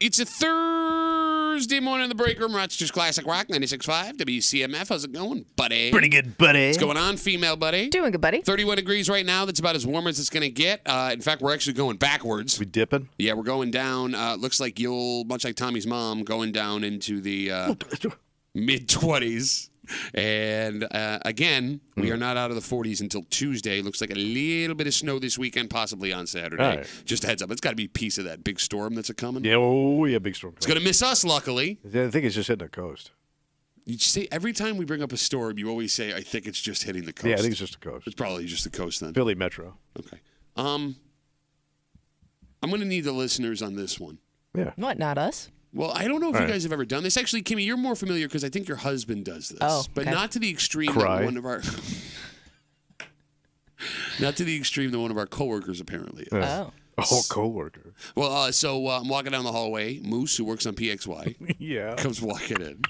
It's a Thursday morning in the break room. Rochester's Classic Rock 96.5 WCMF. How's it going, buddy? Pretty good, buddy. What's going on, female buddy? Doing good, buddy. 31 degrees right now. That's about as warm as it's going to get. In fact, we're actually going backwards. We dipping? Yeah, we're going down. Looks like much like Tommy's mom, going down into the mid-20s. And again, we are not out of the 40s until Tuesday. Looks like a little bit of snow this weekend, possibly on Saturday. Right. Just a heads up. It's got to be a piece of that big storm that's a-coming. Yeah, big storm. It's going to miss us, luckily. I think it's just hitting the coast. You say every time we bring up a storm, you always say, I think it's just hitting the coast. Yeah, I think it's just the coast. It's probably just the coast then. Philly Metro. Okay. I'm going to need the listeners on this one. Yeah. What, not us? Well, I don't know if you guys have ever done this. Actually, Kimmy, you're more familiar because I think your husband does this. Oh, but okay. not to the extreme Cry. that one of our not to the extreme that one of our coworkers apparently is. Oh. A whole coworker. Well, so I'm walking down the hallway. Moose, who works on PXY, Yeah. comes walking in,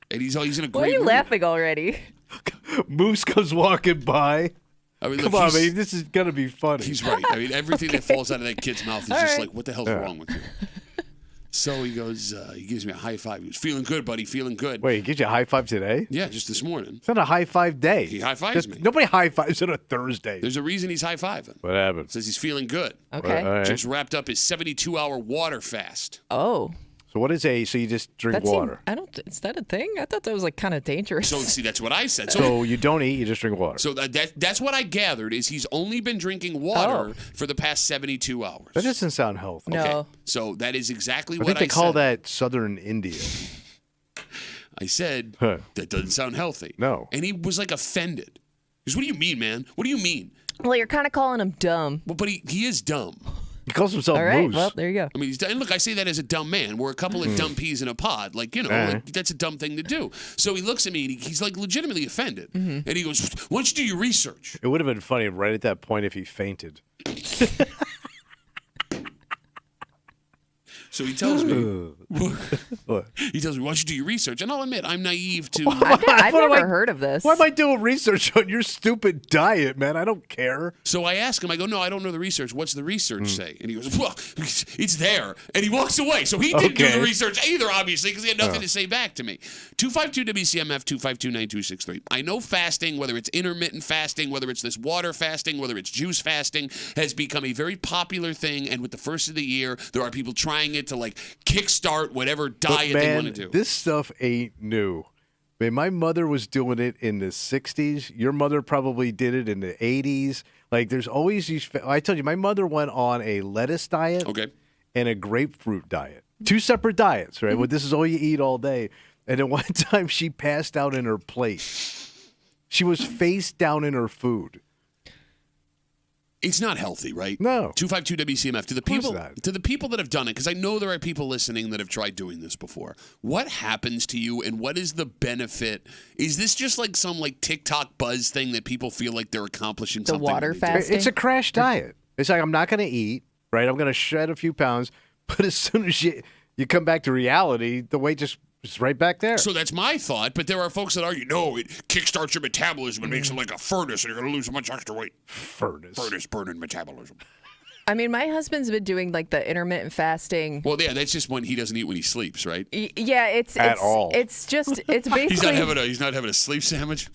and he's in a great Why are you mood. laughing already? Moose comes walking by. I mean, Come look, on, man. This is going to be funny. He's right. I mean, everything that falls out of that kid's mouth is All just right. like, what the hell's wrong with you? So he goes, he gives me a high five. He goes, feeling good, buddy, feeling good. Wait, he gives you a high five today? Yeah, just this morning. It's not a high five day. He high fives me. Nobody high fives on a Thursday. There's a reason he's high fiving. What happened? Says he's feeling good. Okay. All right. Just wrapped up his 72-hour water fast. Oh. So what is so you just drink That water? is that a thing? I thought that was like kind of dangerous. So see, that's what I said. So you don't eat, you just drink water. So that's what I gathered is he's only been drinking water for the past 72 hours. That doesn't sound healthy. No. Okay. So that is exactly I what think they I call said. that Southern India. I said, Huh. that doesn't sound healthy. No. And he was like offended. He goes, what do you mean, man? What do you mean? Well, you're kind of calling him dumb. Well, but he is dumb. He calls himself All right. Moose. Well, there you go. I mean, and look, I say that as a dumb man. We're a couple of dumb peas in a pod. Like, like, that's a dumb thing to do. So he looks at me and he's like legitimately offended. And he goes, why don't you do your research? It would have been funny right at that point if he fainted. So he tells me, What? why don't you do your research? And I'll admit, I'm naive to. I've What am never I- heard of this. Why am I doing research on your stupid diet, man? I don't care. So I ask him, I go, no, I don't know the research. What's the research say? And he goes, well, it's there. And he walks away. So he didn't do the Okay. research either, obviously, because he had nothing to say back to me. 252-WCMF, 252-9263. I know fasting, whether it's intermittent fasting, whether it's this water fasting, whether it's juice fasting, has become a very popular thing. And with the first of the year, there are people trying it to, like, kickstart whatever diet But they man, want to do. this stuff ain't new. Man, my mother was doing it in the 60s. Your mother probably did it in the 80s. Like, there's always these. I told you, my mother went on a lettuce diet Okay. and a grapefruit diet. Two separate diets, right? Well, this is all you eat all day. And then one time she passed out in her plate. She was face down in her food. It's not healthy, right? No. 252-WCMF. To the course people not. to the people that have done it, because I know there are people listening that have tried doing this before. What happens to you and what is the benefit? Is this just like some like TikTok buzz thing that people feel like they're accomplishing The something? water when they do it? fast? It's a crash diet. It's like, I'm not going to eat, right? I'm going to shed a few pounds. But as soon as you come back to reality, the weight just is right back there. So that's my thought, but there are folks that argue, no, it kickstarts your metabolism and makes it like a furnace and you're going to lose a bunch extra weight. Furnace. Furnace burning metabolism. I mean, my husband's been doing like the intermittent fasting. Well, yeah, that's just when he doesn't eat when he sleeps, right? Yeah, it's At all. It's just it's basically He's not having a sleep sandwich.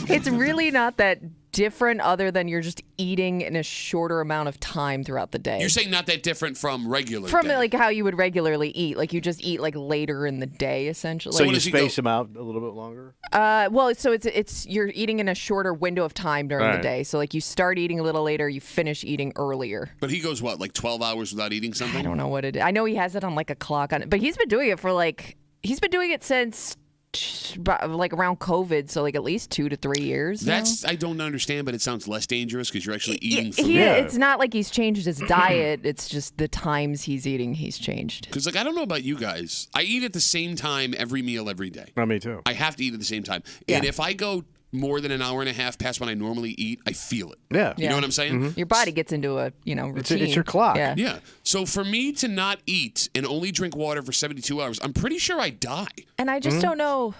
it's really not that different other than you're just eating in a shorter amount of time throughout the day. You're saying not that different from regular From day. like how you would regularly eat. Like you just eat like later in the day essentially. So what you does he go- space them out a little bit longer? Well, so it's you're eating in a shorter window of time during the Right. day. So like you start eating a little later, you finish eating earlier. But he goes, what, like 12 hours without eating something? I don't know what it is. I know he has it on like a clock on it, but he's been doing it since like around COVID, so like at least 2 to 3 years. now. That's I don't understand, but it sounds less dangerous because you're actually eating food. Yeah, it's not like he's changed his diet. It's just the times he's eating, he's changed. Because, like, I don't know about you guys. I eat at the same time every meal every day. Not me too. I have to eat at the same time. Yeah. And if I go more than an hour and a half past when I normally eat, I feel it. Yeah. You know what I'm saying? Your body gets into a routine. It's your clock. Yeah. Yeah. So for me to not eat and only drink water for 72 hours, I'm pretty sure I die. And I just don't know.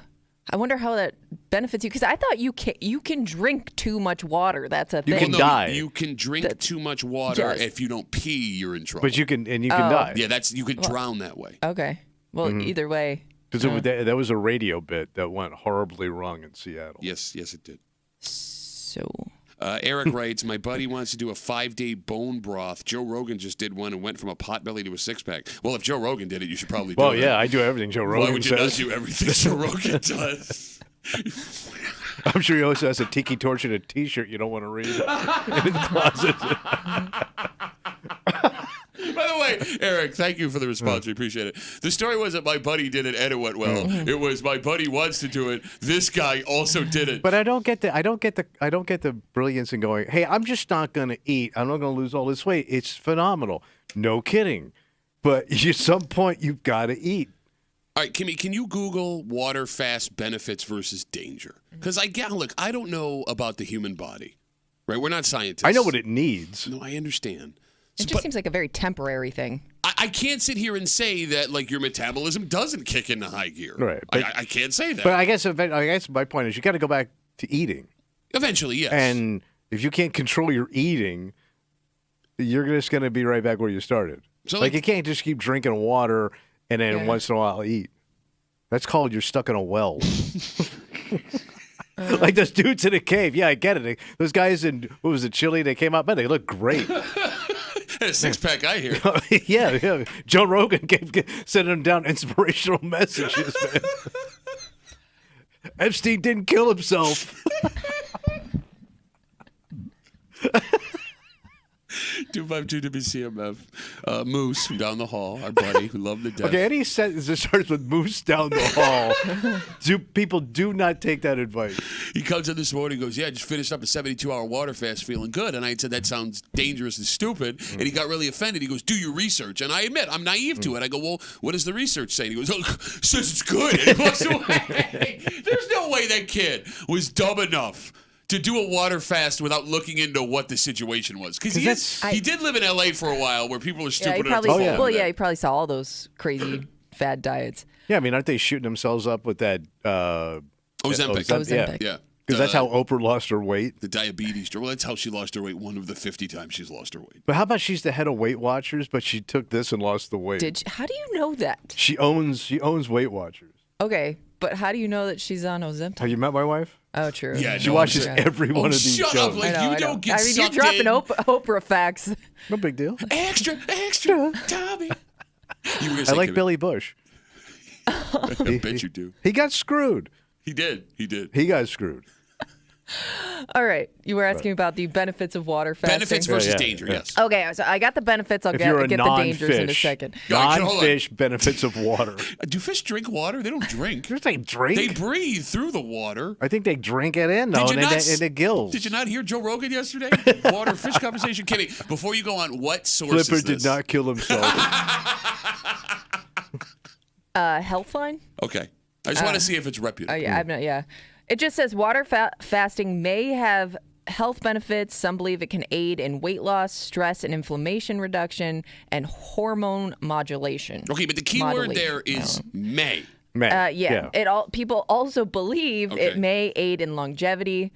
I wonder how that benefits you? Because I thought you can drink too much water. That's a thing. You can die. You can drink too much water. Yes. If you don't pee, you're in trouble. But you can die. Yeah, you can drown that way. Okay. Well, either way. Because that was a radio bit that went horribly wrong in Seattle. Yes, it did. So. Eric writes, my buddy wants to do a 5-day bone broth. Joe Rogan just did one and went from a potbelly to a six-pack. Well, if Joe Rogan did it, you should probably do it. Well, yeah, I do everything Joe Rogan Why would you not says. do everything Joe Rogan does? I'm sure he also has a tiki torch and a T-shirt you don't want to read in his closet. By the way, Eric, thank you for the response. We appreciate it. The story wasn't my buddy did it and it went well. It was my buddy wants to do it. This guy also did it. But I don't get the brilliance in going, hey, I'm just not going to eat. I'm not going to lose all this weight. It's phenomenal. No kidding. But at some point, you've got to eat. All right, Kimmy, can you Google water fast benefits versus danger? Because I don't know about the human body, right? We're not scientists. I know what it needs. No, I understand. It just seems like a very temporary thing. I can't sit here and say that like your metabolism doesn't kick into high gear. Right. I can't say that. But I guess my point is you got to go back to eating. Eventually, yes. And if you can't control your eating, you're just going to be right back where you started. So like you can't just keep drinking water and then once in a while eat. That's called you're stuck in a well. Like those dudes in a cave. Yeah, I get it. Those guys in, what was it, Chile? They came out, man, they look great. A six-pack, I hear. yeah. Joe Rogan sending them down inspirational messages, man. Epstein didn't kill himself. 252 WCMF. Moose from down the hall, our buddy who loved the death. Okay, any sentence that starts with Moose down the hall, people do not take that advice. He comes in this morning and goes, yeah, I just finished up a 72-hour water fast feeling good. And I said, that sounds dangerous and stupid. And he got really offended. He goes, do your research. And I admit, I'm naive to it. I go, well, what does the research say? And he goes, oh, says it's good. And he walks away. There's no way that kid was dumb enough to do a water fast without looking into what the situation was. Because he did live in L.A. for a while where people are stupid enough to fall into that. He probably saw all those crazy fad diets. Yeah, I mean, aren't they shooting themselves up with that Ozempic. Yeah. Because that's how Oprah lost her weight. The diabetes. Well, that's how she lost her weight one of the 50 times she's lost her weight. But how about she's the head of Weight Watchers, but she took this and lost the weight? How do you know that? She owns Weight Watchers. Okay, but how do you know that she's on Ozempic? Have you met my wife? Oh, true. Yeah, she watches every one of these shut shows. Up, like I know, you don't get you're dropping Oprah facts. No big deal. Extra, Tommy. I like Billy Bush. I bet you do. He got screwed. He did. He got screwed. All right. You were asking about the benefits of water fasting. Benefits versus danger, yes. Okay, so I got the benefits. I'll get the dangers in a second. Non-fish benefits of water. Do fish drink water? They don't drink. They drink. They breathe through the water. I think they drink it in, though, in the gills. Did you not hear Joe Rogan yesterday? Water-fish conversation? Kimmy, before you go on, what source Flipper is this? did not kill himself. Healthline? Okay. I just want to see if it's reputable. Yeah. It just says water fasting may have health benefits. Some believe it can aid in weight loss, stress and inflammation reduction, and hormone modulation. Okay, but the key word there is may. People also believe it may aid in longevity.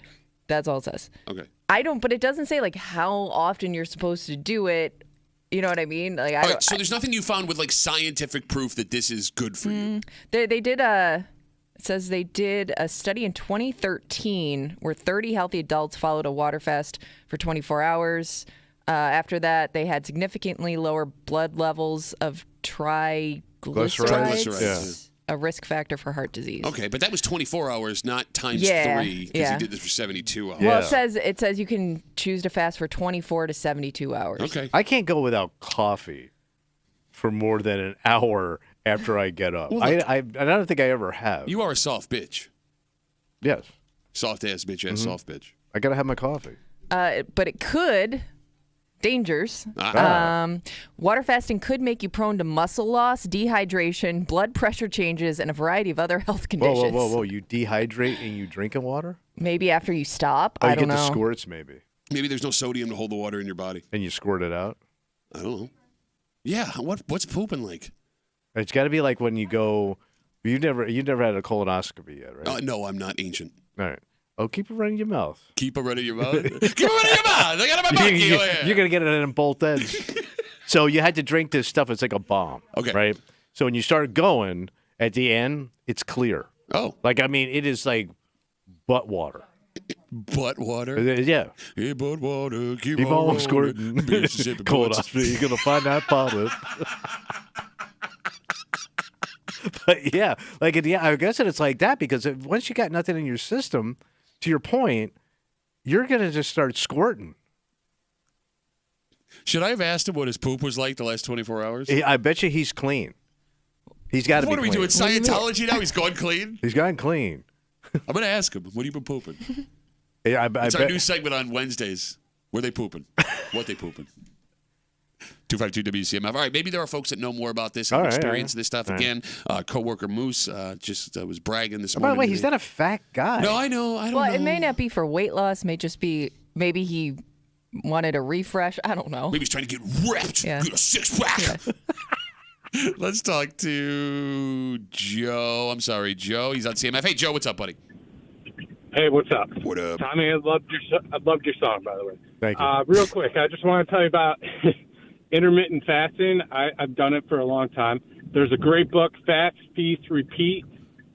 That's all it says. Okay. But it doesn't say like how often you're supposed to do it. You know what I mean? Like, all right, so there's nothing you found with like scientific proof that this is good for you. It says they did a study in 2013 where 30 healthy adults followed a water fast for 24 hours. After that, they had significantly lower blood levels of triglycerides, a risk factor for heart disease. Okay, but that was 24 hours, not times 3, because he did this for 72 hours. Well, it says you can choose to fast for 24 to 72 hours. Okay. I can't go without coffee for more than an hour after I get up. Well, I don't think I ever have. You are a soft bitch. Yes. Soft ass bitch ass soft bitch. I got to have my coffee. But it could. Dangers. Water fasting could make you prone to muscle loss, dehydration, blood pressure changes, and a variety of other health conditions. Whoa. You dehydrate and you drinking water? Maybe after you stop. I don't know. You get the squirts, maybe. Maybe there's no sodium to hold the water in your body. And you squirt it out? I don't know. Yeah. What's pooping like? It's got to be like when you go. You've never had a colonoscopy yet, right? No, I'm not ancient. All right. Oh, keep it running your mouth. Keep it running your mouth. Keep it running your mouth. I got it in my butt. You're going to get it in both ends. So you had to drink this stuff. It's like a bomb. Okay. Right? So when you start going, at the end, it's clear. Oh. Like, I mean, it is like butt water. Butt water? Yeah. Hey, butt water. Keep on squirting. Mississippi Cold butts. You're going to find that polyp. But yeah, like I guess it's like that because once you got nothing in your system, to your point, you're gonna just start squirting. Should I have asked him what his poop was like the last 24 hours? I bet you he's clean. He's got to be What are we clean. doing? Scientology now? He's gone clean? He's gotten clean. I'm going to ask him. What have you been pooping? Yeah, It's our new segment on Wednesdays. Where they pooping? What they pooping? 252 WCMF. All right, maybe there are folks that know more about this and experience this stuff. Again, coworker Moose just was bragging this morning. By the way, he's not a fat guy. No, I know. I don't know. Well, it may not be for weight loss. May just be maybe he wanted a refresh. I don't know. Maybe he's trying to get ripped. Yeah. Get a six-pack. Yeah. Let's talk to Joe. I'm sorry, Joe. He's on CMF. Hey, Joe, what's up, buddy? Hey, what's up? What up? Tommy, I loved your song, by the way. Thank you. Real quick, I just want to tell you about intermittent fasting. I've done it for a long time. There's a great book, Fast, Feast, Repeat.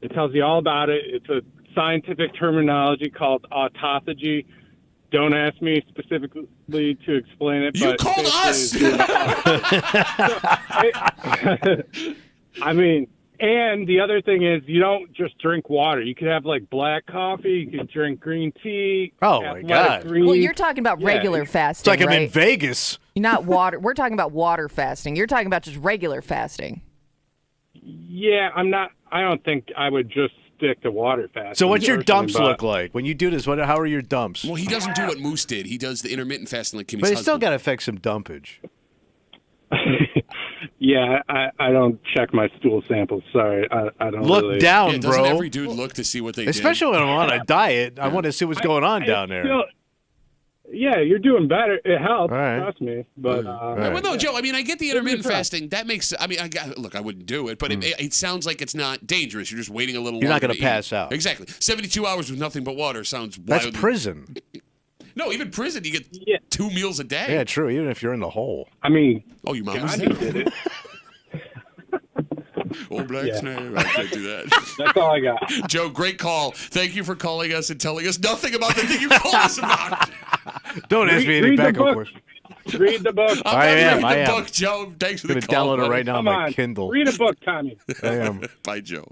It tells you all about it. It's a scientific terminology called autophagy. Don't ask me specifically to explain it. You but called us! I mean, and the other thing is you don't just drink water. You could have, like, black coffee. You could drink green tea. Oh, my God. Greens. Well, you're talking about regular It's fasting, like I'm right? in Vegas. Not water. We're talking about water fasting. You're talking about just regular fasting. Yeah, I don't think I would just stick to water fasting. So what's your personally, dumps but- look like? When you do this, how are your dumps? Well, he doesn't do what Moose did. He does the intermittent fasting like Kimmy's But it's still husband. got to affect some dumpage. Yeah, I don't check my stool samples. Sorry, I don't Look really. down, Yeah, doesn't bro. every dude look to see what they Especially when I'm on a diet. I want to see what's going on down there. Still, yeah, you're doing better. It helps, All right. trust me. But right. Well, no, Joe. I mean, I get the intermittent try. fasting. That makes. I mean, look, I wouldn't do it, but it sounds like it's not dangerous. You're just waiting a little. You're not going gonna to pass out. Exactly. 72 hours with nothing but water sounds. That's wildly- prison. No, even prison, you get Yeah. 2 meals a day. Yeah, true. Even if you're in the hole. I mean, Oh, your mom was Gandhi there. did it. Oh, black Yeah. snake. I can't do that. That's all I got. Joe, great call. Thank you for calling us and telling us nothing about the thing you called us about. Don't ask me any Read the backup book. questions. Read the book. I'm I not am, reading I the am. book, Joe. Thanks for I'm the going to call. download it buddy. right now on Come my on, Kindle. read a book, Tommy. I am. Bye, Joe.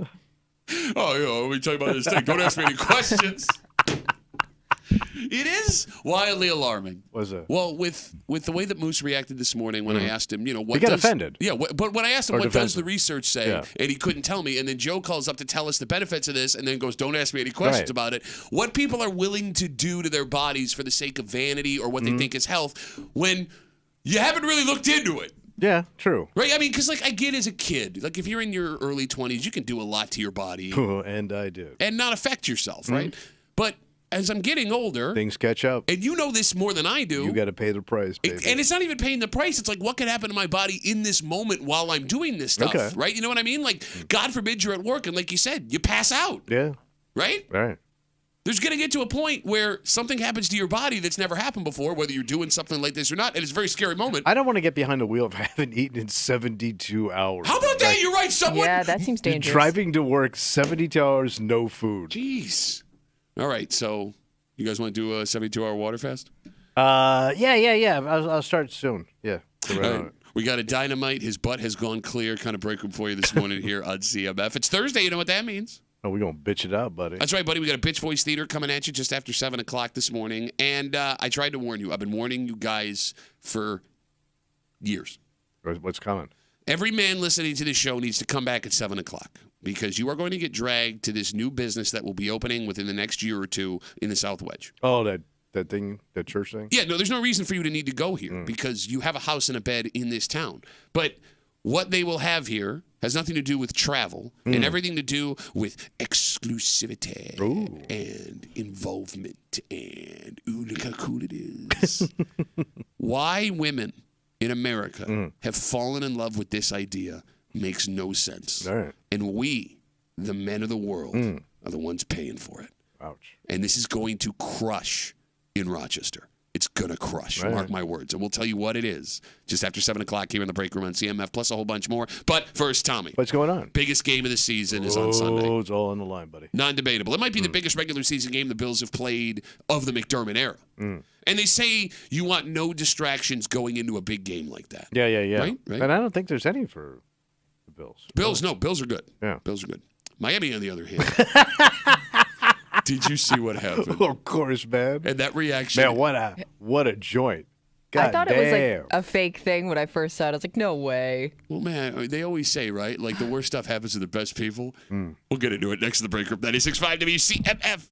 Oh, yeah, let me tell you about this thing. Don't ask me any questions. It is wildly alarming. Was it? Well, with the way that Moose reacted this morning when I asked him, what He got does, offended. Yeah, but when I asked him Or what does defensive. the research say, Yeah. and he couldn't tell me, and then Joe calls up to tell us the benefits of this, and then goes, "Don't ask me any questions Right. about it." What people are willing to do to their bodies for the sake of vanity or what they think is health, when you haven't really looked into it. Yeah, true. Right? I mean, because I get as a kid, like if you're in your early 20s, you can do a lot to your body And I did. and not affect yourself, right? But as I'm getting older, Things catch up. and you know this more than I do, You got to pay the price, baby. and it's not even paying the price. It's like, what could happen to my body in this moment while I'm doing this stuff, Okay. right? You know what I mean? Like, God forbid you're at work, and like you said, you pass out, Yeah, right? right. There's going to get to a point where something happens to your body that's never happened before, whether you're doing something like this or not, and it's a very scary moment. I don't want to get behind the wheel if I haven't eaten in 72 hours. How about that? You're right, someone. Yeah, that seems dangerous. Driving to work 72 hours, no food. Jeez. All right, so you guys want to do a 72-hour water fast? Yeah. I'll start soon. Yeah. All right. We got a Dynamite. His butt has gone clear. Kind of breaking for you this morning here on CMF. It's Thursday. You know what that means? Oh, we're going to bitch it out, buddy. That's right, buddy. We got a Bitch Voice Theater coming at you just after 7 o'clock this morning. And I tried to warn you. I've been warning you guys for years. What's coming? Every man listening to this show needs to come back at 7 o'clock because you are going to get dragged to this new business that will be opening within the next year or two in the South Wedge. Oh, that thing, that church thing? Yeah, no, there's no reason for you to need to go here because you have a house and a bed in this town. But what they will have here has nothing to do with travel and everything to do with exclusivity and involvement and ooh, look how cool it is. Why women in America have fallen in love with this idea makes no sense. All right. And we, the men of the world, are the ones paying for it. Ouch. And this is going to crush in Rochester. It's going to crush. Right. Mark my words. And we'll tell you what it is just after 7 o'clock here in the break room on CMF, plus a whole bunch more. But first, Tommy. What's going on? Biggest game of the season is on Sunday. Oh, it's all on the line, buddy. Non-debatable. It might be the biggest regular season game the Bills have played of the McDermott era. And they say you want no distractions going into a big game like that. Yeah. Right? And I don't think there's any for the Bills. Bills are good. Yeah. Bills are good. Miami, on the other hand. Did you see what happened? Of course, man. And that reaction. Man, what a joint. God I thought damn. it was like a fake thing when I first saw it. I was like, no way. Well, man, they always say, right? Like the worst stuff happens to the best people. We'll get into it next to the break room. 96.5 WCMF.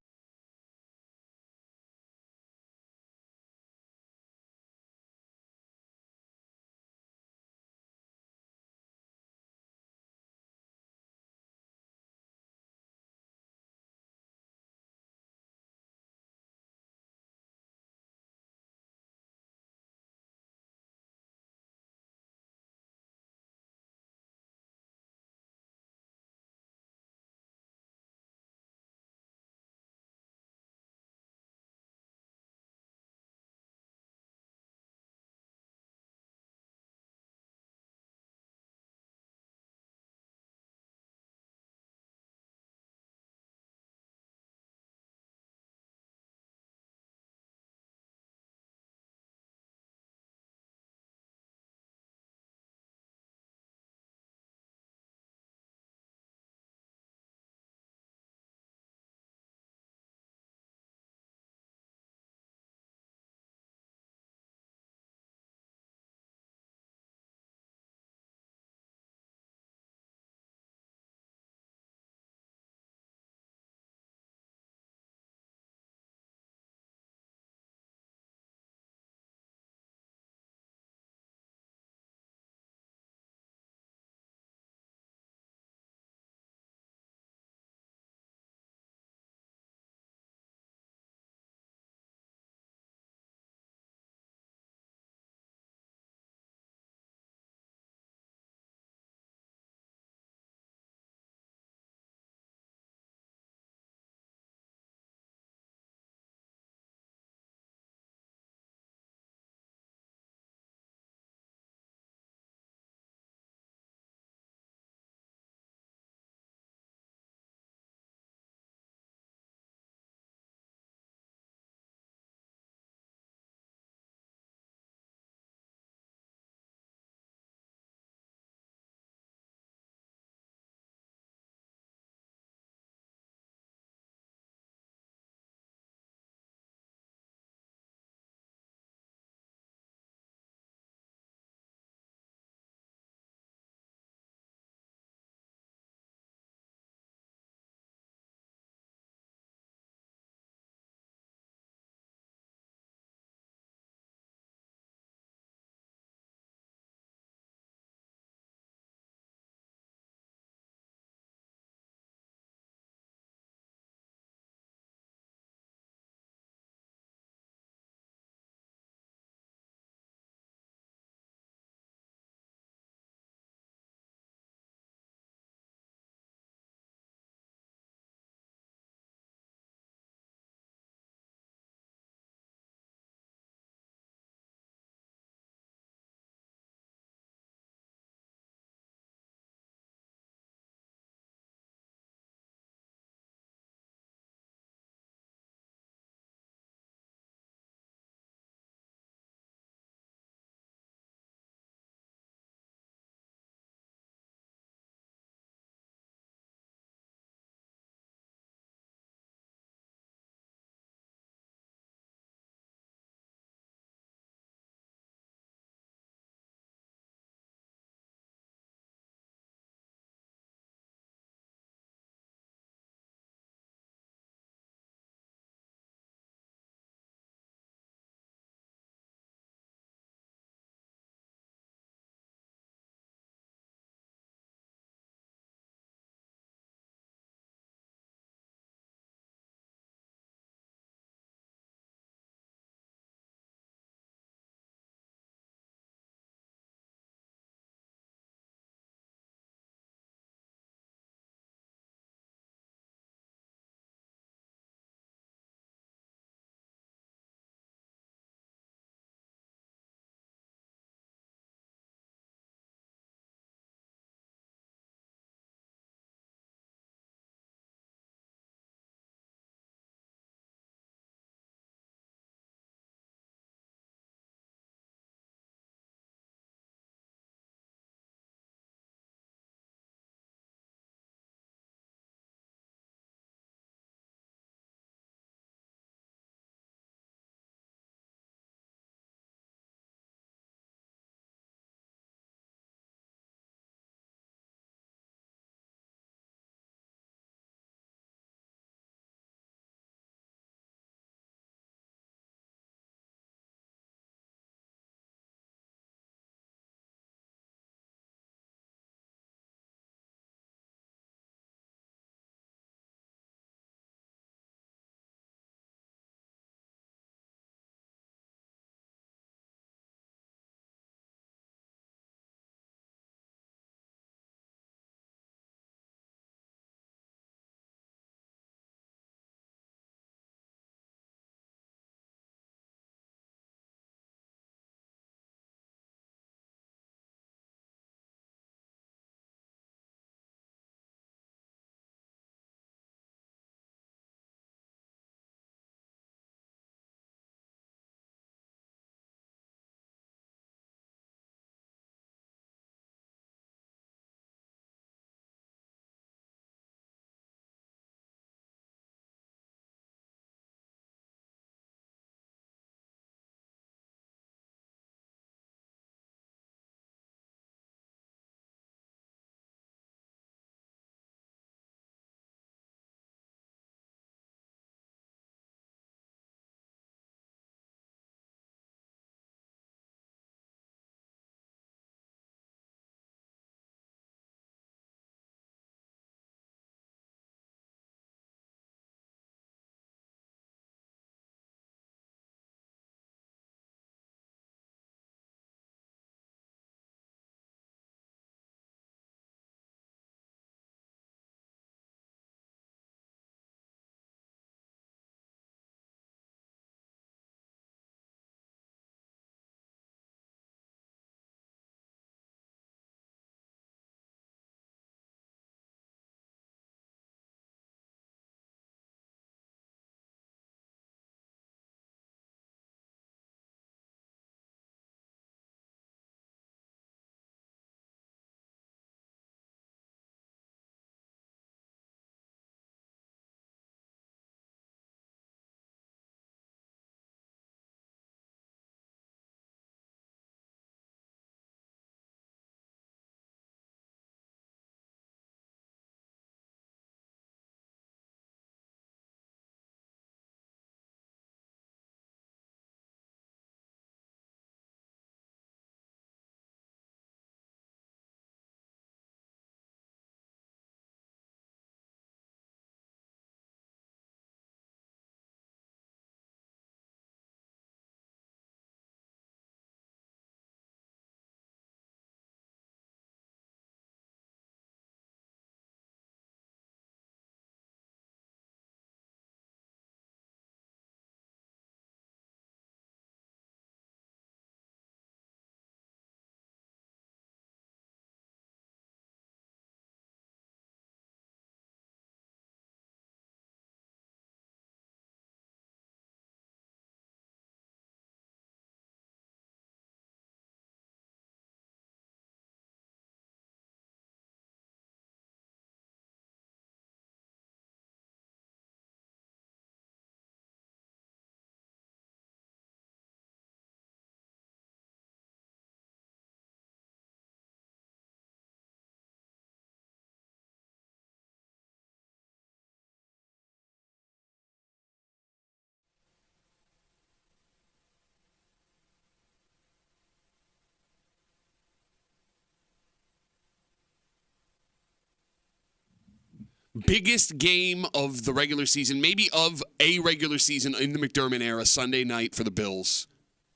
biggest game of the regular season, maybe of a regular season in the McDermott era, Sunday night for the Bills.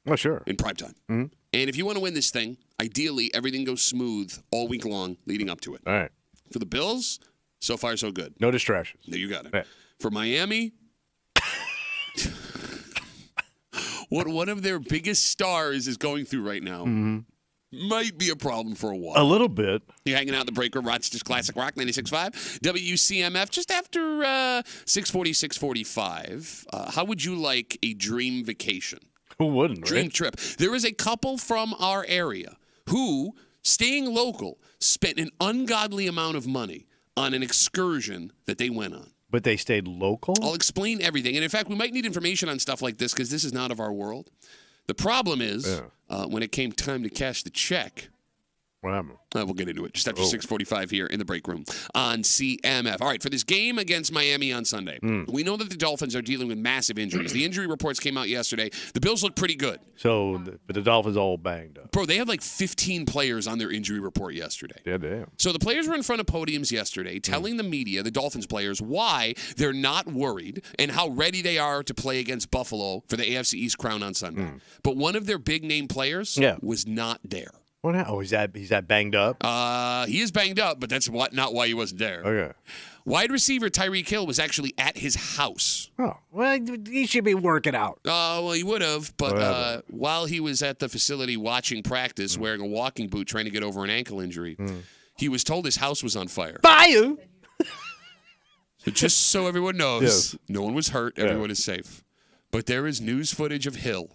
Oh, sure. In primetime. Mm-hmm. And if you want to win this thing, ideally, everything goes smooth all week long leading up to it. All right. For the Bills, so far so good. No distractions. No, you got it. Right. For Miami, what one of their biggest stars is going through right now might be a problem for a while. A little bit. You're hanging out in the break room, Rochester's Classic Rock 96.5, WCMF, just after 6:40, 6:45. How would you like a dream vacation? Who wouldn't, right? Dream trip. There is a couple from our area who, staying local, spent an ungodly amount of money on an excursion that they went on. But they stayed local? I'll explain everything. And in fact, we might need information on stuff like this because this is not of our world. The problem is, when it came time to cash the check, What happened? we'll get into it just after 6:45 here in the break room on CMF. All right, for this game against Miami on Sunday, we know that the Dolphins are dealing with massive injuries. The injury reports came out yesterday. The Bills look pretty good. So, but the Dolphins all banged up. Bro, they had like 15 players on their injury report yesterday. Yeah, damn. So the players were in front of podiums yesterday telling the media, the Dolphins players, why they're not worried and how ready they are to play against Buffalo for the AFC East crown on Sunday. But one of their big-name players was not there. What happened? Oh, he's that banged up? He is banged up, but that's not why he wasn't there. Okay. Wide receiver Tyreek Hill was actually at his house. Oh, well, he should be working out. Well, he would have, but while he was at the facility watching practice, wearing a walking boot, trying to get over an ankle injury, he was told his house was on fire. Fire! So just so everyone knows, no one was hurt. Everyone is safe. But there is news footage of Hill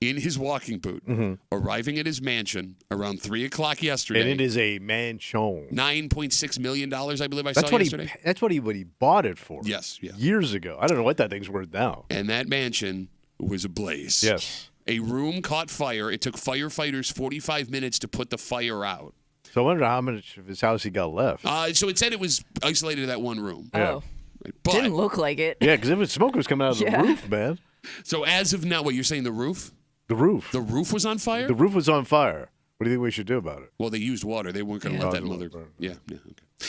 in his walking boot, arriving at his mansion around 3 o'clock yesterday. And it is a mansion. $9.6 million, I believe I saw yesterday. That's what he bought it for. Yes, yeah. Years ago. I don't know what that thing's worth now. And that mansion was ablaze. Yes. A room caught fire. It took firefighters 45 minutes to put the fire out. So I wonder how much of his house he got left. So it said it was isolated to that one room. Oh. But, Didn't look like it. Yeah, because smoke was coming out of the roof, man. So as of now, what, you're saying the roof? The roof. The roof was on fire? The roof was on fire. What do you think we should do about it? Well, they used water. They weren't going to let that mother. Yeah, okay.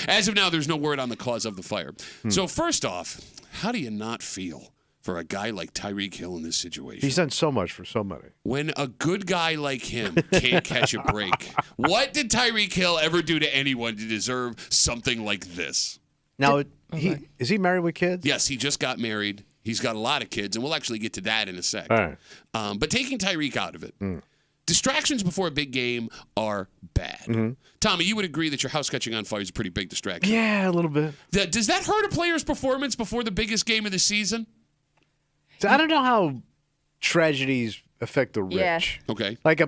As of now, there's no word on the cause of the fire. So first off, how do you not feel for a guy like Tyreek Hill in this situation? He's done so much for so many. When a good guy like him can't catch a break, what did Tyreek Hill ever do to anyone to deserve something like this? Now, is he married with kids? Yes, he just got married. He's got a lot of kids, and we'll actually get to that in a sec. All right. But taking Tyreek out of it, distractions before a big game are bad. Tommy, you would agree that your house catching on fire is a pretty big distraction. Yeah, a little bit. Does that hurt a player's performance before the biggest game of the season? So I don't know how tragedies affect the rich. Yeah. Okay. Like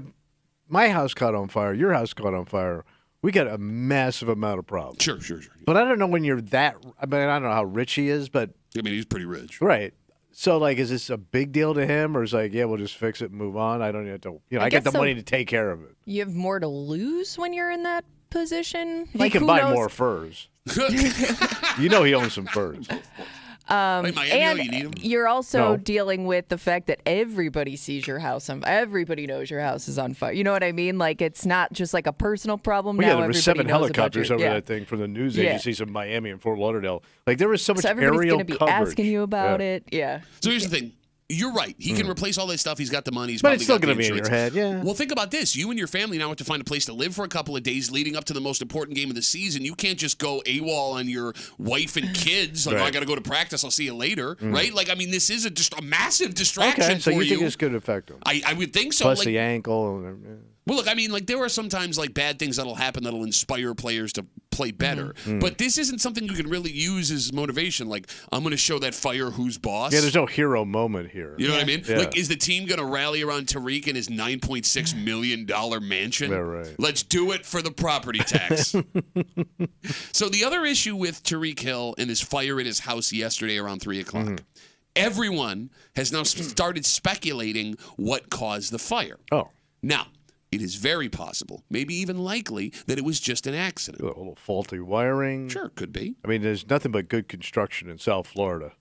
my house caught on fire, your house caught on fire. We got a massive amount of problems. Sure. But I don't know when you're that. I mean, I don't know how rich he is, but I mean, he's pretty rich. right. So, like, is this a big deal to him, or is like, yeah, we'll just fix it and move on? I don't have to. I got the money to take care of it. You have more to lose when you're in that position. He can buy more furs. You know, he owns some furs. Miami, And you need him? you're also No. dealing with the fact that everybody sees your house. Everybody knows your house is on fire. You know what I mean? Like, it's not just like a personal problem. Well, now yeah, there were everybody 7 knows about helicopters over your, that thing from the news Yeah. agencies of Miami and Fort Lauderdale. Like, there was so much So everybody's aerial going to be coverage. asking you about it. Yeah. So here's the thing. You're right. He can replace all that stuff. He's got the money. He's But probably it's still going to be in your head, yeah. Well, think about this. You and your family now have to find a place to live for a couple of days leading up to the most important game of the season. You can't just go AWOL on your wife and kids. Like, Right. oh, I got to go to practice. I'll see you later. Right? Like, I mean, this is a massive distraction Okay, so for you think this could affect him? I would think so. Plus Like, the ankle. well, look, I mean, like, there are sometimes, like, bad things that'll happen that'll inspire players to play better. Mm-hmm. But this isn't something you can really use as motivation. Like, I'm going to show that fire who's boss. Yeah, there's no hero moment here. You know what I mean? Yeah. Like, is the team going to rally around Tyreek and his $9.6 million mansion? Yeah, right. Let's do it for the property tax. So the other issue with Tyreek Hill and this fire at his house yesterday around 3 o'clock, everyone has now started speculating what caused the fire. Oh, Now, it is very possible, maybe even likely, that it was just an accident. a little faulty wiring. Sure, could be. I mean, there's nothing but good construction in South Florida.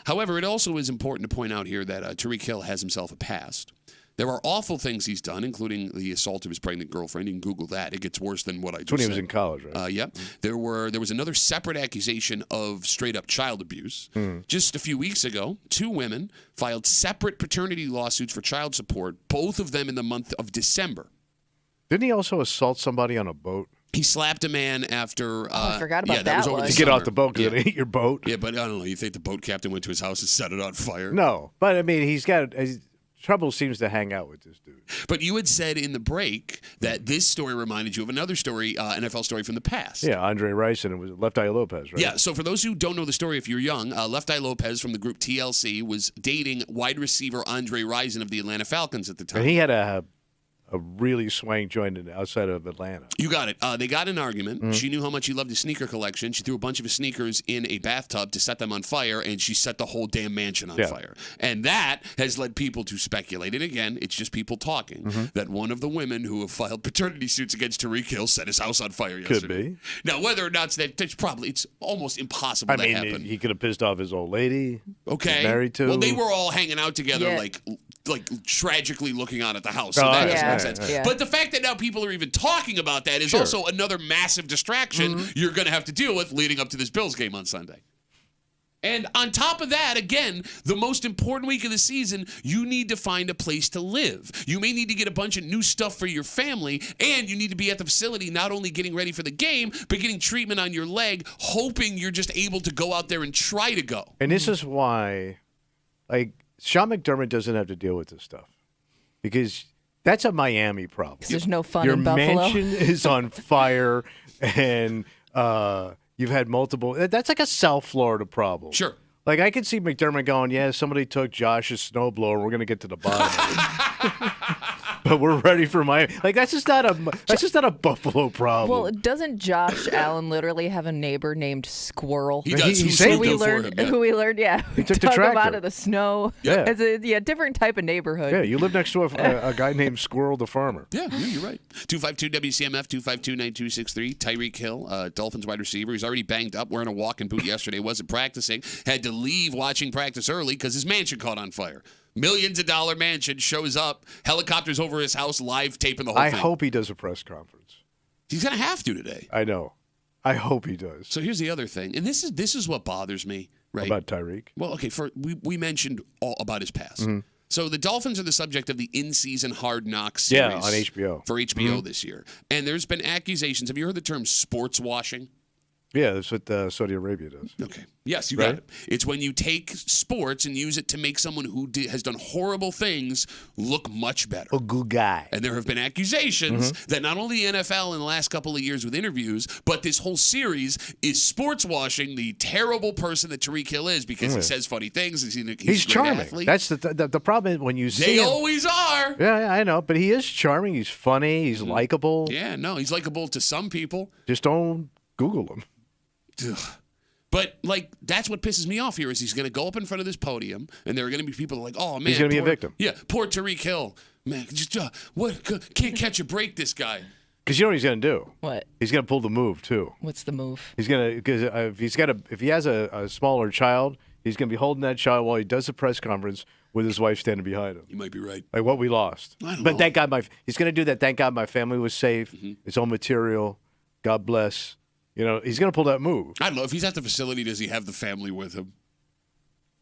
However, it also is important to point out here that Tyreek Hill has himself a past. There are awful things he's done, including the assault of his pregnant girlfriend. You can Google that. It gets worse than what I just when he said. was in college, right? Yep. There was another separate accusation of straight-up child abuse. Just a few weeks ago, 2 women filed separate paternity lawsuits for child support, both of them in the month of December. Didn't he also assault somebody on a boat? He slapped a man after. I forgot about that. Was over one. the To get summer. off the boat because it ate your boat? Yeah, but I don't know. You think the boat captain went to his house and set it on fire? No, but I mean, trouble seems to hang out with this dude. But you had said in the break that this story reminded you of another story, NFL story from the past. Yeah, Andre Rice and it was Left Eye Lopez, right? Yeah, so for those who don't know the story, if you're young, Left Eye Lopez from the group TLC was dating wide receiver Andre Rison of the Atlanta Falcons at the time. And he had a really swang joint outside of Atlanta. You got it. They got in an argument. She knew how much he loved his sneaker collection. She threw a bunch of his sneakers in a bathtub to set them on fire, and she set the whole damn mansion on fire. And that has led people to speculate. And again, it's just people talking that one of the women who have filed paternity suits against Tyreek Hill set his house on fire yesterday. Could be. Now, whether or not it's almost impossible that happened. He could have pissed off his old lady. Okay. He's married to. Well, they were all hanging out together, Yeah. like tragically looking on at the house. So that doesn't make sense. Yeah. But the fact that now people are even talking about that is also another massive distraction you're going to have to deal with leading up to this Bills game on Sunday. And on top of that, again, the most important week of the season, you need to find a place to live. You may need to get a bunch of new stuff for your family, and you need to be at the facility not only getting ready for the game, but getting treatment on your leg, hoping you're just able to go out there and try to go. And this is why, Sean McDermott doesn't have to deal with this stuff because that's a Miami problem. There's no fun Your in Buffalo. mansion is on fire, and you've had multiple. That's like a South Florida problem. Sure. Like I could see McDermott going, "Yeah, somebody took Josh's snowblower. We're going to get to the bottom of it." But we're ready for Miami. Like that's just not a Buffalo problem. Well, doesn't Josh Allen literally have a neighbor named Squirrel? He does. He Who saved saved him him for him, yeah. Who we learned, He took the dug him out tractor. of the snow. Yeah. It's a different type of neighborhood. Yeah, you live next to a guy named Squirrel the farmer. Yeah, you're right. 252-WCMF, 252-9263. Tyreek Hill, Dolphins wide receiver. He's already banged up, wearing a walking boot yesterday, wasn't practicing. Had to leave watching practice early because his mansion caught on fire. Millions of dollar mansion shows up. Helicopters over his house, live taping the whole I thing. hope he does a press conference. He's going to have to today. I know. I hope he does. So here's the other thing, and this is what bothers me, right? About Tyreek. Well, okay, we mentioned all about his past. Mm-hmm. So the Dolphins are the subject of the in-season Hard Knocks Yeah, series on HBO. for HBO Mm-hmm. this year. And there's been accusations. Have you heard the term sports washing? Yeah, that's what Saudi Arabia does. Okay. Yes, you Right? got it. It's when you take sports and use it to make someone who has done horrible things look much better. A good guy. And there have been accusations Mm-hmm. that not only the NFL in the last couple of years with interviews, but this whole series is sports washing the terrible person that Tyreek Hill is because he says funny things. He's a He's great charming. athlete. That's the problem is when you see They him. always are. Yeah, I know, but he is charming. He's funny. He's likable. Yeah, no, he's likable to some people. Just don't Google him. Ugh. But, that's what pisses me off here is he's going to go up in front of this podium, and there are going to be people like, oh, man. He's gonna be a poor- victim. Yeah, poor Tyreek Hill. Man, just can't catch a break, this guy. Because you know what he's going to do? What? He's going to pull the move too. What's the move? He's going to because if he has a smaller child, he's going to be holding that child while he does the press conference with his wife standing behind him. You might be right. Like what we lost. I don't But know. thank God he's going to do that. Thank God my family was safe. Mm-hmm. It's all material. God bless. You know, he's going to pull that move. I don't know. If he's at the facility, does he have the family with him?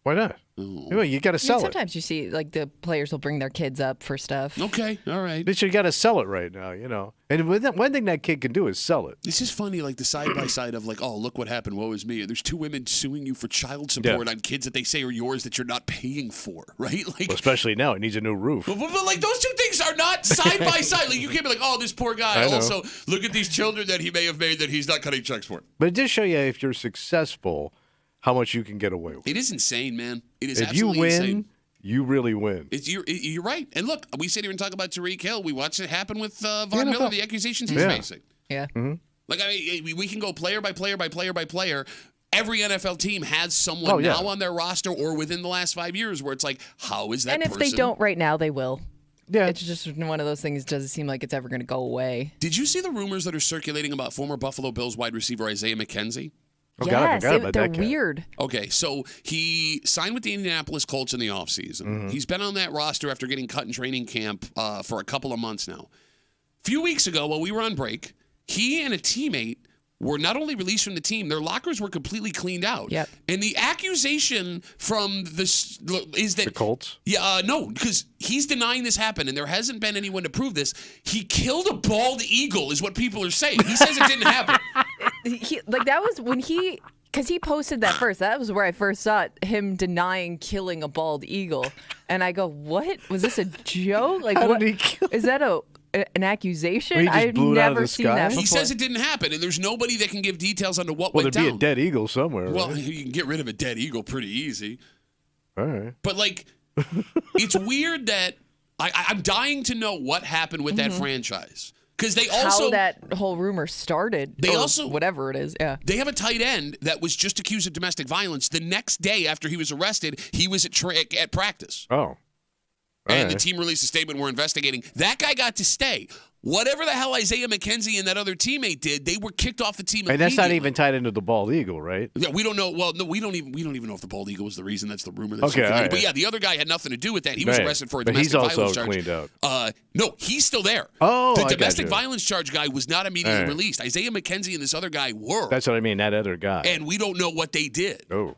Why not? Oh. You got to sell it. Sometimes you see the players will bring their kids up for stuff. Okay, all right. But you got to sell it right now, you know. And one thing that kid can do is sell it. It's just funny, the side-by-side of oh, look what happened, woe is me. There's 2 women suing you for child support on kids that they say are yours that you're not paying for, right? Well, especially now, he needs a new roof. But those two things are not side by side. You can't be like, oh, this poor guy. I know. Also, look at these children that he may have made that he's not cutting checks for. But it does show you if you're successful, how much you can get away with. It is insane, man. It is If you absolutely win, insane. you really win. You're right. And look, we sit here and talk about Tyreek Hill. We watched it happen with Von NFL. Miller, the accusations he's Yeah. facing. Yeah. We can go player by player by player by player. Every NFL team has someone yeah. now on their roster or within the last 5 years where it's like, how is that And if person? they don't right now, they will. Yeah. It's just one of those things. Doesn't seem like it's ever going to go away. Did you see the rumors that are circulating about former Buffalo Bills wide receiver Isaiah McKenzie? Oh, God, I forgot about they're that cat. weird. Okay, so he signed with the Indianapolis Colts in the offseason. He's been on that roster after getting cut in training camp for a couple of months now. A few weeks ago, while we were on break, he and a teammate were not only released from the team, their lockers were completely cleaned out. Yep. And the accusation from this is that The Colts? Yeah, no, because he's denying this happened, and there hasn't been anyone to prove this. He killed a bald eagle, is what people are saying. He says it didn't happen. That was when because he posted that first. That was where I first saw him denying killing a bald eagle, and I go, "What was this a joke? Like, How what did he kill- is that an accusation? Well, he just I've blew it out of never the seen sky? that before." He says it didn't happen, and there's nobody that can give details on what Well, went there'd down. be a dead eagle somewhere. Well, right? you can get rid of a dead eagle pretty easy. All right. But, like, it's weird that I'm dying to know what happened with that franchise. Because they also... How that whole rumor started. They or also... whatever it is, yeah. They have a tight end that was just accused of domestic violence. The next day after he was arrested, he was at practice. Oh. And the team released a statement, we're investigating. That guy got to stay. Whatever the hell Isaiah McKenzie and that other teammate did, they were kicked off the team And that's not immediately. even tied into the bald eagle, right? Yeah, we don't know. Well, no, we don't even know if the bald eagle was the reason. That's the rumor. That's Okay, all circulating. right. But yeah, the other guy had nothing to do with that. He was Right. arrested for a But he's domestic violence also charge. cleaned out. No, he's still there. Oh, the I domestic gotcha. violence charge guy was not immediately All right. released. Isaiah McKenzie and this other guy were, That's what I mean, that other guy. and we don't know what they did. Oh.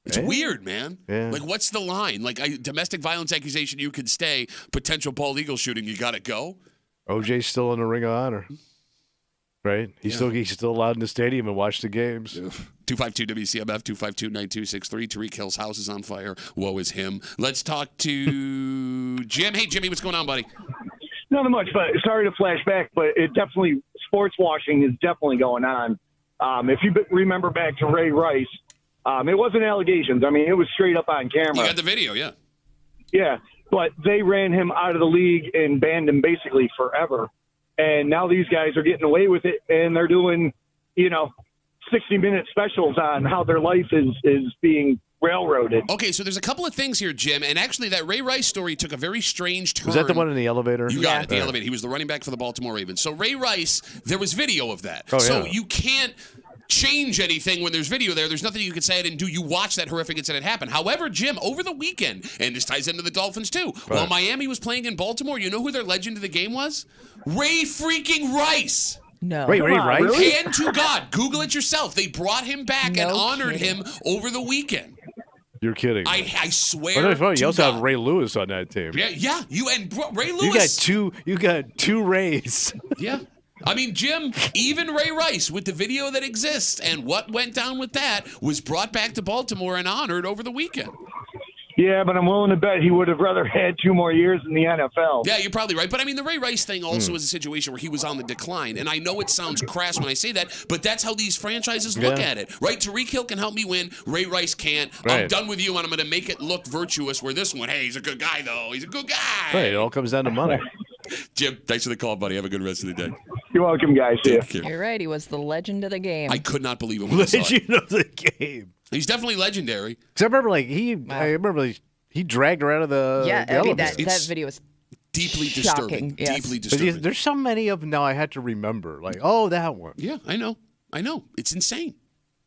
It's weird, man. Yeah. Like, what's the line? Like, domestic violence accusation, you could stay. Potential bald eagle shooting, you got to go. OJ's still in the Ring of Honor. Right? He's still allowed in the stadium and watch the games. 252 WCMF 252-9263. Tyreek Hill's house is on fire. Woe is him. Let's talk to Jim. Hey, Jimmy, what's going on, buddy? Nothing much, but sorry to flash back, but it definitely, sports washing is definitely going on. If you remember back to Ray Rice, it wasn't allegations. I mean, it was straight up on camera. You got the video, yeah. Yeah, but they ran him out of the league and banned him basically forever. And now these guys are getting away with it, and they're doing, 60-minute specials on how their life is being railroaded. Okay, so there's a couple of things here, Jim, and actually that Ray Rice story took a very strange turn. Was that the one in the elevator? You got it, the elevator. He was the running back for the Baltimore Ravens. So Ray Rice, there was video of that. Oh, so yeah. you can't change anything when there's video there. There's nothing you can say I didn't do. You watch that horrific incident happen. However, Jim, over the weekend, and this ties into the Dolphins too, while Miami was playing in Baltimore, you know who their legend of the game was? Ray freaking Rice. No. Wait, Ray Rice? really? Hand to God. Google it yourself. They brought him back and No honored kidding. him over the weekend. You're kidding. I swear. Oh, no, it's funny. to You also God. have Ray Lewis on that team. Yeah. You and Ray Lewis. You got two Rays. Yeah. I mean, Jim, even Ray Rice, with the video that exists and what went down with that, was brought back to Baltimore and honored over the weekend. Yeah, but I'm willing to bet he would have rather had 2 more years in the NFL. Yeah, you're probably right. But I mean, the Ray Rice thing also was a situation where he was on the decline. And I know it sounds crass when I say that, but that's how these franchises look Yeah. at it, right? Tyreek Hill can help me win. Ray Rice can't. I'm Right. done with you, and I'm going to make it look virtuous. Where this one, hey, he's a good guy, though. He's a good guy. Right, it all comes down to money. Jim, thanks for the call, buddy. Have a good rest of the day. You're welcome, guys. See ya. Take care. You're right. He was the legend of the game. I could not believe it when I saw it. Legend of the game. He's definitely legendary. Because I remember, he dragged her out of the yeah, the I mean, elevator. that It's video was Deeply Shocking, disturbing. yes. Deeply But disturbing. there's so many of them now I had to remember. Like, oh, that one. Yeah, I know. It's insane.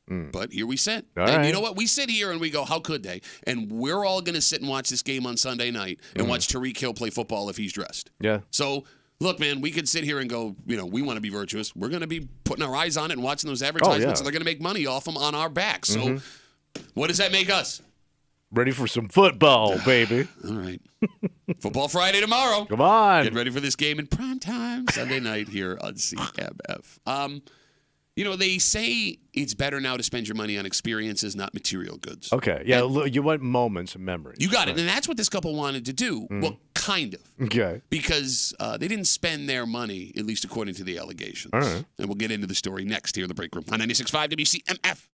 But here we sit. All and you right. know what? We sit here and we go, how could they? And we're all going to sit and watch this game on Sunday night and watch Tyreek Hill play football if he's dressed. Yeah. So, look, man, we could sit here and go, we want to be virtuous. We're going to be putting our eyes on it and watching those advertisements, and they're going to make money off them on our backs. So, what does that make us? Ready for some football, baby. All right. Football Friday tomorrow. Come on. Get ready for this game in prime time Sunday night here on CMF. They say it's better now to spend your money on experiences, not material goods. Okay. Yeah, look, you want moments of memory. You got it. And that's what this couple wanted to do. Well, kind of. Okay. Because they didn't spend their money, at least according to the allegations. All right. And we'll get into the story next here in the break room on 96.5 WCMF.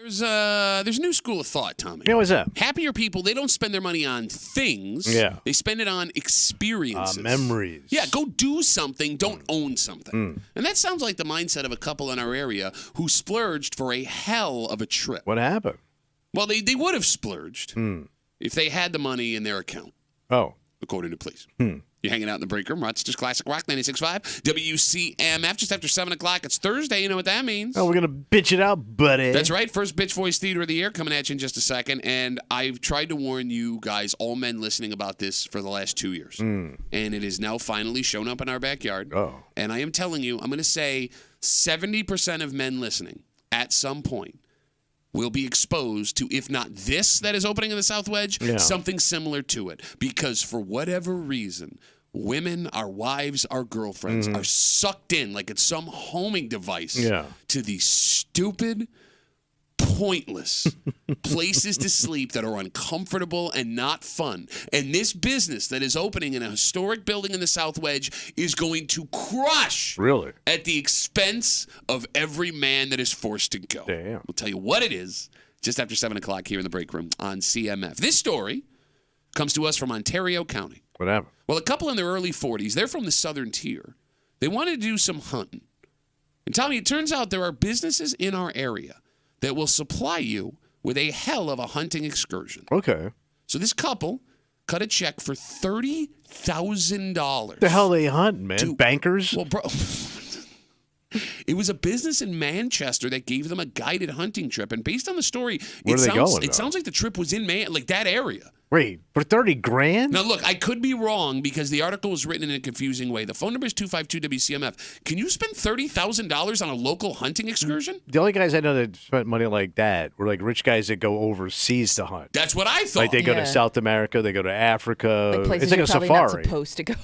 There's a new school of thought, Tommy. Yeah, what's that? Happier people, they don't spend their money on things. Yeah. They spend it on experiences. Memories. Yeah, go do something, don't own something. And that sounds like the mindset of a couple in our area who splurged for a hell of a trip. What happened? Well, they would have splurged if they had the money in their account, Oh. according to police. You're hanging out in the break room. Rochester's Classic Rock 96.5. WCMF, just after 7 o'clock. It's Thursday. You know what that means. Oh, we're going to bitch it out, buddy. That's right. First Bitch Voice Theater of the Year coming at you in just a second. And I've tried to warn you guys, all men listening, about this for the last 2 years. And it is now finally shown up in our backyard. Oh. And I am telling you, I'm going to say 70% of men listening at some point will be exposed to, if not this that is opening in the South Wedge, something similar to it. Because for whatever reason, women, our wives, our girlfriends are sucked in like it's some homing device to these stupid, pointless places to sleep that are uncomfortable and not fun. And this business that is opening in a historic building in the South Wedge is going to crush at the expense of every man that is forced to go. Damn. We'll tell you what it is just after 7 o'clock here in the break room on CMF. This story comes to us from Ontario County. What happened? Well, a couple in their early 40s, they're from the southern tier. They wanted to do some hunting. And Tommy, it turns out there are businesses in our area that will supply you with a hell of a hunting excursion. Okay. So this couple cut a check for $30,000. The hell they hunting, man? Bankers? Well, bro, it was a business in Manchester that gave them a guided hunting trip. And based on the story, it sounds like the trip was in that area. Wait, for $30,000? Now, look, I could be wrong because the article was written in a confusing way. The phone number is 252-WCMF. Can you spend $30,000 on a local hunting excursion? The only guys I know that spent money like that were like rich guys that go overseas to hunt. That's what I thought. Like they go to South America, they go to Africa. Like places it's like you're a probably safari. not supposed to go.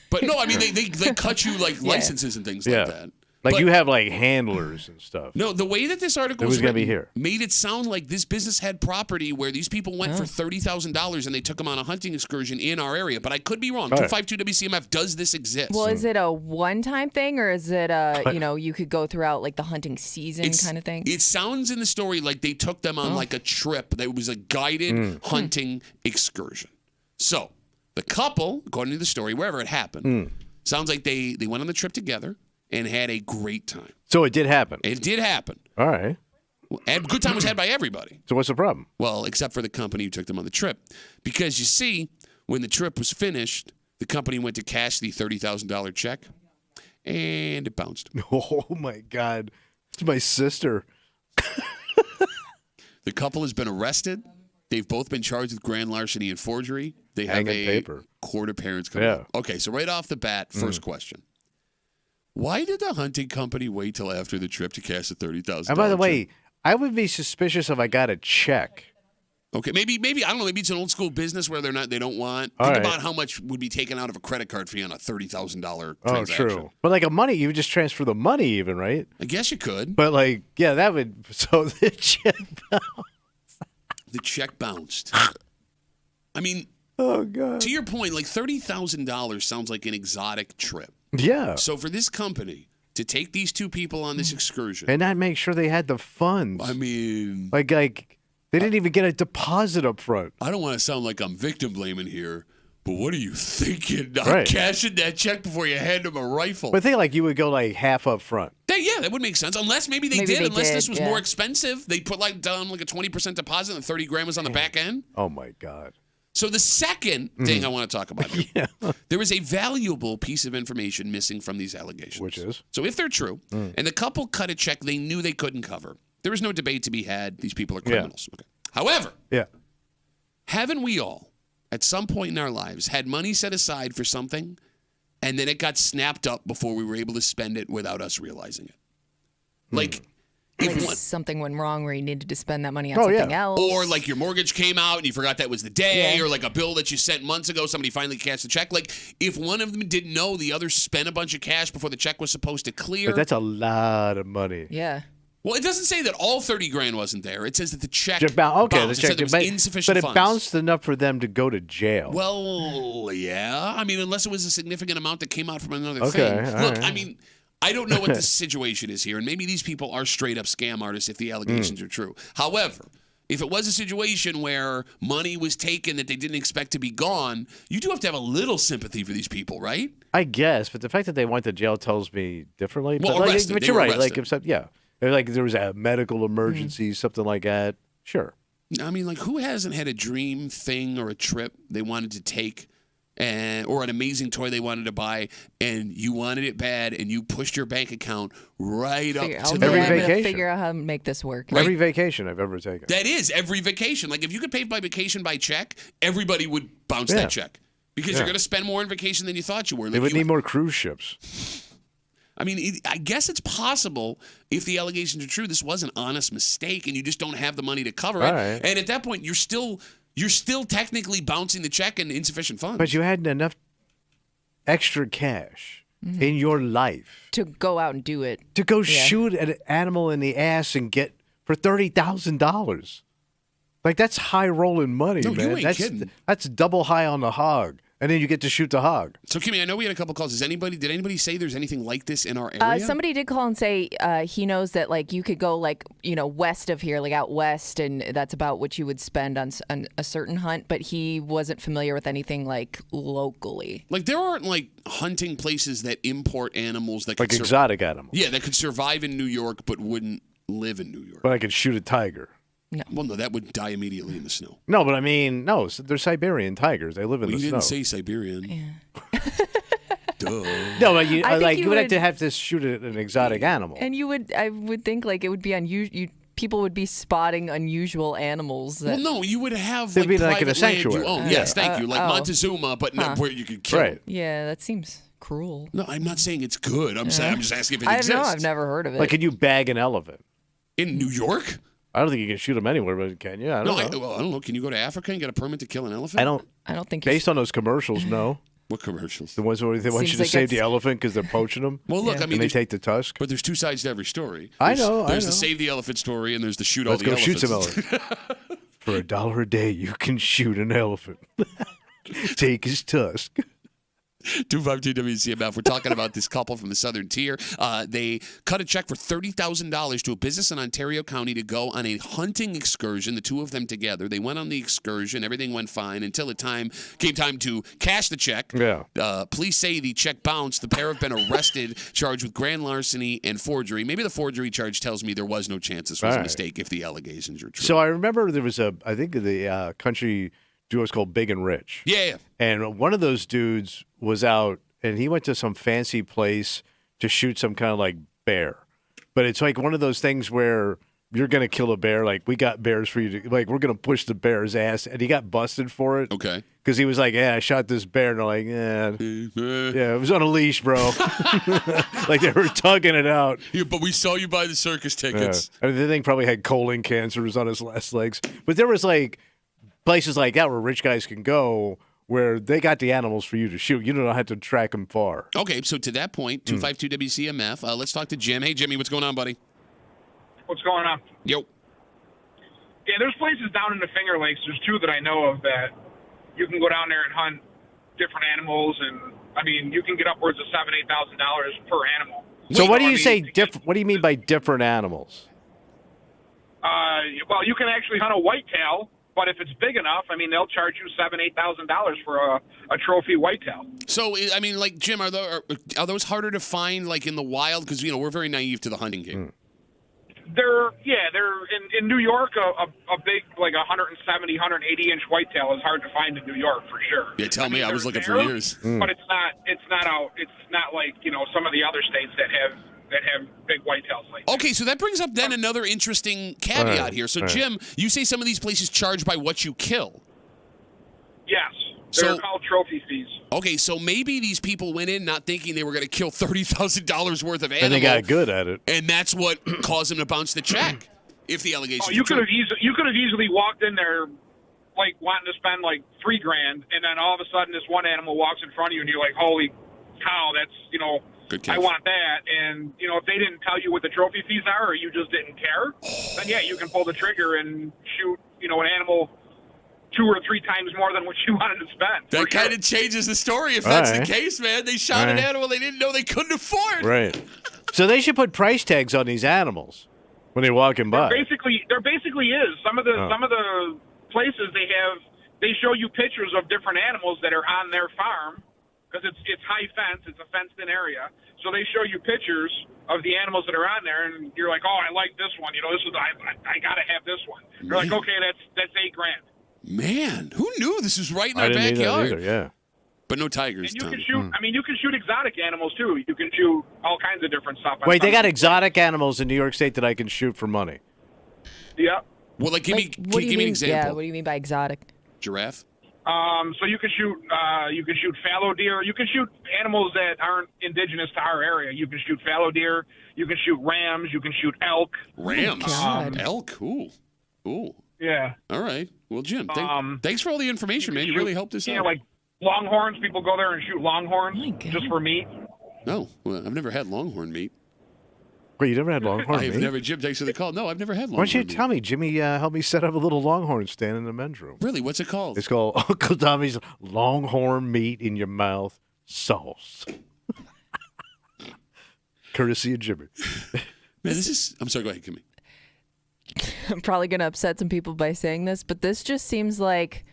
But no, I mean, they cut you like licenses and things like that. Like you have like handlers and stuff. No, the way that this article was written be here made it sound like this business had property where these people went for $30,000 and they took them on a hunting excursion in our area. But I could be wrong. 252-WCMF, does this exist? Well, is it a one-time thing or is it you could go throughout like the hunting season kind of thing? It sounds in the story like they took them on like a trip. That was a guided hunting excursion. So the couple, according to the story, wherever it happened, sounds like they went on the trip together and had a great time. So it did happen. It did happen. All right. And good time was had by everybody. So what's the problem? Well, except for the company who took them on the trip. Because you see, when the trip was finished, the company went to cash the $30,000 check, and it bounced. Oh, my God. It's my sister. The couple has been arrested. They've both been charged with grand larceny and forgery. They have paper. Court appearance coming up. Okay, so right off the bat, first question. Why did the hunting company wait till after the trip to cash the $30,000? And by the way, I would be suspicious if I got a check. Okay, maybe I don't know. Maybe it's an old school business where they don't want. Think about how much would be taken out of a credit card fee on a $30,000 transaction. Oh, true. But like you would just transfer the money, even, right? I guess you could. But that would. So the check bounced. The check bounced. I mean, oh God. To your point, like $30,000 sounds like an exotic trip. Yeah. So for this company to take these two people on this excursion and not make sure they had the funds. I mean, like they didn't even get a deposit up front. I don't want to sound like I'm victim blaming here, but what are you thinking? Not cashing that check before you hand them a rifle. But I think you would go half up front. That would make sense. Unless maybe they did. Unless this was more expensive, they put down a 20% deposit and $30,000 was on the back end. Oh my God. So the second thing I want to talk about here, there is a valuable piece of information missing from these allegations. Which is? So if they're true, and the couple cut a check they knew they couldn't cover, there is no debate to be had. These people are criminals. Okay. However, haven't we all, at some point in our lives, had money set aside for something, and then it got snapped up before we were able to spend it without us realizing it? Like something went wrong where you needed to spend that money on something else. Or like your mortgage came out and you forgot that was the day, or like a bill that you sent months ago, somebody finally cashed the check. Like if one of them didn't know, the other spent a bunch of cash before the check was supposed to clear. But that's a lot of money. Yeah. Well, it doesn't say that all $30,000 wasn't there. It says that the check bounced. It said there was insufficient funds. funds. But it bounced enough for them to go to jail. Well, yeah. I mean, unless it was a significant amount that came out from another thing. Look, I mean, I don't know what the situation is here, and maybe these people are straight-up scam artists if the allegations are true. However, if it was a situation where money was taken that they didn't expect to be gone, you do have to have a little sympathy for these people, right? I guess, but the fact that they went to jail tells me differently. Well, but arrested. But They you're were right. arrested. Like there was a medical emergency, something like that. Sure. I mean, like, who hasn't had a dream thing or a trip they wanted to take or an amazing toy they wanted to buy, and you wanted it bad, and you pushed your bank account right up to the Every I'm gonna vacation. figure out how to make this work. Right. Every vacation I've ever taken. That is every vacation. Like, if you could pay by vacation by check, everybody would bounce that check because you're going to spend more on vacation than you thought you were. They Like, would need more cruise ships. I mean, I guess it's possible if the allegations are true, this was an honest mistake, and you just don't have the money to cover it. All right. And at that point, you're still technically bouncing the check in insufficient funds. But you had enough extra cash in your life To go out and do it. to go shoot an animal in the ass and get for $30,000. Like, that's high rolling money, No, you man. ain't kidding. That's double high on the hog. And then you get to shoot the hog. So, Kimmy, I know we had a couple calls. Did anybody say there's anything like this in our area? Somebody did call and say he knows that like you could go like west of here, like out west, and that's about what you would spend on a certain hunt. But he wasn't familiar with anything like locally. Like, there aren't like hunting places that import animals that Like could exotic animals. yeah, that could survive in New York but wouldn't live in New York. But I could shoot a tiger. Well, no, that would die immediately in the snow. No, but I mean, no, they're Siberian tigers. They live in Well, the you snow. didn't say Siberian. Duh. No, but you I think like you you would would- have to shoot an exotic animal. And I would think like it would be unusual. People would be spotting unusual animals. That, Well, no, you would have They'd like be like in a private land sanctuary. you own. Yeah. Yes, thank you. Like oh. Montezuma, but not where you could kill. Right. yeah, that seems cruel. No, I'm not saying it's good. I'm saying I'm just asking if it exists. I've never heard of it. Like, can you bag an elephant? In New York? I don't think you can shoot them anywhere, but can you? I No, don't know. I don't know. Can you go to Africa and get a permit to kill an elephant? I don't. I don't think Based on those commercials, no. What commercials? The ones where they want Seems you to like save the that's- elephant because they're poaching them. Well, look, I mean, and they there's, take the tusk. but there's two sides to every story. I There's- know, I There's the know. save the elephant story, and there's the shoot Let's all the go shoot elephants. some elephant. For $1 a day, you can shoot an elephant. Take his tusk. 252 WCMF. We're talking about this couple from the Southern Tier. They cut a check for $30,000 to a business in Ontario County to go on a hunting excursion, the two of them together. They went on the excursion. Everything went fine until it came time to cash the check. Yeah. Police say the check bounced. The pair have been arrested, charged with grand larceny and forgery. Maybe the forgery charge tells me there was no chance this was All a right. mistake if the allegations are true. So I remember there was I think the country duo was called Big and Rich. yeah. And one of those dudes was out, and he went to some fancy place to shoot some kind of like bear. But it's like one of those things where you're going to kill a bear. Like, we got bears for you to, like, we're going to push the bear's ass. And he got busted for it. Okay. Because he was like, yeah, I shot this bear. And they're like, yeah, it was on a leash, bro. Like, they were tugging it out. Yeah, but we saw you buy the circus tickets. I mean, the thing probably had colon cancer, was on his last legs. But there was like places like that where rich guys can go where they got the animals for you to shoot. You don't have to track them far. Okay, so to that point, 252 WCMF. Let's talk to Jim. Hey, Jimmy, what's going on, buddy? What's going on? Yo. Yeah, there's places down in the Finger Lakes. There's two that I know of that you can go down there and hunt different animals, and I mean, you can get upwards of $7,000-$8,000 per animal. So what do I you mean, say? What do you mean by different animals? Well, you can actually hunt a whitetail, but if it's big enough, I mean, they'll charge you $7,000-$8,000 for a trophy whitetail. So, I mean, like, Jim, are those harder to find, like, in the wild? Because, we're very naive to the hunting game. They're in New York, a big, like 170, 180-inch whitetail is hard to find in New York for sure. Yeah, tell me, I was they're looking for there, years. But it's not like, some of the other states that have big whitetails like that. Okay, so that brings up then another interesting caveat All right, here. So, all right. Jim, you say some of these places charge by what you kill. Yes. They're So- called trophy fees. Okay, so maybe these people went in not thinking they were going to kill $30,000 worth of animal. And they got good at it. And that's what caused them to bounce the check, if the allegations Oh, you are true. could have easily walked in there like wanting to spend like $3,000, and then all of a sudden this one animal walks in front of you, and you're like, "Holy cow, that's Good catch. I want that." And if they didn't tell you what the trophy fees are, or you just didn't care, then yeah, you can pull the trigger and shoot an animal 2 or 3 times more than what you wanted to spend. That for kind sure. of changes the story if All that's right. the case, man. They shot an All right. animal they didn't know they couldn't afford. Right. So they should put price tags on these animals when they're walking by. There basically is. Some of the places they show you pictures of different animals that are on their farm because it's high fence, it's a fenced-in area. So they show you pictures of the animals that are on there, and you're like, oh, I like this one. You know, I gotta have this one. You're like, okay, that's $8,000. Man, who knew this was right in I our didn't need that backyard? either, yeah. But no tigers. And you Tom. can shoot. I mean, you can shoot exotic animals too. You can shoot all kinds of different stuff. Wait, they got exotic animals in New York State that I can shoot for money. Yeah. Well, like, give me an example. Yeah, what do you mean by exotic? Giraffe. So you can shoot fallow deer. You can shoot animals that aren't indigenous to our area. You can shoot fallow deer. You can shoot rams. You can shoot elk. Rams. God. Elk. Ooh. Yeah. All right. Well, Jim, thanks for all the information, man. You really helped us out. Yeah, like longhorns. People go there and shoot longhorns Oh my God. just for meat. No, well, I've never had longhorn meat. Wait, you never had longhorn I've meat? never. Jim, thanks for the call. No, I've never had longhorn Why don't you meat. tell me? Jimmy helped me set up a little longhorn stand in the men's room. Really, what's it called? It's called Uncle Tommy's Longhorn Meat in Your Mouth Sauce. Courtesy of Jimmy. Man, this is. I'm sorry. Go ahead, Kimmy. I'm probably going to upset some people by saying this, but this just seems like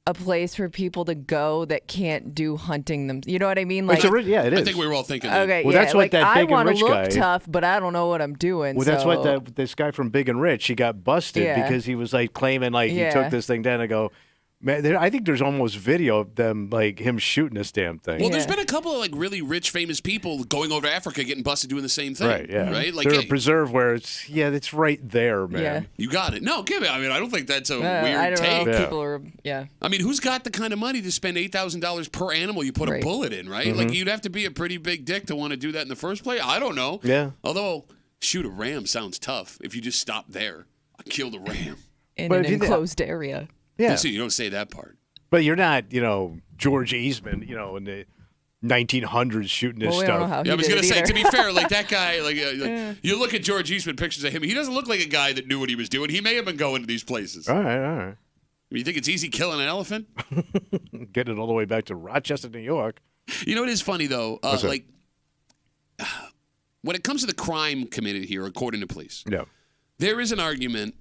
a place for people to go that can't do hunting them. You know what I mean? Like, Yeah, it is. I think we were all thinking that. okay, Well, yeah, that's what like, that I big and want to rich look guy- tough, but I don't know what I'm doing. Well, that's so- what this guy from Big and Rich, he got busted Yeah. because he was like claiming like he Yeah. took this thing down. I go, man, I think there's almost video of them like him shooting this damn thing. Well, there's Yeah. been a couple of like really rich, famous people going over to Africa, getting busted doing the same thing. Right, yeah. Right? Like, They're hey, a preserve where it's right there, man. Yeah. you got it. No, Kimmy. I mean, I don't think that's a I weird don't take. know. Yeah. People are, yeah. I mean, who's got the kind of money to spend $8,000 per animal you put a Right. bullet in, right? Mm-hmm. Like, you'd have to be a pretty big dick to want to do that in the first place. I don't know. Yeah. Although, shoot a ram sounds tough if you just stop there. I killed a ram. In But an if you- enclosed area. Yeah. So you don't say that part. But you're not, George Eastman, in the 1900s shooting this Well, we stuff. don't know how he Yeah, I was did going to it say, either. to be fair, like that guy, you look at George Eastman pictures of him, he doesn't look like a guy that knew what he was doing. He may have been going to these places. All right. You think it's easy killing an elephant? Getting it all the way back to Rochester, New York. You know, it is funny, though. What's that? When it comes to the crime committed here, according to police, Yeah. there is an argument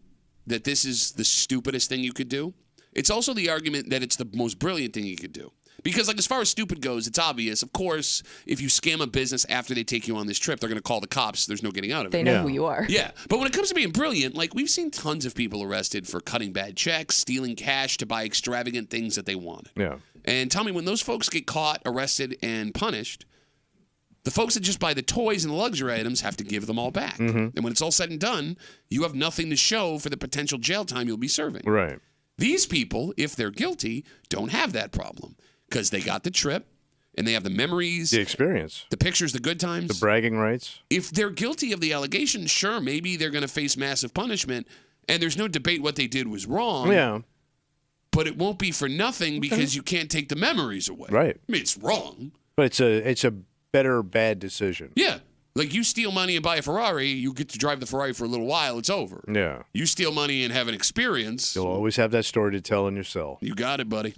that this is the stupidest thing you could do. It's also the argument that it's the most brilliant thing you could do. Because, like, as far as stupid goes, it's obvious. Of course, if you scam a business after they take you on this trip, they're going to call the cops. There's no getting out of They it. know Yeah. who you are. Yeah, but when it comes to being brilliant, like, we've seen tons of people arrested for cutting bad checks, stealing cash to buy extravagant things that they wanted. Yeah. And tell me, when those folks get caught, arrested, and punished, the folks that just buy the toys and the luxury items have to give them all back. And when it's all said and done, you have nothing to show for the potential jail time you'll be serving. Right. These people, if they're guilty, don't have that problem because they got the trip and they have the memories, The experience. the pictures, the good times. The bragging rights. If they're guilty of the allegation, sure, maybe they're going to face massive punishment, and there's no debate what they did was wrong. Yeah. But it won't be for nothing because you can't take the memories away. Right. I mean, it's wrong. But it's a better bad decision. Yeah. Like, you steal money and buy a Ferrari, you get to drive the Ferrari for a little while, it's over. Yeah. You steal money and have an experience. You'll always have that story to tell in your cell. You got it, buddy.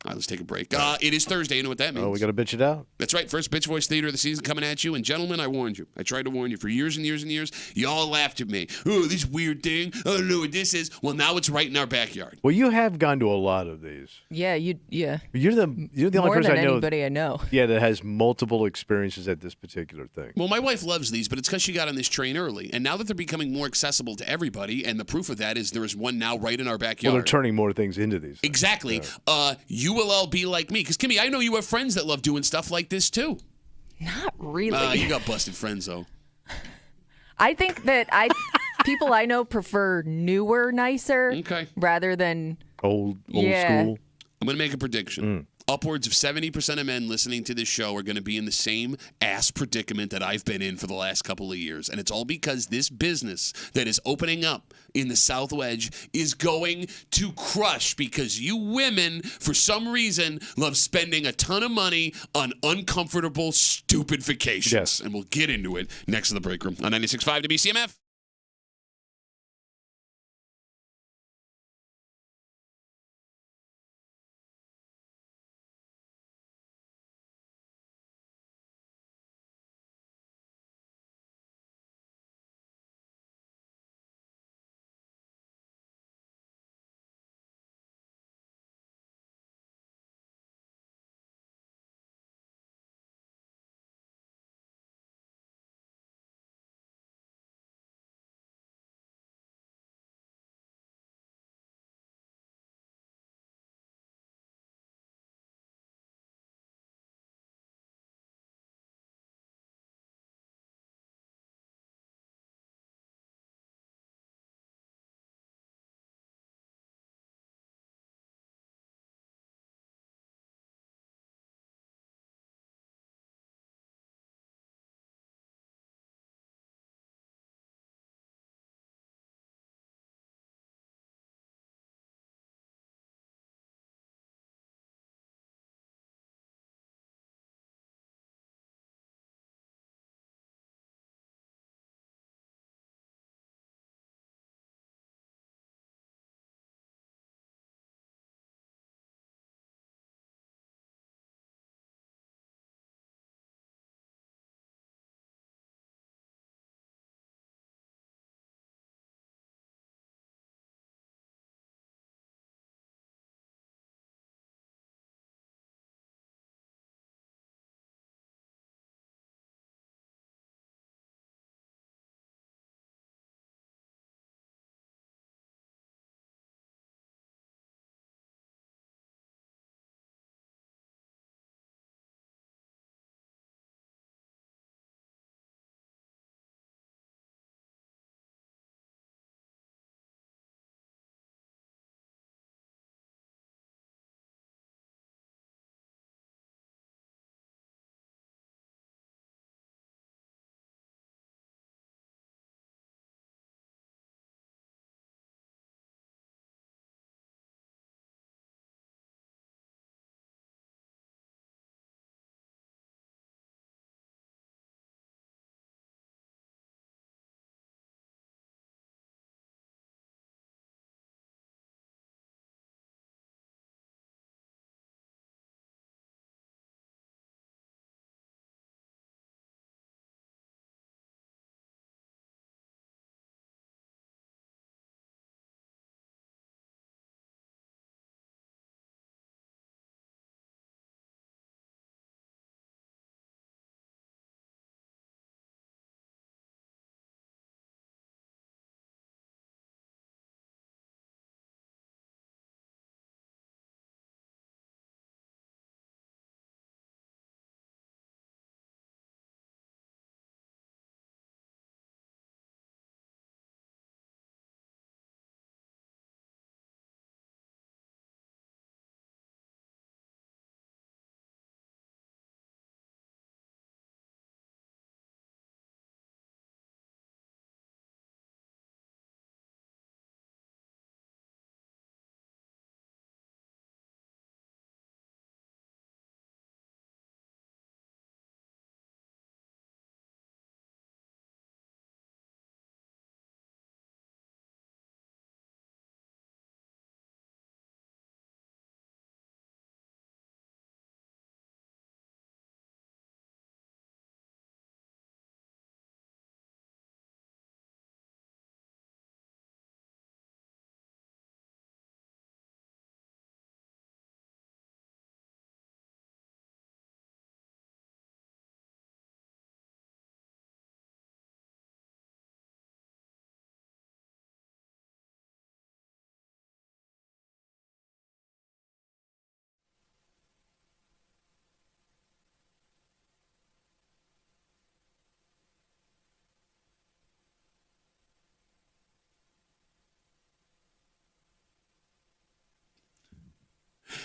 All right, let's take a break. It is Thursday. You know what that means. Oh, we got to bitch it out. That's right. First Bitch Voice Theater of the season coming at you. And gentlemen, I warned you. I tried to warn you for years and years and years. You all laughed at me. Oh, this weird thing. I don't know what this is. Well, now it's right in our backyard. Well, you have gone to a lot of these. Yeah, You're the only more person than I know. anybody I know. Yeah, that has multiple experiences at this particular thing. Well, my wife loves these, but it's because she got on this train early. And now that they're becoming more accessible to everybody, and the proof of that is there is one now right in our Well, backyard. they're turning more things into these. Things. Exactly. You will all be like me. Because, Kimmy, I know you have friends that love doing stuff like this, too. Not really. You got busted friends, though. I think that people I know prefer newer, nicer, Okay. rather than Old Yeah. school. I'm going to make a prediction. Upwards of 70% of men listening to this show are going to be in the same ass predicament that I've been in for the last couple of years. And it's all because this business that is opening up in the South Wedge is going to crush because you women, for some reason, love spending a ton of money on uncomfortable, stupid vacations. Yes. And we'll get into it next to the break room on 96.5 WCMF.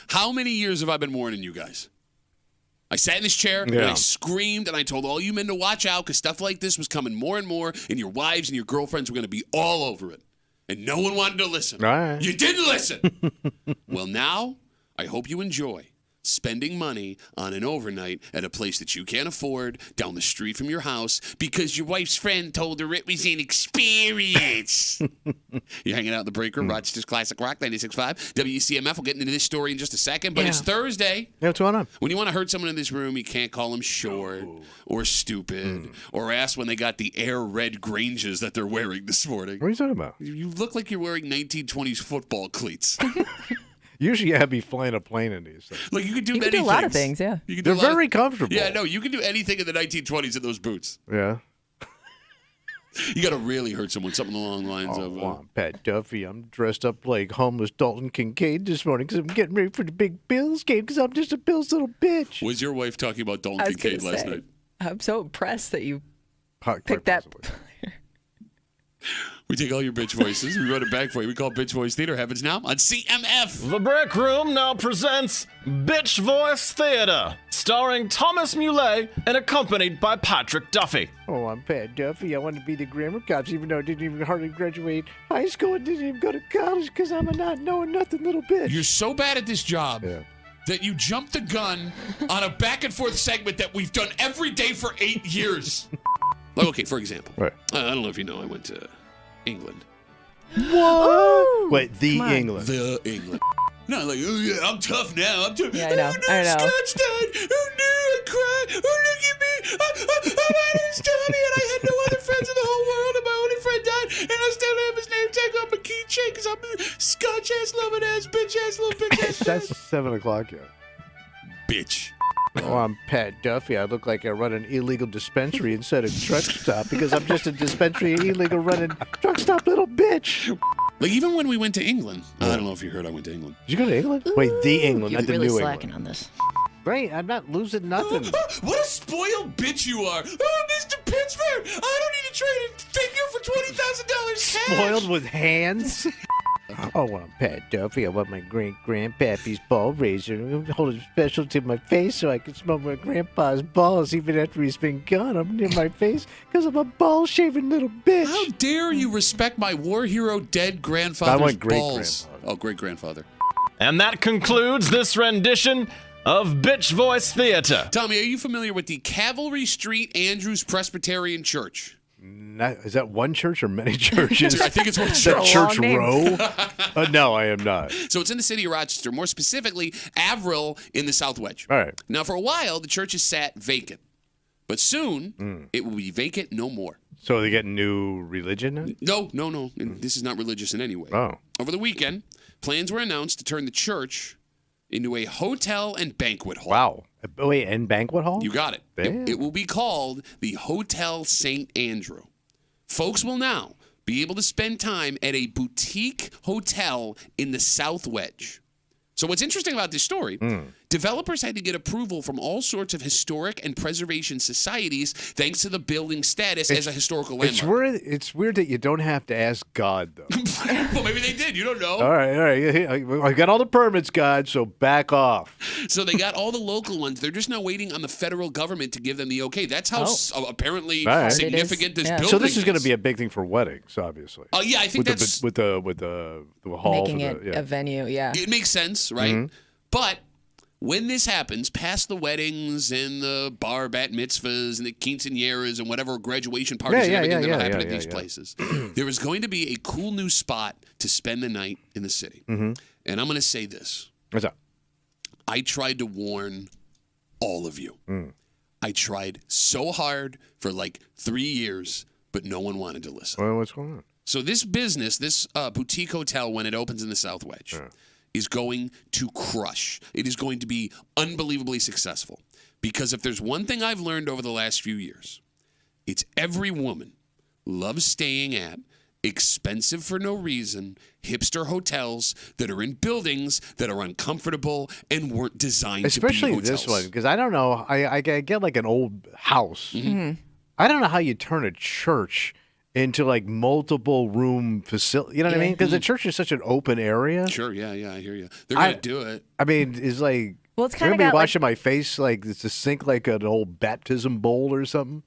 How many years have I been warning you guys? I sat in this chair and I screamed and I told all you men to watch out because stuff like this was coming more and more, and your wives and your girlfriends were going to be all over it. And no one wanted to listen. All right. You didn't listen. Well, now I hope you enjoy spending money on an overnight at a place that you can't afford down the street from your house because your wife's friend told her it was an experience. You're hanging out in the breaker, Rochester's Classic Rock 96.5. WCMF. We'll get into this story in just a second, but it's Thursday. Yeah, what's going on? When you want to hurt someone in this room, you can't call them short or stupid or ask when they got the air red Granges that they're wearing this morning. What are you talking about? You look like you're wearing 1920s football cleats. Usually I'd be flying a plane in these things. Like you can do You many can do a lot of things. things, yeah. You can do They're very comfortable. Yeah, no, you can do anything in the 1920s in those boots. Yeah. You got to really hurt someone, something along the lines of... I'm Pat Duffy. I'm dressed up like homeless Dalton Kincaid this morning because I'm getting ready for the big Bills game because I'm just a Bills little bitch. Was your wife talking about Dalton I was Kincaid gonna last say, night? I'm so impressed that you Quite picked that. possibly. We take all your bitch voices. We run it back for you. We call Bitch Voice Theater. Happens now on CMF. The Break Room now presents Bitch Voice Theater, starring Thomas Muley and accompanied by Patrick Duffy. Oh, I'm Pat Duffy. I want to be the grammar cops even though I didn't even hardly graduate high school and didn't even go to college because I'm a not knowing nothing little bitch. You're so bad at this job that you jumped the gun on a back and forth segment that we've done every day for 8 years. Like, okay, for example, Right. I don't know if you know, I went to England. What? Wait, the come on. England. The England. No, like, oh yeah, I'm tough now. I'm tough. Yeah, I know. Oh, no, I know. Scott's died. Oh no, I cried. Oh, look at me. I'm out of this Tommy, and I had no other friends in the whole world, and my only friend died, and I still have his name tagged on my keychain because I'm a Scotch-ass, loving-ass, bitch-ass, little bitch-ass. That's 7 o'clock yet. Bitch. Oh, I'm Pat Duffy. I look like I run an illegal dispensary instead of truck stop because I'm just a dispensary illegal running truck stop little bitch. Like, even when we went to England, I don't know if you heard I went to England. Did you go to England? Wait, the England, You're not the really New slacking England. on this. Right, I'm not losing nothing. What a spoiled bitch you are. Oh, Mr. Pittsburgh, I don't need to trade a figure for $20,000 cash. Spoiled with hands? Oh, I'm Pat Duffy. I want my great-grandpappy's ball razor. I'm holding it special to my face so I can smell my grandpa's balls even after he's been gone. I'm near my face because I'm a ball-shaving little bitch. How dare you respect my war hero dead grandfather's I want balls? great-grandfather. Oh, great-grandfather. And that concludes this rendition of Bitch Voice Theater. Tommy, are you familiar with the Cavalry Street Andrews Presbyterian Church? Is that one church or many churches? I think it's one Is that church. Church Long name. Row? No, I am not. So it's in the city of Rochester, more specifically, Avril in the South Wedge. All right. Now, for a while, the church has sat vacant. But soon, it will be vacant no more. So they get new religion now? No. This is not religious in any way. Oh. Over the weekend, plans were announced to turn the church into a hotel and banquet hall. Wow. Wait, and banquet hall? You got it. Damn. It will be called the Hotel St. Andrew. Folks will now be able to spend time at a boutique hotel in the South Wedge. So what's interesting about this story, developers had to get approval from all sorts of historic and preservation societies thanks to the building status as a historical landmark. It's weird that you don't have to ask God, though. Well, maybe they did. You don't know. All right. I got all the permits, God, so back off. So they got all the local ones. They're just now waiting on the federal government to give them the okay. That's how apparently All right. significant this building is. So this is going to be a big thing for weddings, obviously. Oh, yeah, I think with that's... with the hall. Making it a venue, yeah. It makes sense, right? But when this happens, past the weddings and the bar bat mitzvahs and the quinceañeras and whatever graduation parties and everything that happen at these places, there is going to be a cool new spot to spend the night in the city. And I'm going to say this. What's up? I tried to warn all of you. I tried so hard for like 3 years, but no one wanted to listen. Well, what's going on? So this business, this boutique hotel, when it opens in the South Wedge, is going to crush. It is going to be unbelievably successful. Because if there's one thing I've learned over the last few years, it's every woman loves staying at expensive for no reason hipster hotels that are in buildings that are uncomfortable and weren't designed Especially to be hotels. this one, because I don't know. I get like an old house. I don't know how you turn a church into like multiple room facility. You know what I mean? Because the church is such an open area. Sure, yeah, I hear you. They're going to do it. I mean, it's like, Well, it's kind of remember got washing my face like it's a sink like an old baptism bowl or something?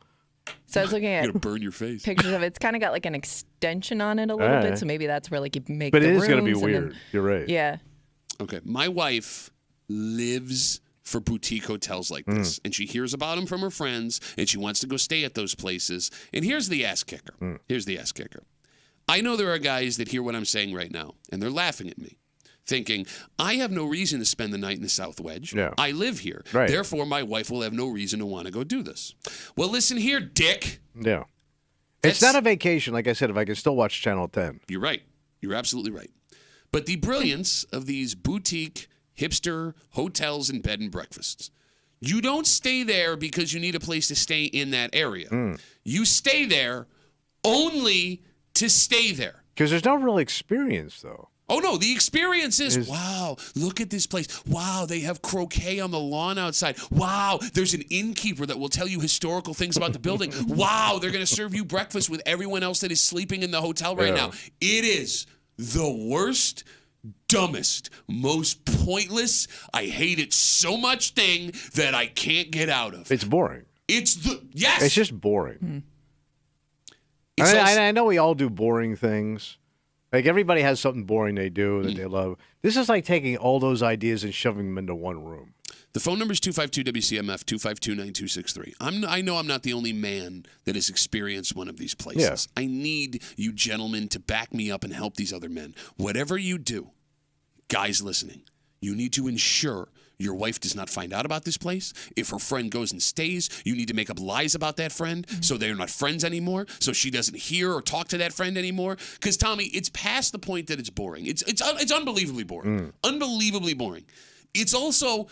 So I was looking at You're going to burn your face. pictures of it. It's kind of got like an extension on it a little bit, so maybe that's where like you make. But the it is going to be rooms and then- weird. You're right. Yeah. Okay, my wife lives for boutique hotels like this, and she hears about them from her friends, and she wants to go stay at those places. And here's the ass kicker. Here's the ass kicker. I know there are guys that hear what I'm saying right now, and they're laughing at me, thinking, I have no reason to spend the night in the South Wedge. Yeah. I live here. Right. Therefore, my wife will have no reason to want to go do this. Well, listen here, dick. Yeah. It's not a vacation. Like I said, if I can still watch Channel 10. You're right. You're absolutely right. But the brilliance of these boutique, hipster hotels and bed and breakfasts. You don't stay there because you need a place to stay in that area. You stay there only to stay there. Because there's no real experience, though. Oh, no, the experience is, wow, look at this place. Wow, they have croquet on the lawn outside. Wow, there's an innkeeper that will tell you historical things about the building. Wow, they're going to serve you breakfast with everyone else that is sleeping in the hotel right now. It is the worst, dumbest, most pointless, I hate it so much thing that I can't get out of. It's boring. It's just boring. It's I know we all do boring things. Like everybody has something boring they do that they love. This is like taking all those ideas and shoving them into one room. The phone number is 252-WCMF, 252-9263. I know I'm not the only man that has experienced one of these places. I need you gentlemen to back me up and help these other men. Whatever you do, guys listening, you need to ensure your wife does not find out about this place. If her friend goes and stays, you need to make up lies about that friend so they're not friends anymore, so she doesn't hear or talk to that friend anymore. Because, Tommy, it's past the point that it's boring. It's unbelievably boring. Unbelievably boring. It's also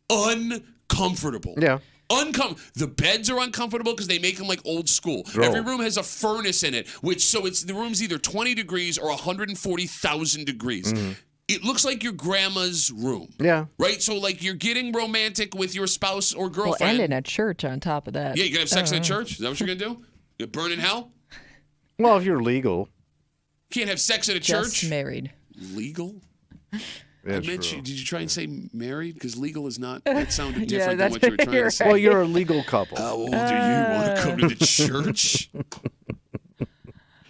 uncomfortable. Yeah. The beds are uncomfortable because they make them like old school. Every room has a furnace in it, the room's either 20 degrees or 140,000 degrees. It looks like your grandma's room. Yeah. Right? So, like, you're getting romantic with your spouse or Well, girlfriend. and in a church on top of that. Yeah, you're going to have sex in a church? Is that what you're going to do? You burn in hell? Well, if you're legal. Can't have sex at a Just church? married. Legal? That's Did true. you try and say married? Because legal is not, that sounded different than that's what you were trying you're to say. Well, you're a legal couple. How old are you? Want to come to the church?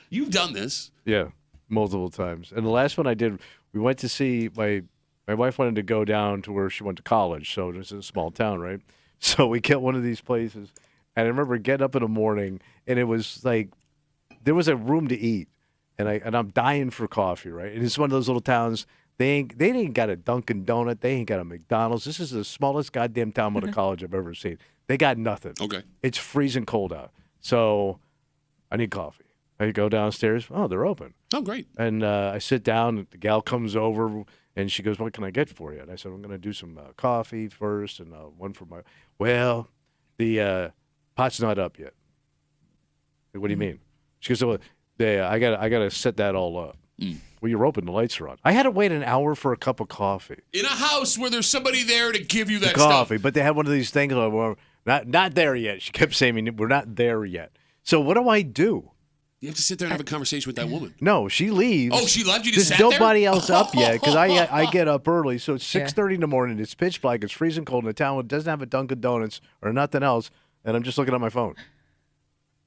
You've done this. Yeah, multiple times. And the last one I did, we went to see my wife wanted to go down to where she went to college, so this is a small town, right? So we get one of these places, and I remember getting up in the morning, and it was like there was a room to eat, and I'm dying for coffee, right? And it's one of those little towns. They ain't got a Dunkin' Donut, they ain't got a McDonald's. This is the smallest goddamn town with a college I've ever seen. They got nothing. Okay. It's freezing cold out, so I need coffee. I go downstairs. Oh, they're open. Oh, great. And I sit down. The gal comes over, and she goes, "What can I get for you?" And I said, "I'm going to do some coffee first, and one for my." Well, the pot's not up yet. What do you mean? She goes, "Well, I got to set that all up." Well, you're open. The lights are on. I had to wait an hour for a cup of coffee. In a house where there's somebody there to give you that Coffee, stuff. but they had one of these things. Like, well, not there yet. She kept saying, "We're not there yet." So what do I do? You have to sit there and have a conversation with that woman. No, she leaves. Oh, she left you to There's sat nobody there? else up yet because I get up early. So it's 6:30 in the morning. It's pitch black. It's freezing cold in a town that doesn't have a Dunkin' Donuts or nothing else. And I'm just looking at my phone.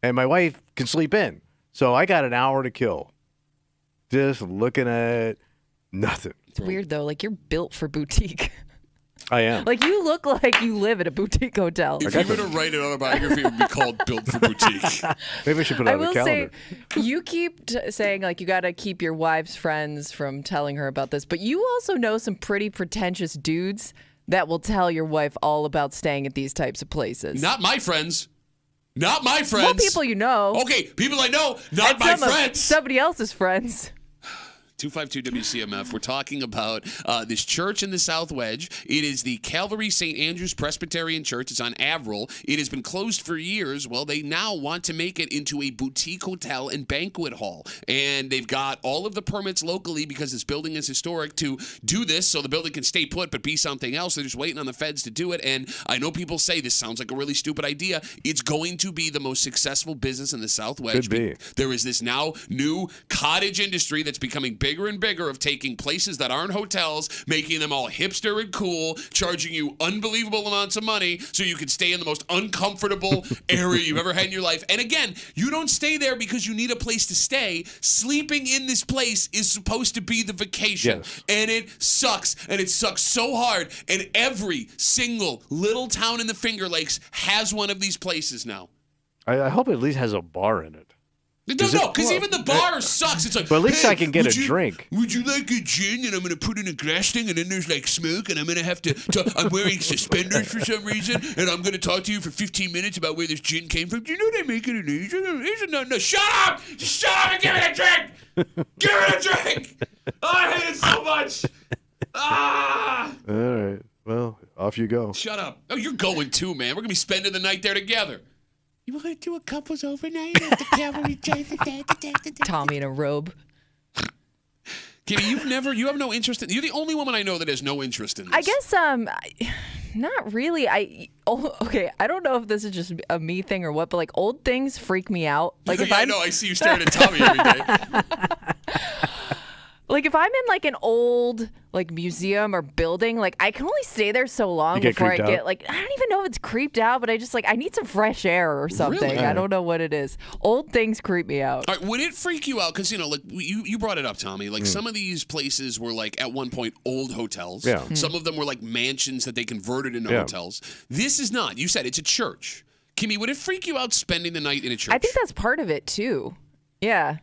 And my wife can sleep in. So I got an hour to kill. Just looking at nothing. It's weird, though. Like, you're built for boutique. I am. Like, you look like you live at a boutique hotel. If you were to write an autobiography, it would be called Built for Boutique. Maybe I should put it I on the will calendar. say, you keep saying, like, you got to keep your wife's friends from telling her about this, but you also know some pretty pretentious dudes that will tell your wife all about staying at these types of places. Not my friends. Not my friends. Well, people you know. Okay, people I know, not And my some of friends. somebody else's friends. 252 WCMF. We're talking about this church in the South Wedge. It is the Calvary St. Andrew's Presbyterian Church. It's on Avril. It has been closed for years. Well, they now want to make it into a boutique hotel and banquet hall. And they've got all of the permits locally because this building is historic to do this so the building can stay put but be something else. They're just waiting on the feds to do it. And I know people say this sounds like a really stupid idea. It's going to be the most successful business in the South Wedge. Could be. There is this now new cottage industry that's becoming bigger and bigger of taking places that aren't hotels, making them all hipster and cool, charging you unbelievable amounts of money so you can stay in the most uncomfortable area you've ever had in your life. And again, you don't stay there because you need a place to stay. Sleeping in this place is supposed to be the vacation. Yes. And it sucks. And it sucks so hard. And every single little town in the Finger Lakes has one of these places now. I hope it at least has a bar in it. No, because even the bar sucks. It's like, but at least hey, I can get a drink. Would you like a gin? And I'm going to put in a grass thing, and then there's like smoke, and I'm going to have to I'm wearing suspenders for some reason, and I'm going to talk to you for 15 minutes about where this gin came from. Do you know they make it in Asia? No, shut up! Shut up and give me a drink! Give me a drink! Oh, I hate it so much! Ah! All right. Well, off you go. Shut up. Oh, you're going too, man. We're going to be spending the night there together. You want to do a couples overnight at the Calvary Church? Tommy in a robe. Kitty, you have no interest in. You're the only woman I know that has no interest in this. I guess not really. Okay. I don't know if this is just a me thing or what, but like old things freak me out. Like if I know. I see you staring at Tommy every day. Like if I'm in like an old like museum or building, like I can only stay there so long before I get like, I don't even know if it's creeped out, but I need some fresh air or something. Really? I don't know what it is. Old things creep me out. All right, would it freak you out? Because, like you brought it up, Tommy. Like some of these places were like at one point old hotels. Yeah. Some of them were like mansions that they converted into hotels. This is not. You said it's a church. Kimmy, would it freak you out spending the night in a church? I think that's part of it too. Yeah.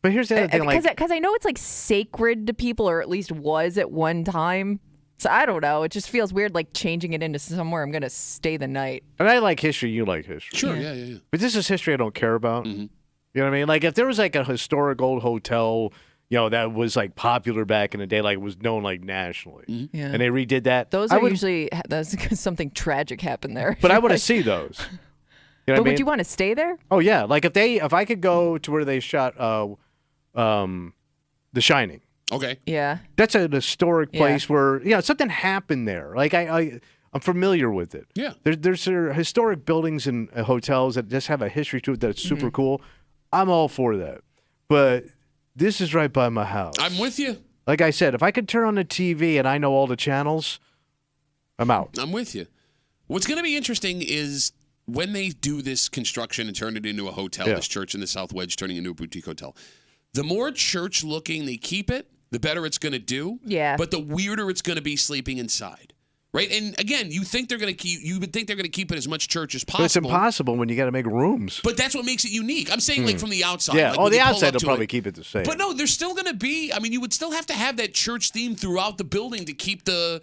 But here's the other thing, because I know it's like sacred to people, or at least was at one time. So I don't know. It just feels weird, like changing it into somewhere I'm going to stay the night. And I like history. You like history. Sure, yeah. But this is history I don't care about. Mm-hmm. You know what I mean? Like if there was like a historic old hotel, that was like popular back in the day, like it was known like nationally, Yeah. and they redid that. Those are usually that's because something tragic happened there. But I want to see those. You know but would you want to stay there? Oh yeah, like if I could go to where they shot The Shining. Okay. Yeah. That's an historic place where something happened there. Like I'm familiar with it. Yeah. There's historic buildings and hotels that just have a history to it that's super cool. I'm all for that. But this is right by my house. I'm with you. Like I said, if I could turn on the TV and I know all the channels, I'm out. I'm with you. What's going to be interesting is when they do this construction and turn it into a hotel, this church in the South Wedge turning into a boutique hotel, the more church-looking they keep it, the better it's going to do. Yeah. But the weirder it's going to be sleeping inside, right? And again, you would think they're going to keep it as much church as possible. But it's impossible when you got to make rooms. But that's what makes it unique. I'm saying like from the outside. Yeah. Like, the outside they'll probably keep it the same. But no, there's still going to be. I mean, you would still have to have that church theme throughout the building to keep the.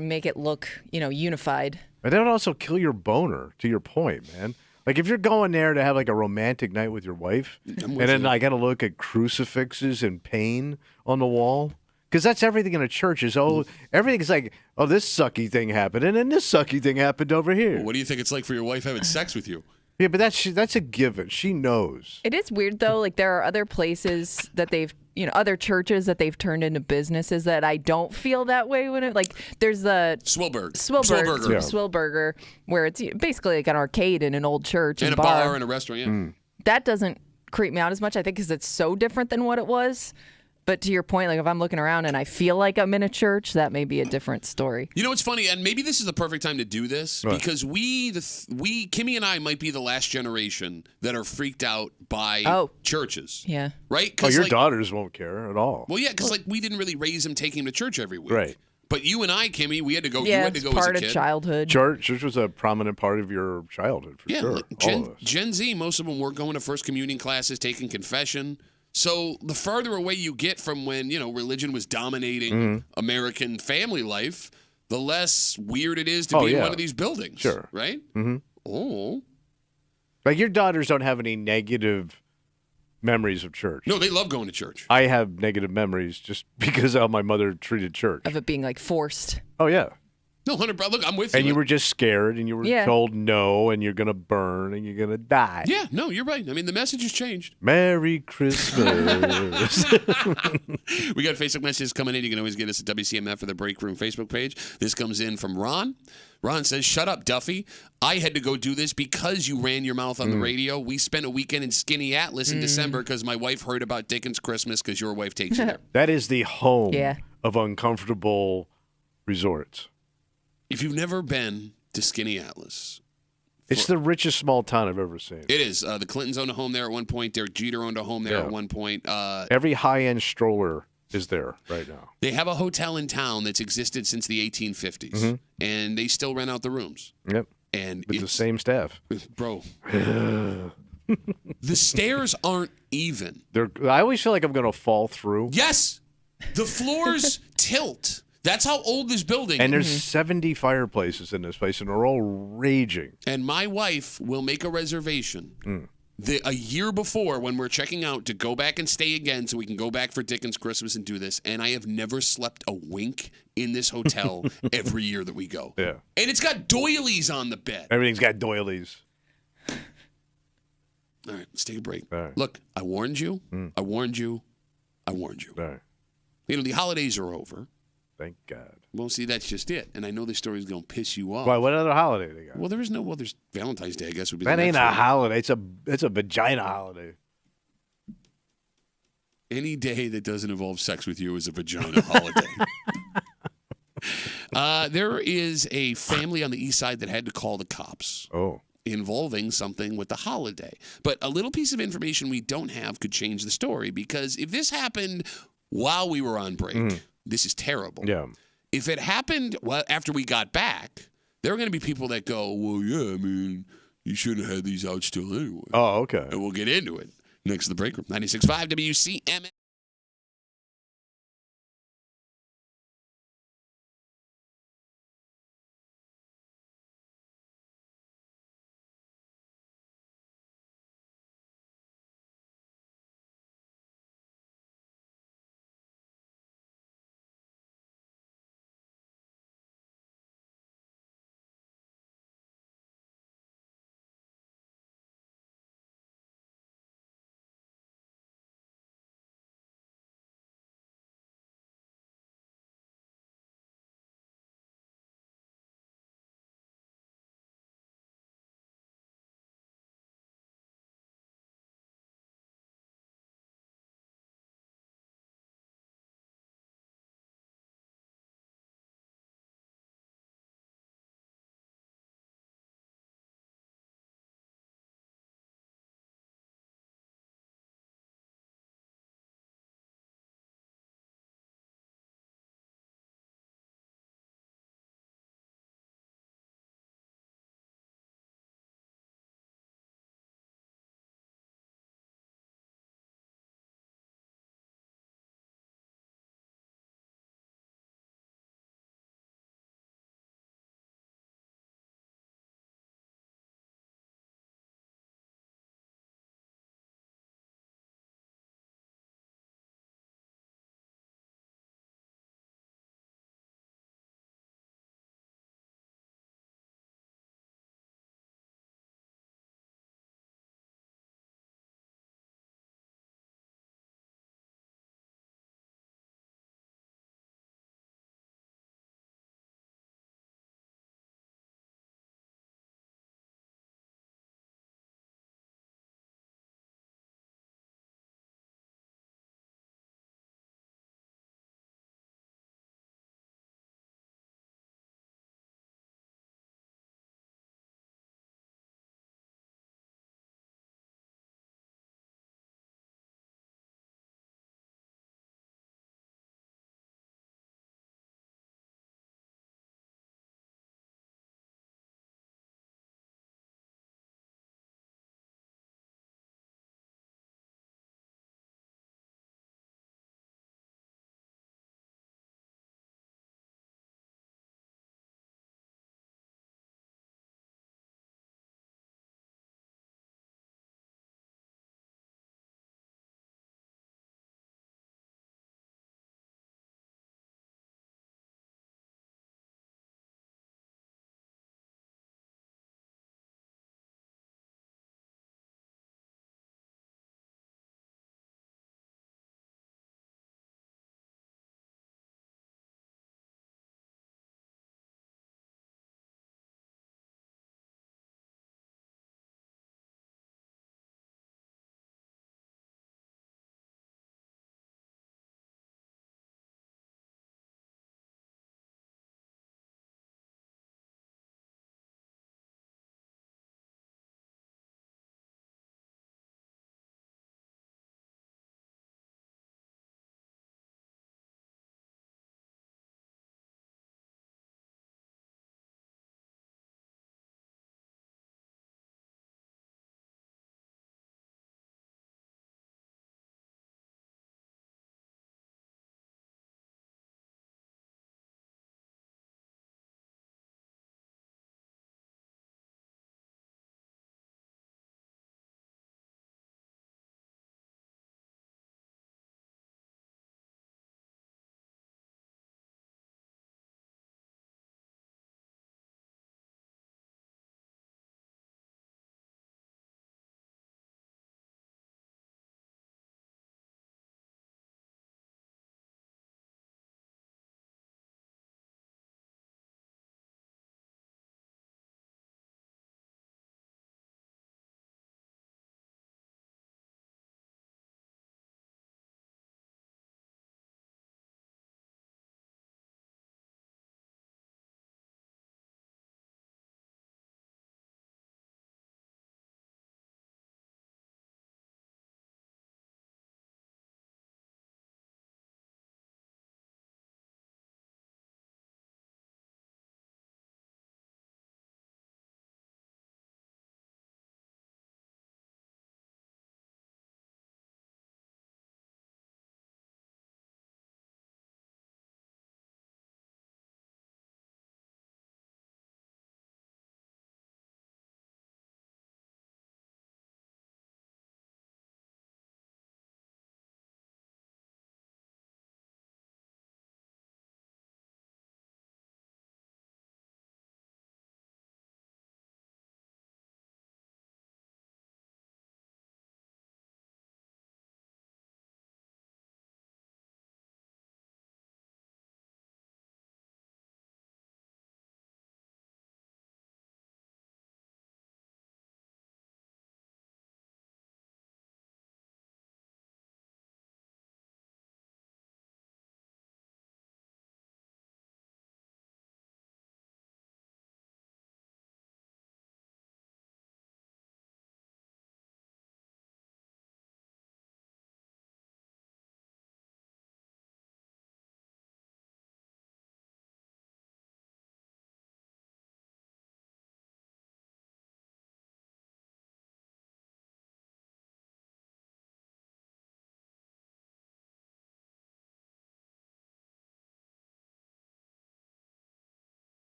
Make it look unified. But that would also kill your boner. To your point, man. Like if you're going there to have like a romantic night with your wife, and then I got to look at crucifixes and pain on the wall, because that's everything in a church is everything's like, this sucky thing happened, and then this sucky thing happened over here. Well, what do you think it's like for your wife having sex with you? Yeah, but that's a given. She knows. It is weird though. Like there are other places that they've, other churches that they've turned into businesses that I don't feel that way when there's the Swillburger, where it's basically like an arcade in an old church and a bar and a restaurant. Yeah, that doesn't creep me out as much. I think because it's so different than what it was. But to your point, like if I'm looking around and I feel like I'm in a church, that may be a different story. You know what's funny, and maybe this is the perfect time to do this because Kimmy and I might be the last generation that are freaked out by churches. Yeah. Right? Your daughters won't care at all. Well, yeah, because we didn't really raise them taking them to church every week. Right. But you and I, Kimmy, we had to go. Yeah, you had to go part as a kid. of childhood. Church was a prominent part of your childhood for sure. Like Gen Z, most of them were going to First Communion classes, taking confession. So the farther away you get from when, religion was dominating American family life, the less weird it is to be in one of these buildings. Sure. Right? Mm-hmm. Oh. Like your daughters don't have any negative memories of church. No, they love going to church. I have negative memories just because of how my mother treated church. Of it being like forced. Oh, yeah. No, 100. Look, I'm with you. And you were just scared, and you were told no, and you're going to burn, and you're going to die. Yeah, no, you're right. I mean, the message has changed. Merry Christmas. We got Facebook messages coming in. You can always get us at WCMF or the Break Room Facebook page. This comes in from Ron. Ron says, shut up, Duffy. I had to go do this because you ran your mouth on the radio. We spent a weekend in Skinny Atlas in December because my wife heard about Dickens Christmas because your wife takes you there. That is the home of uncomfortable resorts. If you've never been to Skinny Atlas, it's the richest small town I've ever seen. It is. The Clintons owned a home there at one point. Derek Jeter owned a home there at one point. Every high-end stroller is there right now. They have a hotel in town that's existed since the 1850s, and they still rent out the rooms. Yep. And with the same staff. Bro. The stairs aren't even. I always feel like I'm going to fall through. Yes. The floors tilt. That's how old this building is. And there's 70 fireplaces in this place, and they're all raging. And my wife will make a reservation a year before when we're checking out to go back and stay again so we can go back for Dickens Christmas and do this. And I have never slept a wink in this hotel every year that we go. Yeah. And it's got doilies on the bed. Everything's got doilies. All right, let's take a break. All right. Look, I warned you. I warned you. I warned you. All right. You know, the holidays are over. Thank God. Well, see, that's just it. And I know this story is going to piss you off. Why? What other holiday they got? Well, there's Valentine's Day, I guess, would be that the ain't next a one. holiday. It's a vagina holiday. Any day that doesn't involve sex with you is a vagina holiday. There is a family on the east side that had to call the cops. Oh. Involving something with the holiday. But a little piece of information we don't have could change the story, because if this happened while we were on break, this is terrible. Yeah. If it happened after we got back, there are going to be people that go, well, yeah, I mean, you should have had these out still anyway. Oh, okay. And we'll get into it next to the break room. 96.5 WCMF.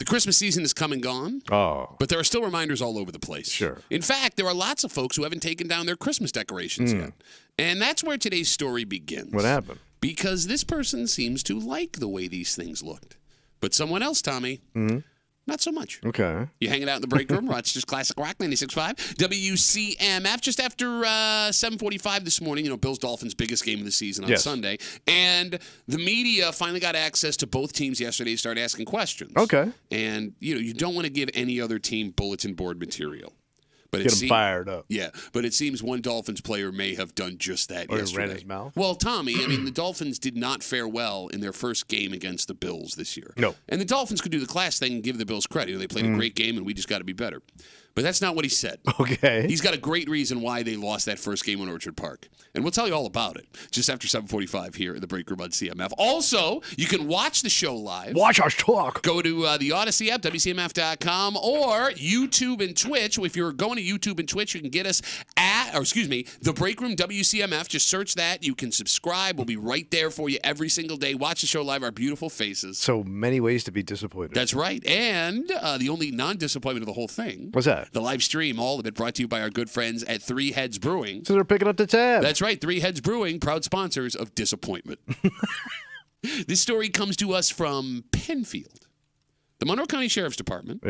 Christmas season is come and gone. Oh. But there are still reminders all over the place. Sure. In fact, there are lots of folks who haven't taken down their Christmas decorations yet. And that's where today's story begins. What happened? Because this person seems to like the way these things looked. But someone else, Tommy, not so much. Okay. You hanging out in the break room, Rochester's Classic Rock 96.5, WCMF, just after 7:45 this morning, Bills Dolphins' biggest game of the season on Sunday. And the media finally got access to both teams yesterday to start asking questions. Okay. And, you don't want to give any other team bulletin board material. But Get him fired up. Yeah, but it seems one Dolphins player may have done just that Or yesterday. ran his mouth? Well, Tommy, the Dolphins did not fare well in their first game against the Bills this year. No. And the Dolphins could do the class thing and give the Bills credit. They played a great game, and we just got to be better. But that's not what he said. Okay. He's got a great reason why they lost that first game in Orchard Park. And we'll tell you all about it just after 7:45 here at the Break Room on CMF. Also, you can watch the show live. Watch us talk. Go to the Odyssey app, WCMF.com, or YouTube and Twitch. If you're going to YouTube and Twitch, you can get us the Break Room WCMF. Just search that. You can subscribe. We'll be right there for you every single day. Watch the show live, our beautiful faces. So many ways to be disappointed. That's right. And the only non-disappointment of the whole thing. What's that? The live stream, all of it brought to you by our good friends at Three Heads Brewing. So they're picking up the tab. That's right. Three Heads Brewing, proud sponsors of Disappointment. This story comes to us from Penfield. The Monroe County Sheriff's Department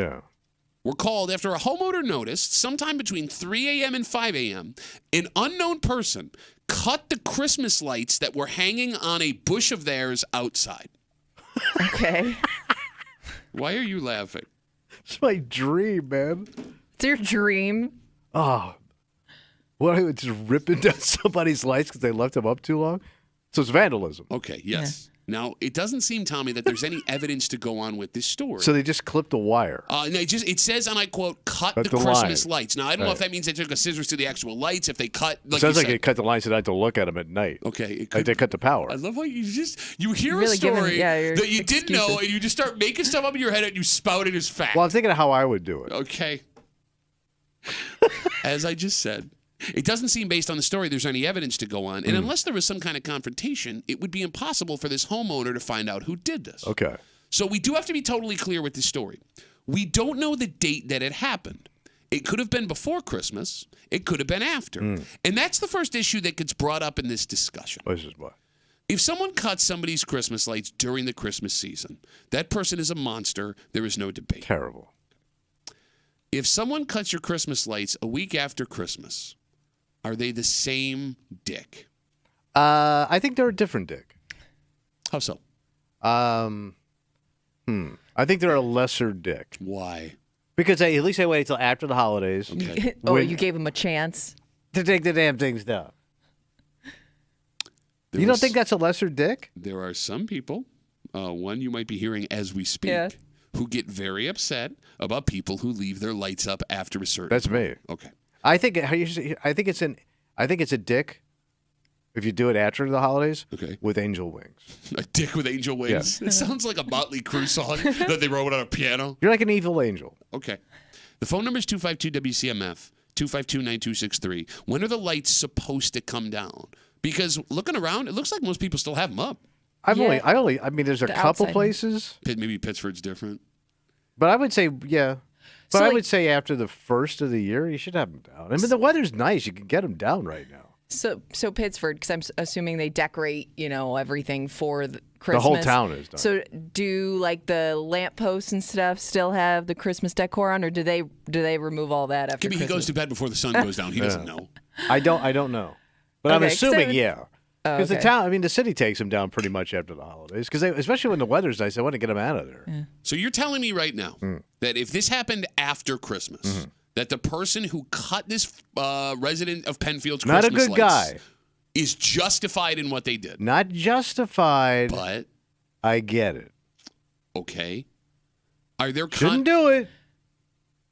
were called after a homeowner noticed sometime between 3 a.m. and 5 a.m. an unknown person cut the Christmas lights that were hanging on a bush of theirs outside. Okay. Why are you laughing? It's my dream, man. It's your dream. Oh. What, just ripping down somebody's lights because they left them up too long? So it's vandalism. Okay, yes. Now, it doesn't seem, Tommy, that there's any evidence to go on with this story. So they just clipped a wire. No, it says, and I quote, cut the Christmas lights. Now, I don't know if that means they took a scissors to the actual lights, if they cut, like sounds like they cut the lights and I had to look at them at night. Okay. Like they cut the power. I love how you hear really a story that you excuses. didn't know, and you just start making stuff up in your head and you spout it as fact. Well, I'm thinking of how I would do it. Okay. As I just said. It doesn't seem, based on the story, there's any evidence to go on. And unless there was some kind of confrontation, it would be impossible for this homeowner to find out who did this. Okay. So we do have to be totally clear with this story. We don't know the date that it happened. It could have been before Christmas. It could have been after. And that's the first issue that gets brought up in this discussion. This is what? If someone cuts somebody's Christmas lights during the Christmas season, that person is a monster. There is no debate. Terrible. If someone cuts your Christmas lights a week after Christmas, are they the same dick? I think they're a different dick. How so? I think they're a lesser dick. Why? Because at least they waited till after the holidays. Okay. You gave him a chance to take the damn things down. You don't think that's a lesser dick? There are some people, one you might be hearing as we speak, who get very upset about people who leave their lights up after a certain That's time. me. Okay. I think it's a dick if you do it after the holidays. Okay. With angel wings. A dick with angel wings. Yeah. It sounds like a Motley Crue song that they wrote on a piano. You're like an evil angel. Okay. The phone number is 252-WCMF, 252-9263. When are the lights supposed to come down? Because looking around, it looks like most people still have them up. I mean, there's a couple outside. places. Maybe Pittsford's different. But I would say, yeah. But So, I like- would say after the first of the year, you should have them down. I mean, the weather's nice. You can get them down right now. So Pittsford, because I'm assuming they decorate, everything for the Christmas. The whole town is done. So do like the lampposts and stuff still have the Christmas decor on, or do they remove all that after Maybe Christmas? he goes to bed before the sun goes down. He doesn't know. I don't know. But I'm Okay, assuming, so- yeah. Because the town, the city takes them down pretty much after the holidays. Because especially when the weather's nice, they want to get them out of there. Yeah. So you're telling me right now that if this happened after Christmas, that the person who cut this resident of Penfield's Not a Christmas good lights guy. is justified in what they did. Not justified. But, I get it. okay. Are there Shouldn't do it.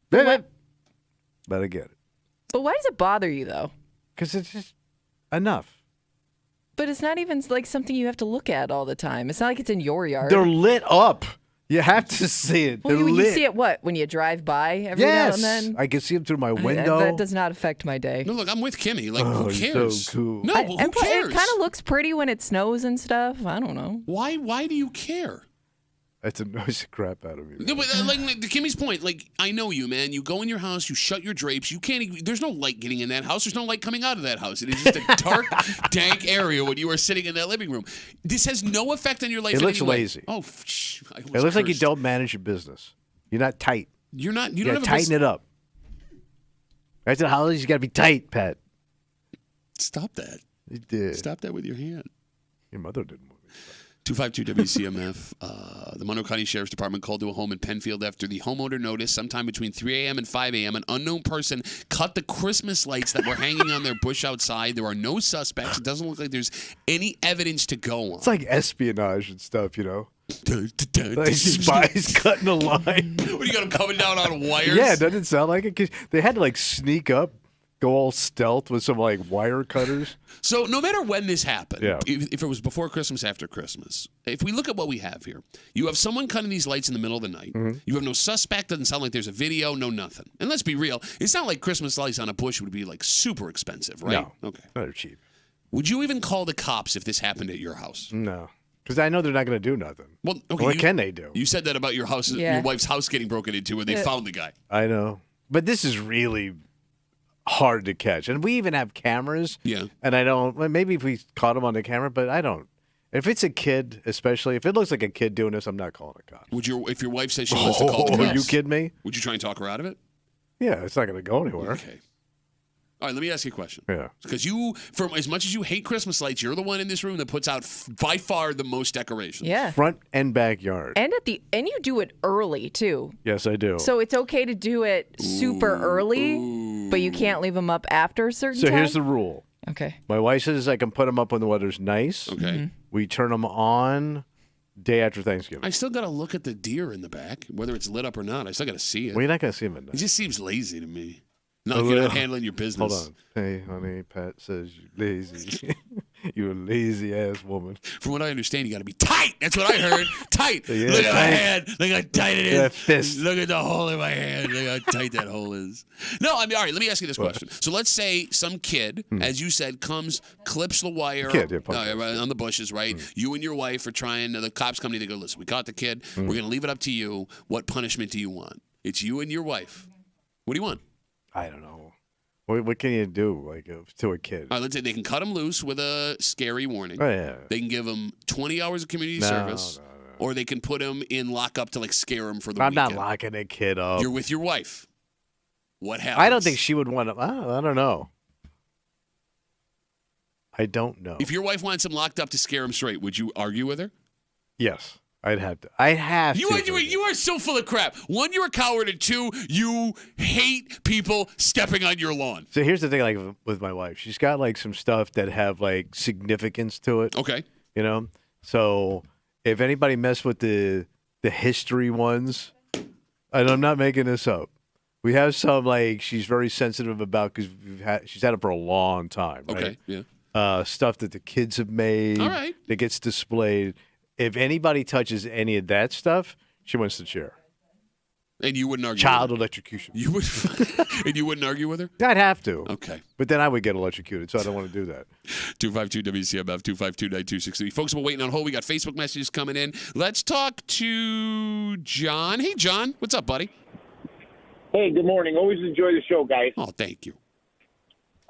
But I get it. But why does it bother you though? Because it's just enough. But it's not even like something you have to look at all the time. It's not like it's in your yard. They're lit up. You have to see it. well, They're you lit. see it when you drive by every now Yes. and then. I can see them through my window. That does not affect my day. No, look, I'm with Kimmy. Like, Oh, who you're cares? so cool. No, but who And cares? it kind of looks pretty when it snows and stuff. I don't know. Why do you care? That annoys the crap out of me. No, but like to Kimmy's point, like I know you, man. You go in your house, you shut your drapes. You can't. There's no light getting in that house. There's no light coming out of that house. It is just a dark, dank area when you are sitting in that living room. This has no effect on your life. It in looks any way. lazy. Oh, it looks like you don't manage your business. You're not tight. You're not. You You don't gotta have tighten it up. After the holidays, you got to be tight, Pat. Stop that. You did. Stop that with your hand. Your mother didn't. 252 WCMF. The Monroe County Sheriff's Department called to a home in Penfield after the homeowner noticed sometime between 3 a.m. and 5 a.m. an unknown person cut the Christmas lights that were hanging on their bush outside. There are no suspects. It doesn't look like there's any evidence to go on. It's like espionage and stuff, you know? Like spies cutting a line. What, you got them coming down on wires? Yeah, it doesn't sound like it. 'Cause they had to like sneak up, go all stealth with some like wire cutters. So no matter when this happened, Yeah. if it was before Christmas, after Christmas, if we look at what we have here, you have someone cutting these lights in the middle of the night. Mm-hmm. You have no suspect. Doesn't sound like there's a video. No nothing. And let's be real. It's not like Christmas lights on a bush would be like super expensive, right? No. Okay. They're cheap. Would you even call the cops if this happened at your house? No. Because I know they're not going to do nothing. Well, okay. What can they do? You said that about your house, Yeah. your wife's house getting broken into, and they found the guy. I know. But this is really hard to catch. And we even have cameras. Yeah. And I don't, well, maybe if we caught him on the camera, but I don't. If it's a kid, especially, if it looks like a kid doing this, I'm not calling a cop. If your wife says she wants to call the Are cops, you kidding me? would you try and talk her out of it? Yeah, it's not going to go anywhere. Okay. All right, let me ask you a question. Yeah. Because you, for as much as you hate Christmas lights, you're the one in this room that puts out by far the most decorations. Yeah. Front and backyard. And you do it early too. Yes, I do. So it's okay to do it super early, but you can't leave them up after a certain So time. here's the rule. Okay. My wife says I can put them up when the weather's nice. Okay. We turn them on day after Thanksgiving. I still got to look at the deer in the back, whether it's lit up or not. I still got to see it. Well, you're not going to see them at It night. just seems lazy to me. No, you're not handling your business. Hold on. Hey, honey, Pat says you're lazy. You're a lazy ass woman. From what I understand, you got to be tight. That's what I heard. Tight. Yeah, Look at my tight. hand. Look how tight it is. Yeah, fist. Look at the hole in my hand. Look how tight that hole is. No, I mean, all right, let me ask you this question. So let's say some kid, as you said, comes, clips the wire Kid, yeah, on the bushes, right? You and your wife are trying, the cops come to you, they go, listen, we caught the kid. We're going to leave it up to you. What punishment do you want? It's you and your wife. What do you want? I don't know. What can you do like to a kid? All right, let's say they can cut him loose with a scary warning. Oh, yeah. They can give him 20 hours of community service, or they can put him in lockup to like scare him for the I'm weekend. not locking a kid up. You're with your wife. What happens? I don't think she would want to. I don't know. I don't know. If your wife wants him locked up to scare him straight, would you argue with her? Yes, I'd have to. I have You to. are, you are so full of crap. One, you're a coward, and two, you hate people stepping on your lawn. So here's the thing, like with my wife, she's got like some stuff that have like significance to it. Okay. You know, so if anybody messed with the history ones, and I'm not making this up, we have some like she's very sensitive about because she's had it for a long time. Right? Okay. Yeah. Stuff that the kids have made. All right. That gets displayed. If anybody touches any of that stuff, she wants the chair. And you wouldn't argue. Child with her. electrocution. You would, and you wouldn't argue with her. I'd have to. Okay. But then I would get electrocuted, so I don't want to do that. 252 WCMF 252-9263. Folks, we're waiting on hold. We got Facebook messages coming in. Let's talk to John. Hey, John. What's up, buddy? Hey, good morning. Always enjoy the show, guys. Oh, thank you.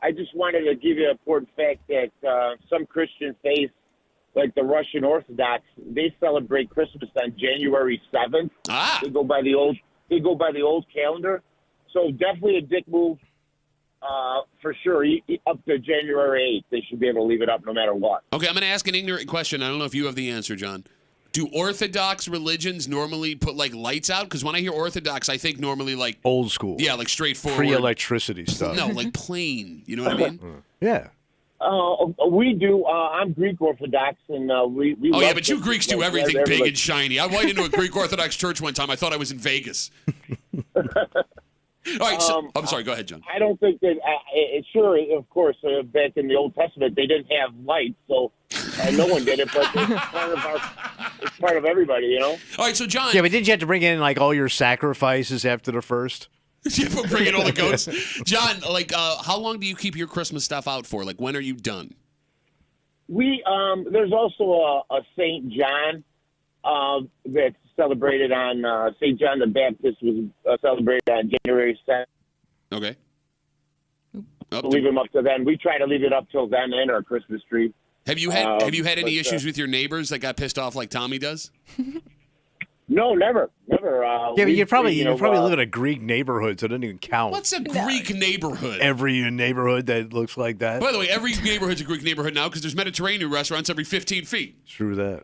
I just wanted to give you an important fact that some Christian faiths, like the Russian Orthodox, they celebrate Christmas on January 7th. Ah. They go by the old calendar. So definitely a dick move for sure. Up to January 8th, they should be able to leave it up no matter what. Okay, I'm going to ask an ignorant question. I don't know if you have the answer, John. Do Orthodox religions normally put, like, lights out? Because when I hear Orthodox, I think normally, like... Old school. Yeah, like straightforward. Free electricity stuff. No, like plain. You know what I mean? Yeah. We do. I'm Greek Orthodox, and we Oh, love yeah, but you Christmas Greeks do like everything big everybody. and shiny. I went into a Greek Orthodox church one time. I thought I was in Vegas. All right, so, I'm sorry. Go ahead, John. I don't think that. Sure, of course, back in the Old Testament, they didn't have lights, so no one did it. But it's part of everybody, you know. All right, so John. Yeah, but didn't you have to bring in like all your sacrifices after the first? You bring in all the goats. John, like, how long do you keep your Christmas stuff out for? Like, when are you done? We there's also a Saint John that's celebrated on St. John the Baptist was celebrated on January 2nd. Okay. Leave them up to then. We try to leave it up till then in our Christmas tree. Have you had any issues with your neighbors that got pissed off like Tommy does? No, never. Yeah, but you probably live in a Greek neighborhood, so it doesn't even count. What's a Greek neighborhood? Every neighborhood that looks like that. By the way, every neighborhood's a Greek neighborhood now because there's Mediterranean restaurants every 15 feet. True that.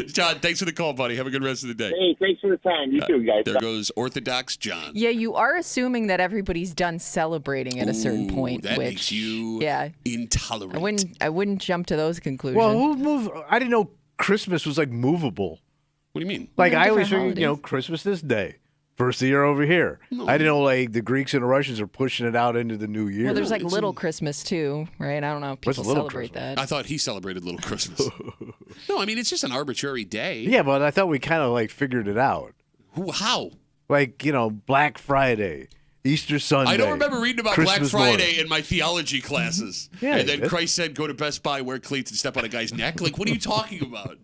John, thanks for the call, buddy. Have a good rest of the day. Hey, thanks for the time. You too, guys. There goes Orthodox John. Yeah, you are assuming that everybody's done celebrating at a certain point. That which, makes you intolerant. I wouldn't jump to those conclusions. Well, who moved? I didn't know Christmas was like movable. What do you mean? Like I always figured, Christmas this day. First of the year over here. No. I didn't know like the Greeks and the Russians are pushing it out into the new year. Well, there's like Little Christmas too, right? I don't know if people celebrate that. I thought he celebrated Little Christmas. No, I mean it's just an arbitrary day. Yeah, but I thought we kind of like figured it out. How? Like, Black Friday, Easter Sunday. I don't remember reading about Christmas Black Friday morning. in my theology classes. Yeah, and then Christ said, go to Best Buy, wear cleats, and step on a guy's neck. Like, what are you talking about?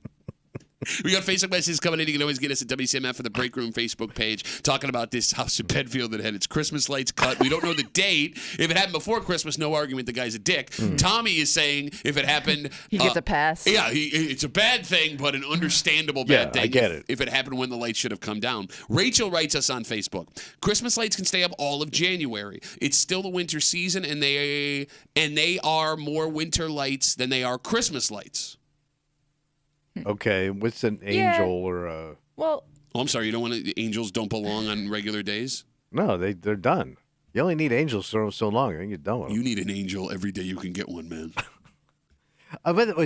We got Facebook messages coming in. You can always get us at WCMF for the Break Room Facebook page talking about this house in Bedfield that had its Christmas lights cut. We don't know the date. If it happened before Christmas, no argument. The guy's a dick. Tommy is saying if it happened... He gets a pass. Yeah, it's a bad thing, but an understandable bad thing. I get it. If it happened when the lights should have come down. Rachel writes us on Facebook, Christmas lights can stay up all of January. It's still the winter season, and they are more winter lights than they are Christmas lights. Okay, what's an angel or a... Well... Oh, I'm sorry. You don't want to... Angels don't belong on regular days? No, they're done. You only need angels so long, and you're done with them. You need an angel every day you can get one, man.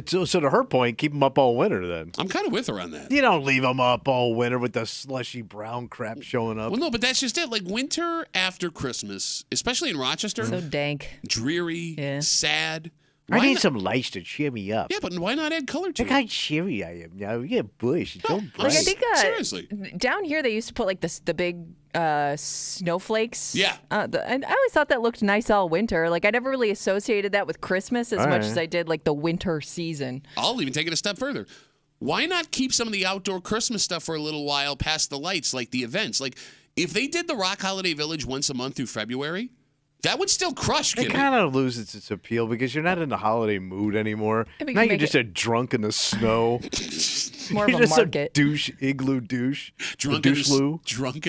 So to her point, keep them up all winter then. I'm kind of with her on that. You don't leave them up all winter with the slushy brown crap showing up. Well, no, but that's just it. Like winter after Christmas, especially in Rochester. So dank. Dreary, sad. I need some lights to cheer me up. Yeah, but why not add color to Look how cheery I am now. Yeah, Bush. It's so bright. Like I think seriously, down here they used to put like the big snowflakes. Yeah. And I always thought that looked nice all winter. Like I never really associated that with Christmas as much as I did like the winter season. I'll even take it a step further. Why not keep some of the outdoor Christmas stuff for a little while past the lights, like the events? Like if they did the Rock Holiday Village once a month through February. That would still crush It kind of loses its appeal because you're not in the holiday mood anymore. Now you're just a drunk in the snow. More of you're a just market. A douche, igloo douche. Drunk in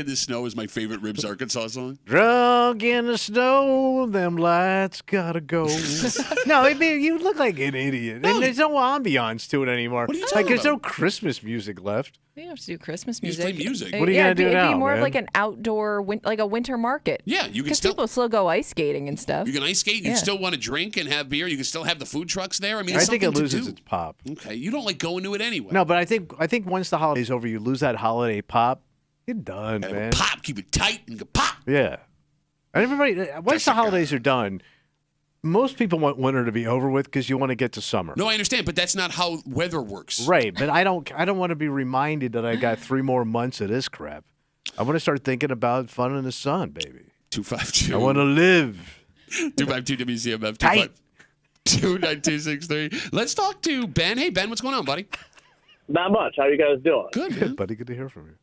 the Snow is my favorite Ribs Arkansas song. Drunk in the snow, them lights gotta go. No, I mean, you look like an idiot. And there's no ambiance to it anymore. What are you talking there's about? no Christmas music left. We have to do Christmas You just music. play music. What are you gonna do now, It'd be more man? of like an outdoor, like a winter market. Yeah, you can Because still people still go ice skating and stuff. you can ice skate. You still want to drink and have beer. You can still have the food trucks there. I mean, it's I think it something loses to do. its pop. Okay, you don't like going to it anyway. No, but I think once the holiday's over, you lose that holiday pop. You're done, man. Pop, keep it tight and go pop. Yeah. And everybody, once the holidays are done, most people want winter to be over with because you want to get to summer. No, I understand, but that's not how weather works. Right, but I don't want to be reminded that I got 3 more months of this crap. I want to start thinking about fun in the sun, baby. 252. I want to live. 252 WCMF. Tight. 29263. Let's talk to Ben. Hey, Ben, what's going on, buddy? Not much. How you guys doing? Good, man. Buddy, good to hear from you.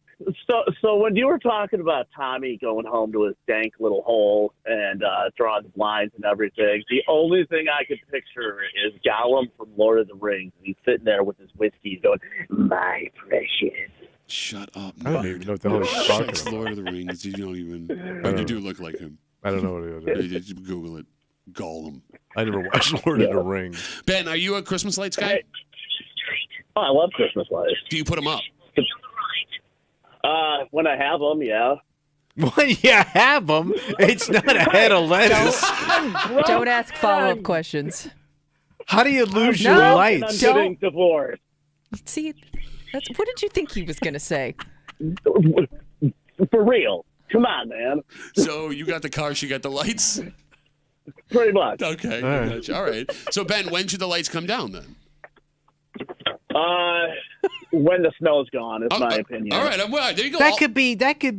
So when you were talking about Tommy going home to his dank little hole and drawing the blinds and everything, the only thing I could picture is Gollum from Lord of the Rings. He's sitting there with his whiskey going, "My precious." Shut up, I don't even know what the hell he's talking It's about. Lord of the Rings. You don't even. But you do look like him. I don't know what it is. Just Google it. Gollum. I never watched Lord of the Rings. Ben, are you a Christmas lights guy? Oh, I love Christmas lights. Do you put them up? When I have them, yeah. When you have them, it's not a head of lettuce. Don't ask follow-up questions. How do you lose your No, lights? I'm getting divorced. See, what did you think he was going to say? For real. Come on, man. So you got the car, she got the lights? Pretty much. Okay. All right. So, Ben, when should the lights come down then? When the snow's gone, is my opinion. All right. There you go. That could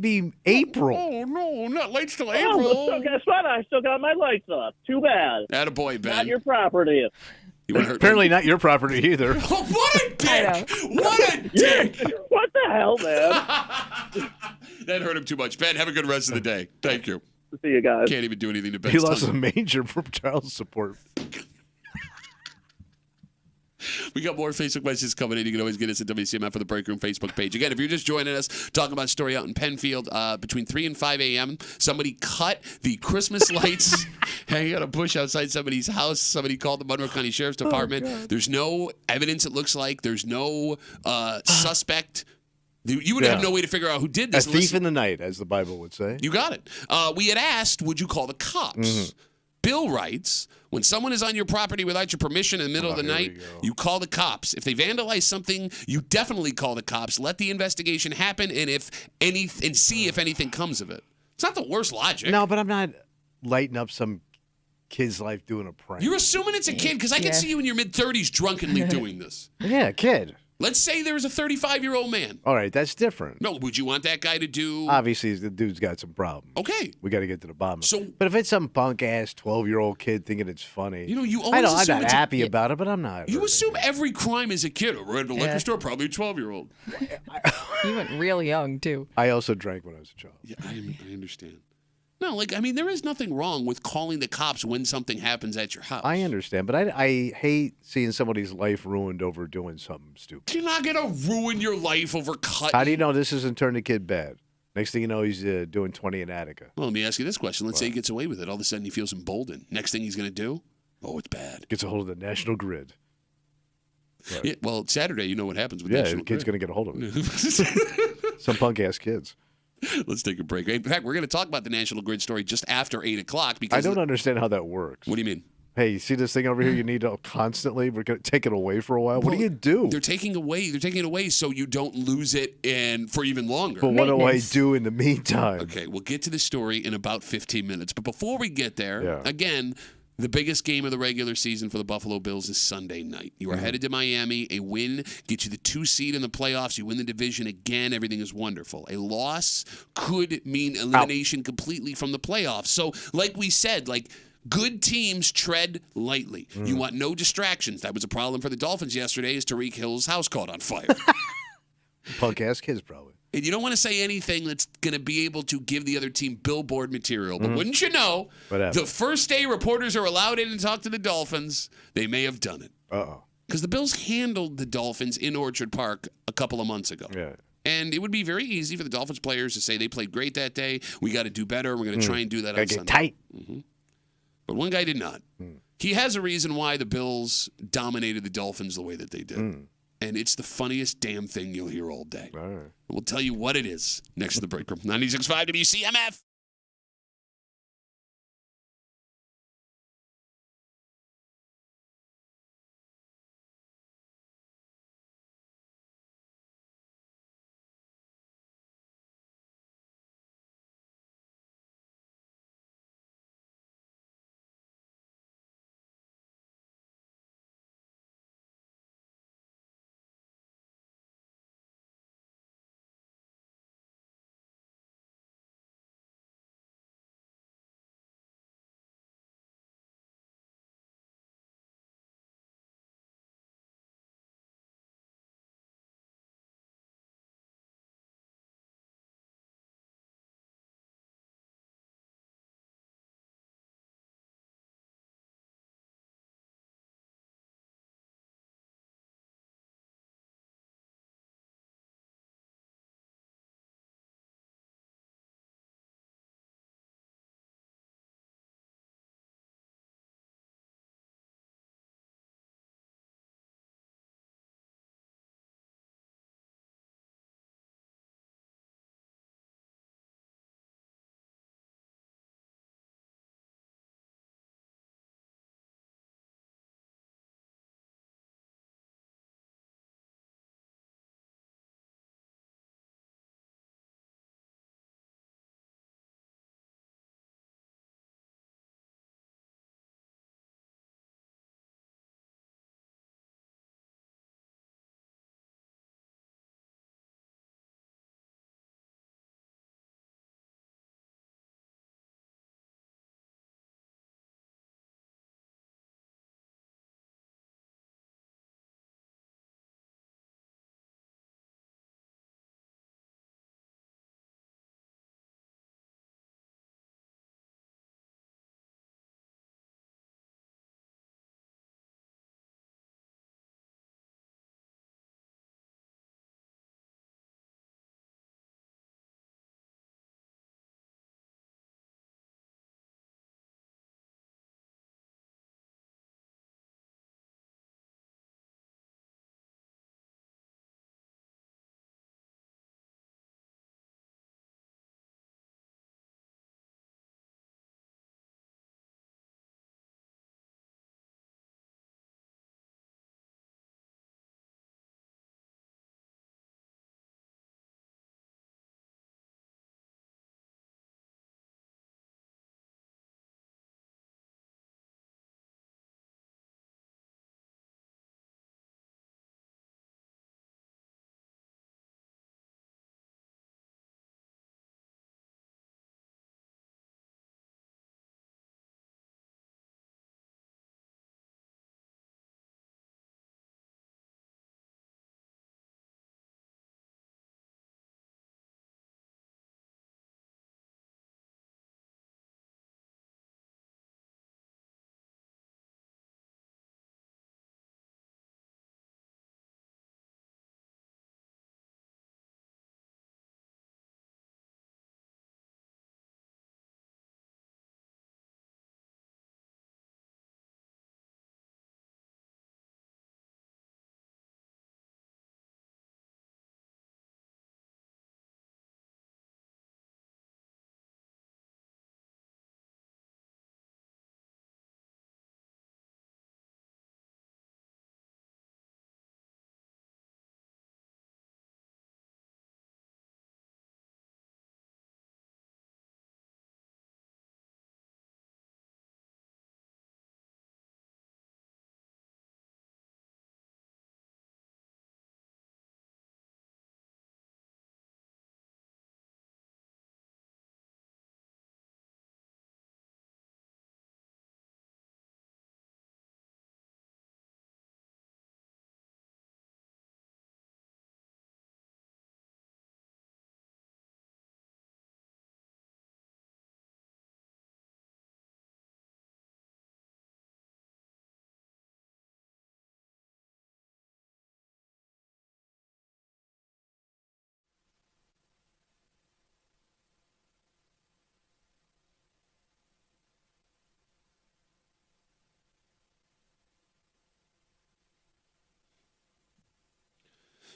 be April. Oh, no. Not lights till Oh, April. well, so guess what? I still got my lights up. Too bad. Attaboy, Ben. Not your property. You want to hurt Apparently not your property either. Oh, what a dick! What a dick! What the hell, man? That hurt him too much. Ben, have a good rest of the day. Thank you. See you guys. Can't even do anything to Ben. He lost a manger from child support. We got more Facebook messages coming in. You can always get us at WCMF for the Break Room Facebook page. Again, if you're just joining us, talking about a story out in Penfield, between 3 and 5 a.m., somebody cut the Christmas lights hanging on a bush outside somebody's house. Somebody called the Monroe County Sheriff's Department. There's no evidence, it looks like. There's no suspect. You would have no way to figure out who did this. A thief in the night, as the Bible would say. You got it. We had asked, would you call the cops? Bill writes, when someone is on your property without your permission in the middle of the night, you call the cops. If they vandalize something, you definitely call the cops. Let the investigation happen, and see if anything comes of it. It's not the worst logic. No, but I'm not lighting up some kid's life doing a prank. You're assuming it's a kid, because I can see you in your mid-30s drunkenly doing this. Yeah, kid. Let's say there's a 35-year-old man. All right, that's different. No, would you want that guy to do... Obviously, the dude's got some problems. Okay. We got to get to the bottom. So, but if it's some punk-ass 12-year-old kid thinking it's funny... you always I'm not happy about it, but I'm not. You assume every crime is a kid. We're at a liquor store, probably a 12-year-old. You went real young, too. I also drank when I was a child. Yeah, I understand. No, there is nothing wrong with calling the cops when something happens at your house. I understand, but I hate seeing somebody's life ruined over doing something stupid. You're not going to ruin your life over cutting. How do you know this isn't turning the kid bad? Next thing you know, he's doing 20 in Attica. Well, let me ask you this question. Let's say he gets away with it. All of a sudden, he feels emboldened. Next thing he's going to do? Oh, it's bad. Gets a hold of the National Grid. Right. Yeah, well, Saturday, you know what happens with National the kid's Grid. going to get a hold of it. Some punk-ass kids. Let's take a break. In fact, we're going to talk about the National Grid story just after 8 o'clock. Because I don't understand how that works. What do you mean? Hey, you see this thing over here you need to constantly? We're going to take it away for a while. What do you do? They're taking it away so you don't lose it for even longer. But what do I do in the meantime? Okay, we'll get to the story in about 15 minutes. But before we get there, again, the biggest game of the regular season for the Buffalo Bills is Sunday night. You are headed to Miami. A win gets you the 2 seed in the playoffs. You win the division again. Everything is wonderful. A loss could mean elimination completely from the playoffs. So, like we said, good teams tread lightly. You want no distractions. That was a problem for the Dolphins yesterday as Tyreek Hill's house caught on fire. Punk-ass kids, probably. And you don't want to say anything that's going to be able to give the other team billboard material. But wouldn't you know, the first day reporters are allowed in and talk to the Dolphins, they may have done it. Uh-oh. Because the Bills handled the Dolphins in Orchard Park a couple of months ago. Yeah. And it would be very easy for the Dolphins players to say they played great that day. We got to do better. We're going to try and do that on Sunday. Get tight. But one guy did not. He has a reason why the Bills dominated the Dolphins the way that they did. And it's the funniest damn thing you'll hear all day. All right. We'll tell you what it is next to the break room. 96.5 WCMF.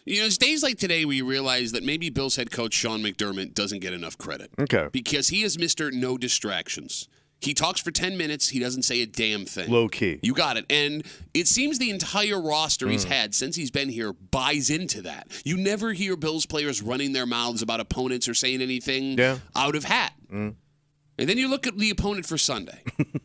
It's days like today where you realize that maybe Bills head coach Sean McDermott doesn't get enough credit. Okay. Because he is Mr. No Distractions. He talks for 10 minutes. He doesn't say a damn thing. Low key. You got it. And it seems the entire roster he's had since he's been here buys into that. You never hear Bills players running their mouths about opponents or saying anything out of hat. And then you look at the opponent for Sunday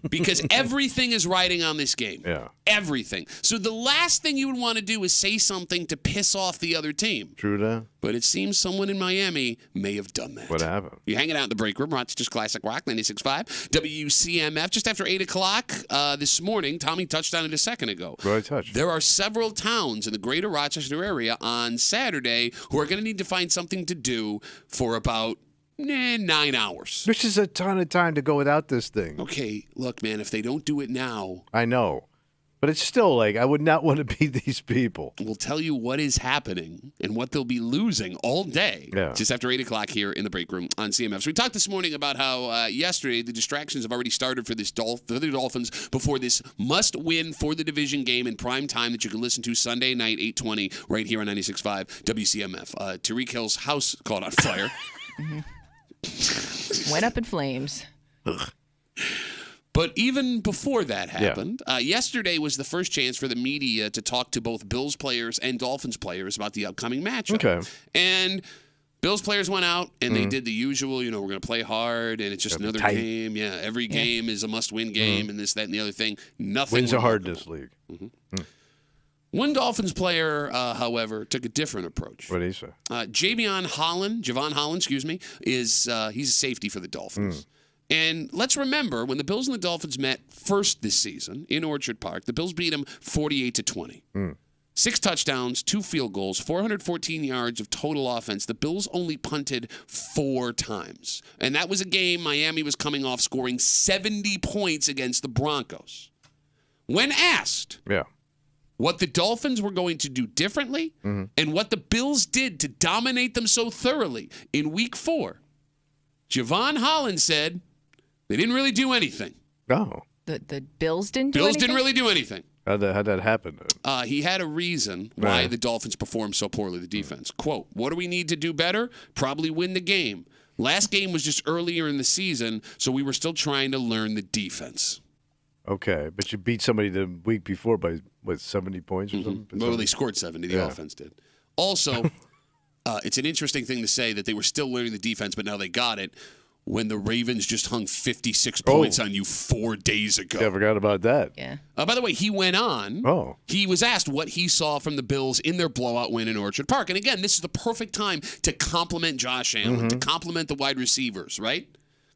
because everything is riding on this game. Yeah. Everything. So the last thing you would want to do is say something to piss off the other team. True that. But it seems someone in Miami may have done that. What happened? You're hanging out in the break room. Rochester's Classic Rock, 96.5. WCMF. Just after 8 o'clock this morning, Tommy touched on it a second ago. What did I touch? There are several towns in the greater Rochester area on Saturday who are going to need to find something to do for about 9 hours. Which is a ton of time to go without this thing. Okay, look, man, if they don't do it now. I know. But it's still like, I would not want to be these people. We'll tell you what is happening and what they'll be losing all day. Yeah. Just after 8 o'clock here in the break room on CMF. So we talked this morning about how yesterday the distractions have already started for the Dolphins before this must-win for the division game in prime time that you can listen to Sunday night, 8:20, right here on 96.5 WCMF. Tyreek Hill's house caught on fire. Went up in flames. But even before that happened, yesterday was the first chance for the media to talk to both Bills players and Dolphins players about the upcoming matchup. Okay. And Bills players went out and they did the usual, we're going to play hard and it's just another game. Yeah, every game is a must-win game and this, that, and the other thing. Nothing. Wins are hard in this league. One Dolphins player, however, took a different approach. What did he say? Javon Holland, is he's a safety for the Dolphins. And let's remember, when the Bills and the Dolphins met first this season in Orchard Park, the Bills beat them 48-20. 6 touchdowns, 2 field goals, 414 yards of total offense. The Bills only punted 4 times. And that was a game Miami was coming off scoring 70 points against the Broncos. When asked what the Dolphins were going to do differently and what the Bills did to dominate them so thoroughly in Week 4, Javon Holland said they didn't really do anything. The Bills didn't do anything? Bills didn't really do anything. How'd that happen? He had a reason why the Dolphins performed so poorly, the defense. Quote, what do we need to do better? Probably win the game. Last game was just earlier in the season, so we were still trying to learn the defense. Okay, but you beat somebody the week before by, 70 points or something? Well, they scored 70. The offense did. Also, it's an interesting thing to say that they were still learning the defense, but now they got it when the Ravens just hung 56 points on you 4 days ago. Yeah, I forgot about that. Yeah. By the way, he went on. He was asked what he saw from the Bills in their blowout win in Orchard Park. And again, this is the perfect time to compliment Josh Allen, to compliment the wide receivers, right?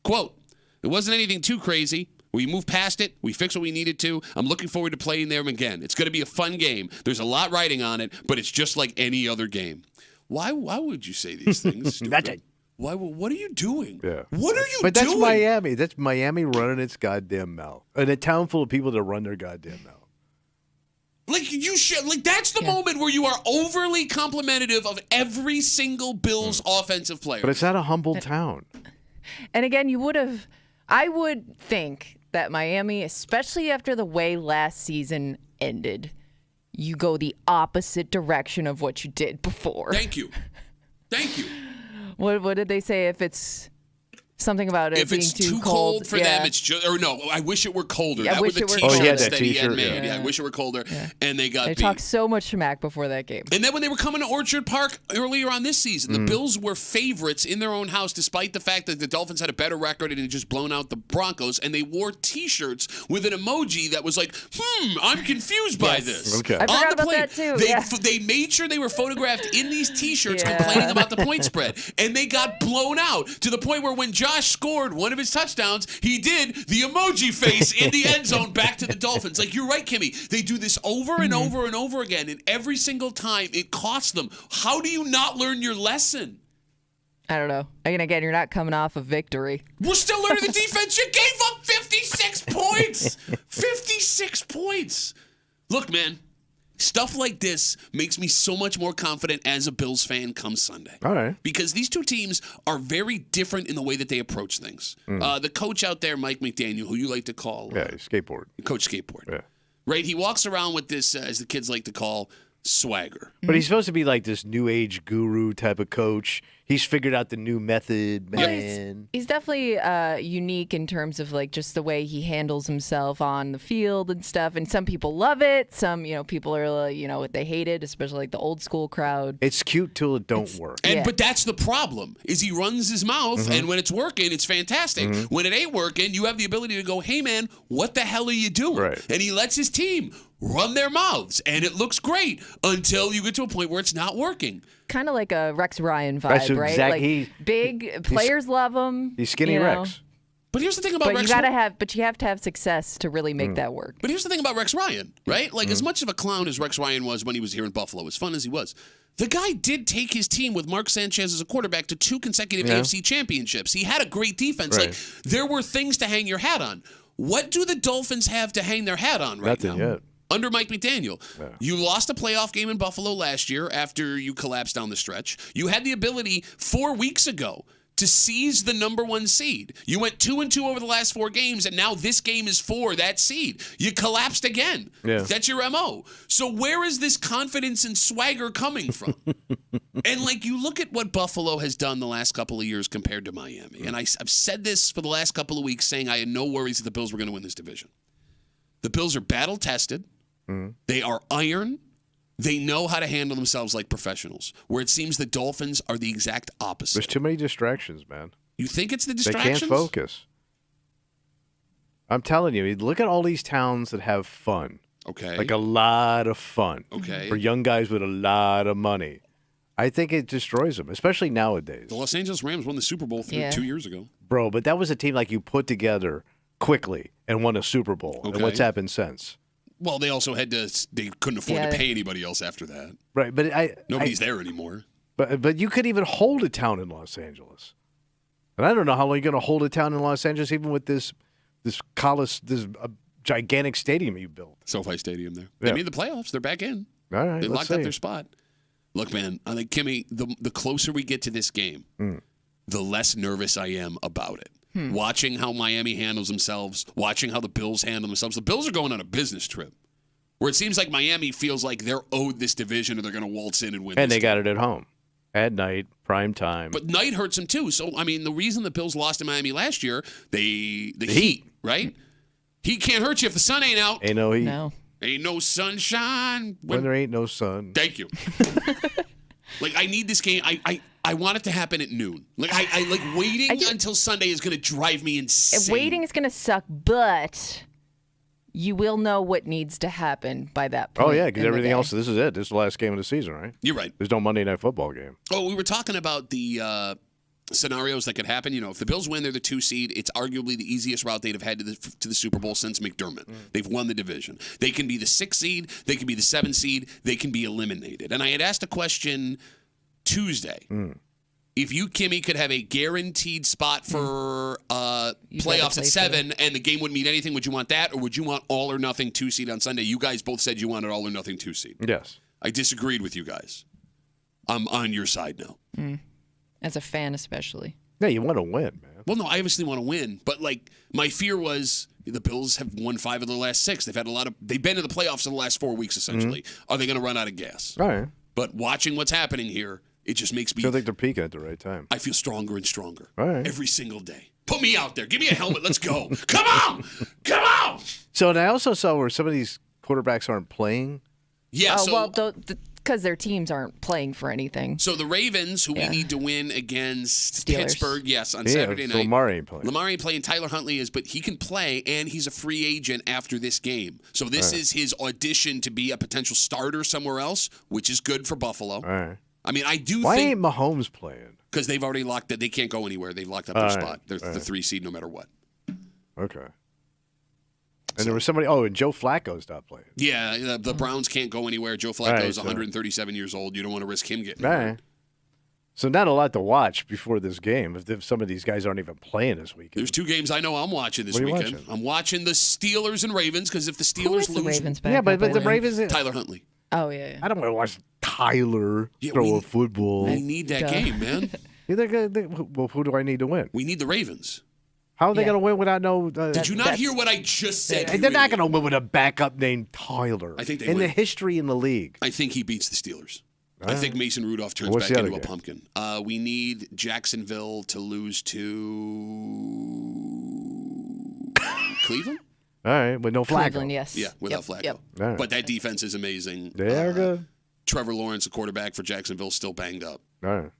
Quote, it wasn't anything too crazy. We moved past it. We fixed what we needed to. I'm looking forward to playing them again. It's going to be a fun game. There's a lot riding on it, but it's just like any other game. Why would you say these things? Why? What are you doing? Yeah. What are you doing? But that's Miami. That's Miami running its goddamn mouth. And a town full of people that run their goddamn mouth. Like you should. Like that's the moment where you are overly complimentary of every single Bills offensive player. But it's not a humble town. And again, I would think that Miami, especially after the way last season ended, you go the opposite direction of what you did before. Thank you. What did they say? If it's something about it being too cold for them, it's just, or no, I wish it were colder. Yeah, that was the t-shirts that he had made. Yeah, I wish it were colder. Yeah. And they got beat. Talked so much smack before that game. And then when they were coming to Orchard Park earlier on this season, the Bills were favorites in their own house, despite the fact that the Dolphins had a better record and had just blown out the Broncos. And they wore T-shirts with an emoji that was like, I'm confused by this. Okay. I forgot about that too. They made sure they were photographed in these T-shirts complaining about the point spread. And they got blown out to the point where when Josh scored one of his touchdowns, he did the emoji face in the end zone back to the Dolphins. Like, you're right, Kimmy. They do this over and over and over again, and every single time it costs them. How do you not learn your lesson? I don't know. Again, you're not coming off a victory. We're still learning the defense. You gave up 56 points. 56 points. Look, man. Stuff like this makes me so much more confident as a Bills fan come Sunday. All right. Because these two teams are very different in the way that they approach things. The coach out there, Mike McDaniel, who you like to call... skateboard. Coach Skateboard. Yeah. Right? He walks around with this, as the kids like to call, swagger. But he's supposed to be like this new age guru type of coach. He's figured out the new method, man. He's definitely unique in terms of like just the way he handles himself on the field and stuff. And some people love it. Some, people are, they hate it, especially like the old school crowd. It's cute till it don't work. But that's the problem, is he runs his mouth, and when it's working, it's fantastic. When it ain't working, you have the ability to go, hey, man, what the hell are you doing? Right. And he lets his team run their mouths, and it looks great until you get to a point where it's not working. Kind of like a Rex Ryan vibe, right? Like big players love him. He's skinny Rex. But here's the thing about Rex. You have to have success to really make that work. But here's the thing about Rex Ryan, right? Like as much of a clown as Rex Ryan was when he was here in Buffalo, as fun as he was, the guy did take his team with Mark Sanchez as a quarterback to 2 consecutive AFC championships. He had a great defense. Right. Like there were things to hang your hat on. What do the Dolphins have to hang their hat on right now? Nothing yet. Under Mike McDaniel. Yeah. You lost a playoff game in Buffalo last year after you collapsed down the stretch. You had the ability 4 weeks ago to seize the number 1 seed. You went 2-2 over the last 4 games, and now this game is for that seed. You collapsed again. Yeah. That's your MO. So where is this confidence and swagger coming from? And like you look at what Buffalo has done the last couple of years compared to Miami, and I've said this for the last couple of weeks, saying I had no worries that the Bills were going to win this division. The Bills are battle-tested. They are iron. They know how to handle themselves like professionals, where it seems the Dolphins are the exact opposite. There's too many distractions, man. You think it's the distractions? They can't focus. I'm telling you, look at all these towns that have fun. Okay. Like a lot of fun. Okay. For young guys with a lot of money. I think it destroys them, especially nowadays. The Los Angeles Rams won the Super Bowl 2 years ago. Bro, but that was a team like you put together quickly and won a Super Bowl. Okay. And what's happened since? Well, they also had to. They couldn't afford to pay anybody else after that. Right, but nobody's there anymore. But you could even hold a town in Los Angeles, and I don't know how long you're going to hold a town in Los Angeles, even with this gigantic stadium you built. SoFi Stadium. They made the playoffs. They're back in. All right, they locked up their spot. Look, man, I think Kimmy. The closer we get to this game, the less nervous I am about it. Watching how Miami handles themselves, watching how the Bills handle themselves. The Bills are going on a business trip where it seems like Miami feels like they're owed this division or they're going to waltz in and win. And they got it at home, at night, prime time. But night hurts them too. So, I mean, the reason the Bills lost to Miami last year, the heat, right? Heat can't hurt you if the sun ain't out. Ain't no heat. No. Ain't no sunshine. When there ain't no sun. Thank you. Like, I need this game. I want it to happen at noon. Like, I like waiting until Sunday is going to drive me insane. Waiting is going to suck, but you will know what needs to happen by that point. Oh, yeah, because everything else, this is it. This is the last game of the season, right? You're right. There's no Monday Night Football game. Oh, we were talking about the scenarios that could happen. If the Bills win, they're the 2 seed. It's arguably the easiest route they'd have had to the Super Bowl since McDermott. They've won the division. They can be the 6 seed. They can be the 7 seed. They can be eliminated. And I had asked a question Tuesday. If you, Kimmy, could have a guaranteed spot for playoffs at 7 and the game wouldn't mean anything, would you want that? Or would you want all or nothing 2 seed on Sunday? You guys both said you wanted all or nothing 2 seed. Yes. I disagreed with you guys. I'm on your side now. As a fan, especially. Yeah, you want to win, man. Well, no, I obviously want to win. But, like, my fear was the Bills have won 5 of their last 6. They've been to the playoffs in the last 4 weeks, essentially. Are they going to run out of gas? All right. But watching what's happening here, it just makes me... I think they're peaking at the right time. I feel stronger and stronger. All right. Every single day. Put me out there. Give me a helmet. Let's go. Come on. Come on. So, and I also saw where some of these quarterbacks aren't playing. Yeah, because their teams aren't playing for anything. So the Ravens, who we need to win against Steelers. Pittsburgh, on Saturday night. Lamar ain't playing. Lamar ain't playing. Tyler Huntley is, but he can play, and he's a free agent after this game. So this is his audition to be a potential starter somewhere else, which is good for Buffalo. All right. I mean, I do Why think... ain't Mahomes playing? Because they've already locked it. They can't go anywhere. They've locked up their spot. They're the 3 seed no matter what. Okay. And there was somebody... Oh, and Joe Flacco's not playing. Yeah, the Browns can't go anywhere. Joe Flacco's 137 years old. You don't want to risk him getting hurt. So not a lot to watch before this game if some of these guys aren't even playing this weekend. There's 2 games I know I'm watching this weekend. Watching? I'm watching the Steelers and Ravens because if the Steelers Who is lose... the Ravens back yeah, but the Ravens... Tyler Huntley. Oh, yeah. I don't want to watch Tyler throw a football. I need that game, man. Well, who do I need to win? We need the Ravens. How are they Yeah. going to win without no? Did you not hear what I just said? They're not going to win with a backup named Tyler. I think they in win. the history in the league. I think he beats the Steelers. I think Mason Rudolph turns What's back the other into a game? pumpkin. We need Jacksonville to lose to Cleveland. All right, with no Flacco. Cleveland, yes. Yeah, without Flacco. Yep. All right. But that defense is amazing. They're good. Trevor Lawrence, the quarterback for Jacksonville, still banged up. All right.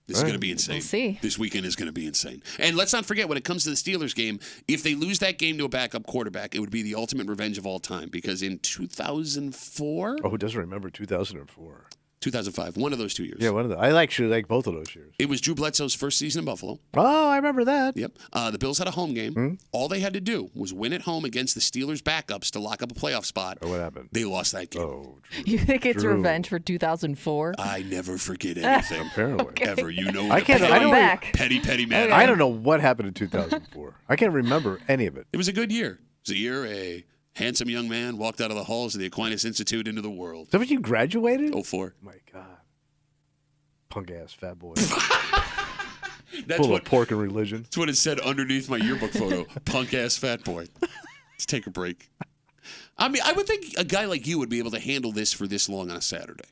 This is going to be insane. We'll see. This weekend is going to be insane. And let's not forget, when it comes to the Steelers game, if they lose that game to a backup quarterback, it would be the ultimate revenge of all time. Because in 2004? Oh, who doesn't remember 2004? 2005, one of those 2 years. Yeah, one of the. I actually like both of those years. It was Drew Bledsoe's first season in Buffalo. Oh, I remember that. Yep. The Bills had a home game. All they had to do was win at home against the Steelers' backups to lock up a playoff spot. Oh, what happened? They lost that game. Oh, Drew. You think it's Drew. revenge for 2004? I never forget anything. Apparently. Ever. You know, I can't. petty, I don't. back. petty man. I don't know what happened in 2004. I can't remember any of it. It was a good year. It was a year a handsome young man walked out of the halls of the Aquinas Institute into the world. Is that when you graduated? 04. My God. Punk ass fat boy. That's Full what, of pork and religion. that's what it said underneath my yearbook photo. Punk ass fat boy. Let's take a break. I mean, I would think a guy like you would be able to handle this for this long on a Saturday.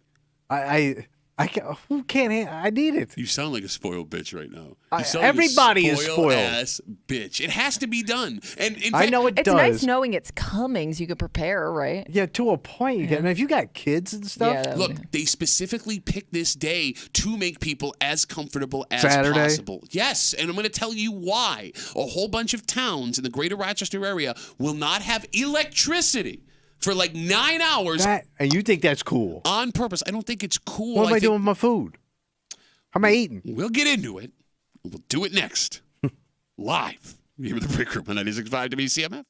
I can't. Who can't? I need it. You sound like a spoiled bitch right now. I- You sound like a everybody is spoiled. Ass bitch. It has to be done. And in I fact, know it It's does. nice knowing it's coming so you can prepare, right? Yeah, to a point. You can. And if you got kids and stuff, Yeah, that Look, would- they specifically picked this day to make people as comfortable as Saturday? possible. Yes, and I'm going to tell you why. A whole bunch of towns in the greater Rochester area will not have electricity for like 9 hours and you think that's cool? on purpose. I don't think it's cool. What am I think doing with my food? How am I eating? We'll get into it. We'll do it next. Live. Here with the Break Room on 96.5 WCMF.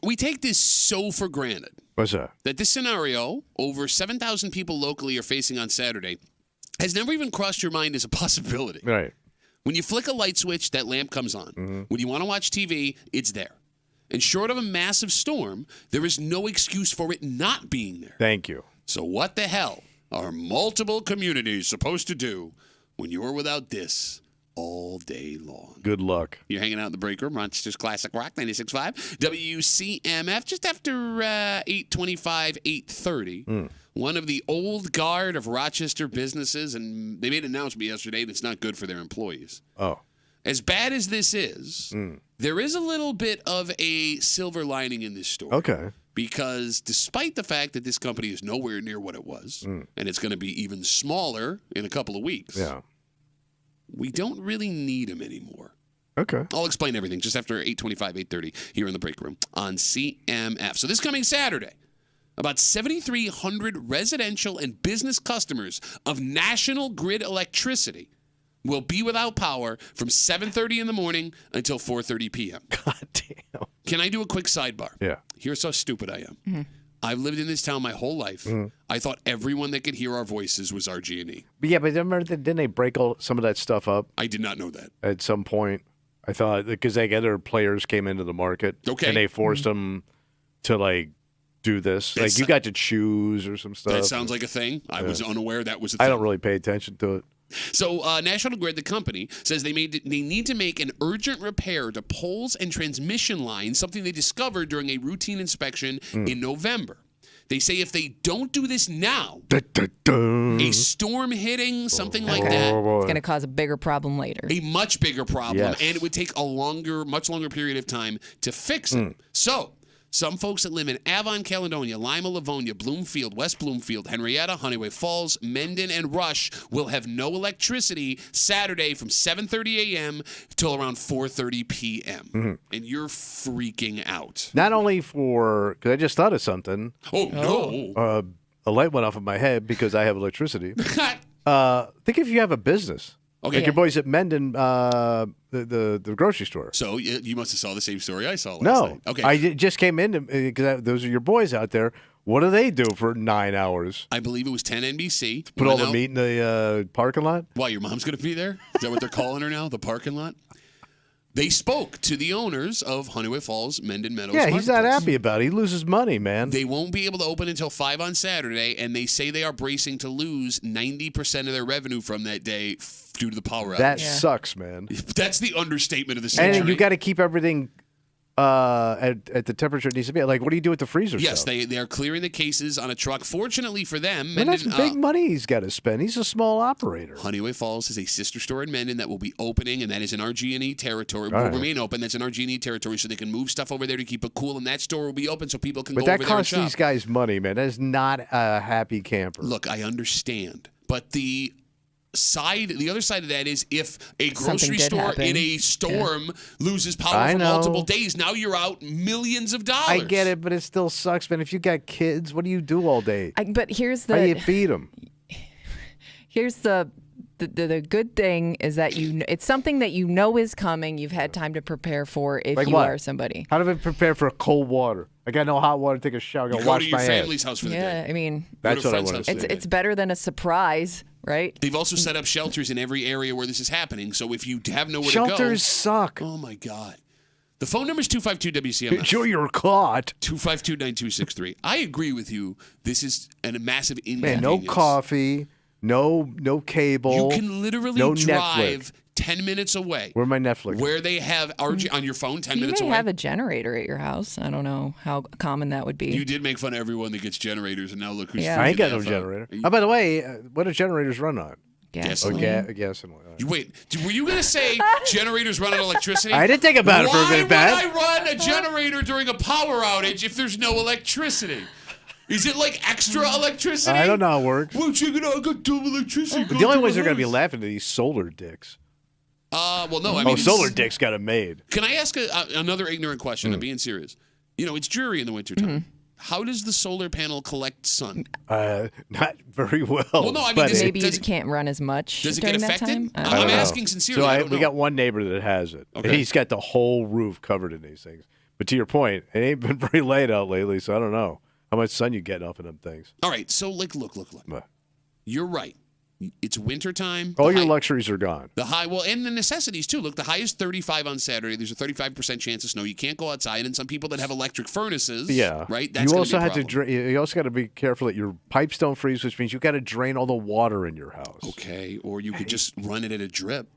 We take this so for granted. What's that? That this scenario, over 7,000 people locally are facing on Saturday, has never even crossed your mind as a possibility. Right. When you flick a light switch, that lamp comes on. Mm-hmm. When you want to watch TV, it's there. And short of a massive storm, there is no excuse for it not being there. Thank you. So what the hell are multiple communities supposed to do when you're without this all day long? Good luck. You're hanging out in the break room, Rochester's Classic Rock 96.5, WCMF, just after 8:25, 8:30. One of the old guard of Rochester businesses, and they made an announcement yesterday that's not good for their employees. Oh. As bad as this is, there is a little bit of a silver lining in this story. Okay. Because despite the fact that this company is nowhere near what it was, and it's going to be even smaller in a couple of weeks, we don't really need them anymore. Okay. I'll explain everything just after 8:25, 8:30 here in the break room on CMF. So this coming Saturday, about 7,300 residential and business customers of National Grid Electricity will be without power from 7:30 in the morning until 4:30 p.m. God damn. Can I do a quick sidebar? Yeah. Here's how stupid I am. I've lived in this town my whole life. I thought everyone that could hear our voices was RG&E. But yeah, but remember, didn't they break some of that stuff up I did not know that. at some point? I thought because like other players came into the market, Okay. and they forced them to like do this. That's- Like you got to choose or some stuff. That sounds like a thing. I was unaware that was a thing. I don't really pay attention to it. So National Grid, the company, says they need to make an urgent repair to poles and transmission lines, something they discovered during a routine inspection in November. They say if they don't do this now, a storm hitting, something like that, It's going to cause a bigger problem later. a much bigger problem, Yes. and it would take much longer period of time to fix it. So some folks that live in Avon, Caledonia, Lima, Livonia, Bloomfield, West Bloomfield, Henrietta, Honeyway Falls, Mendon, and Rush will have no electricity Saturday from 7:30 a.m. till around 4:30 p.m. And you're freaking out. Not only for because I just thought of something. Oh, no. A light went off in my head because I have electricity. Think if you have a business. Okay. Like your boys at Mendon, the grocery store. So you must have saw the same story I saw last No. night. Okay. I just came in because those are your boys out there. What do they do for 9 hours? I believe it was 10 NBC. Put all Went the out- meat in the parking lot? Why, your mom's going to be there? Is that what they're calling her now? The parking lot? They spoke to the owners of Honeyway Falls, Mendon Meadows. Yeah, he's not Marketplace. happy about it. He loses money, man. They won't be able to open until 5 on Saturday, and they say they are bracing to lose 90% of their revenue from that day due to the power outage. That sucks, man. That's the understatement of the century. And you got to keep everything at the temperature it needs to be. Like, what do you do with the freezer Yes, stuff? they are clearing the cases on a truck. Fortunately for them, Man, that's Mendon, big money he's got to spend. He's a small operator. Honeyway Falls is a sister store in Mendon that will be opening, and that is in RG&E territory. All Will right. remain open. That's in RG&E territory, so they can move stuff over there to keep it cool, and that store will be open so people can But go that over there and costs shop. these guys money, man. That is not a happy camper. Look, I understand, but the other side of that is if a Something grocery did store happen. in a storm loses power I for know. multiple days, now you're out millions of dollars. I get it, but it still sucks, man. If you got kids, what do you do all day? But here's How do you the feed them? the good thing is that it's something that you know is coming. You've had time to prepare for if Like you what? are somebody. How do I prepare for cold water? I got no hot water to take a shower. I You got to go wash to your my hands. family's house for the Yeah, day. I mean, That's Go to a what I friend's want to house. see. it's better than a surprise, right? They've also set up shelters in every area where this is happening, so if you have nowhere Shelters to suck. go... Oh, my God. The phone number is 252-WCMF. Until you're caught. 252-9263. I agree with you. This is a massive Man, inconvenience. no coffee, no cable. You can literally no drive Netflix. 10 minutes away. Where my Netflix? Where they have RG on your phone 10 You minutes may away. have a generator at your house. I don't know how common that would be. You did make fun of everyone that gets generators, and now look who's Yeah. I ain't got freaking no the F out. generator. Oh, by the way, what do generators run on? Gasoline. Gas and oil. Wait, were you going to say generators run on electricity? I didn't think about it for a Why minute, would Pat. I run a generator during a power outage if there's no electricity? Is it like extra electricity? I don't know how it works. Well, check it out. I got double electricity. The only ones that are going to be laughing are these solar dicks. Well, no. I mean, Solar dicks got it made. Can I ask another ignorant question? I'm being serious. You know, it's dreary in the wintertime. How does the solar panel collect sun? Not very well. Well, no, I mean, but does it- Maybe you can't run as much Does it during get that affected? time. I don't I'm know. asking sincerely. So I don't we know. got one neighbor that has it. Okay. And he's got the whole roof covered in these things. But to your point, it ain't been very late out lately, so I don't know how much sun you get off of them things. All right, so look. But You're right. It's wintertime. all your luxuries are gone. The high, well, and the necessities too. Look, the high is 35 on Saturday. There's a 35% chance of snow. You can't go outside, and some people that have electric furnaces, right? That's you gonna also be a have to problem. you also got to be careful that your pipes don't freeze, which means you got to drain all the water in your house. Okay, or you could just run it at a drip.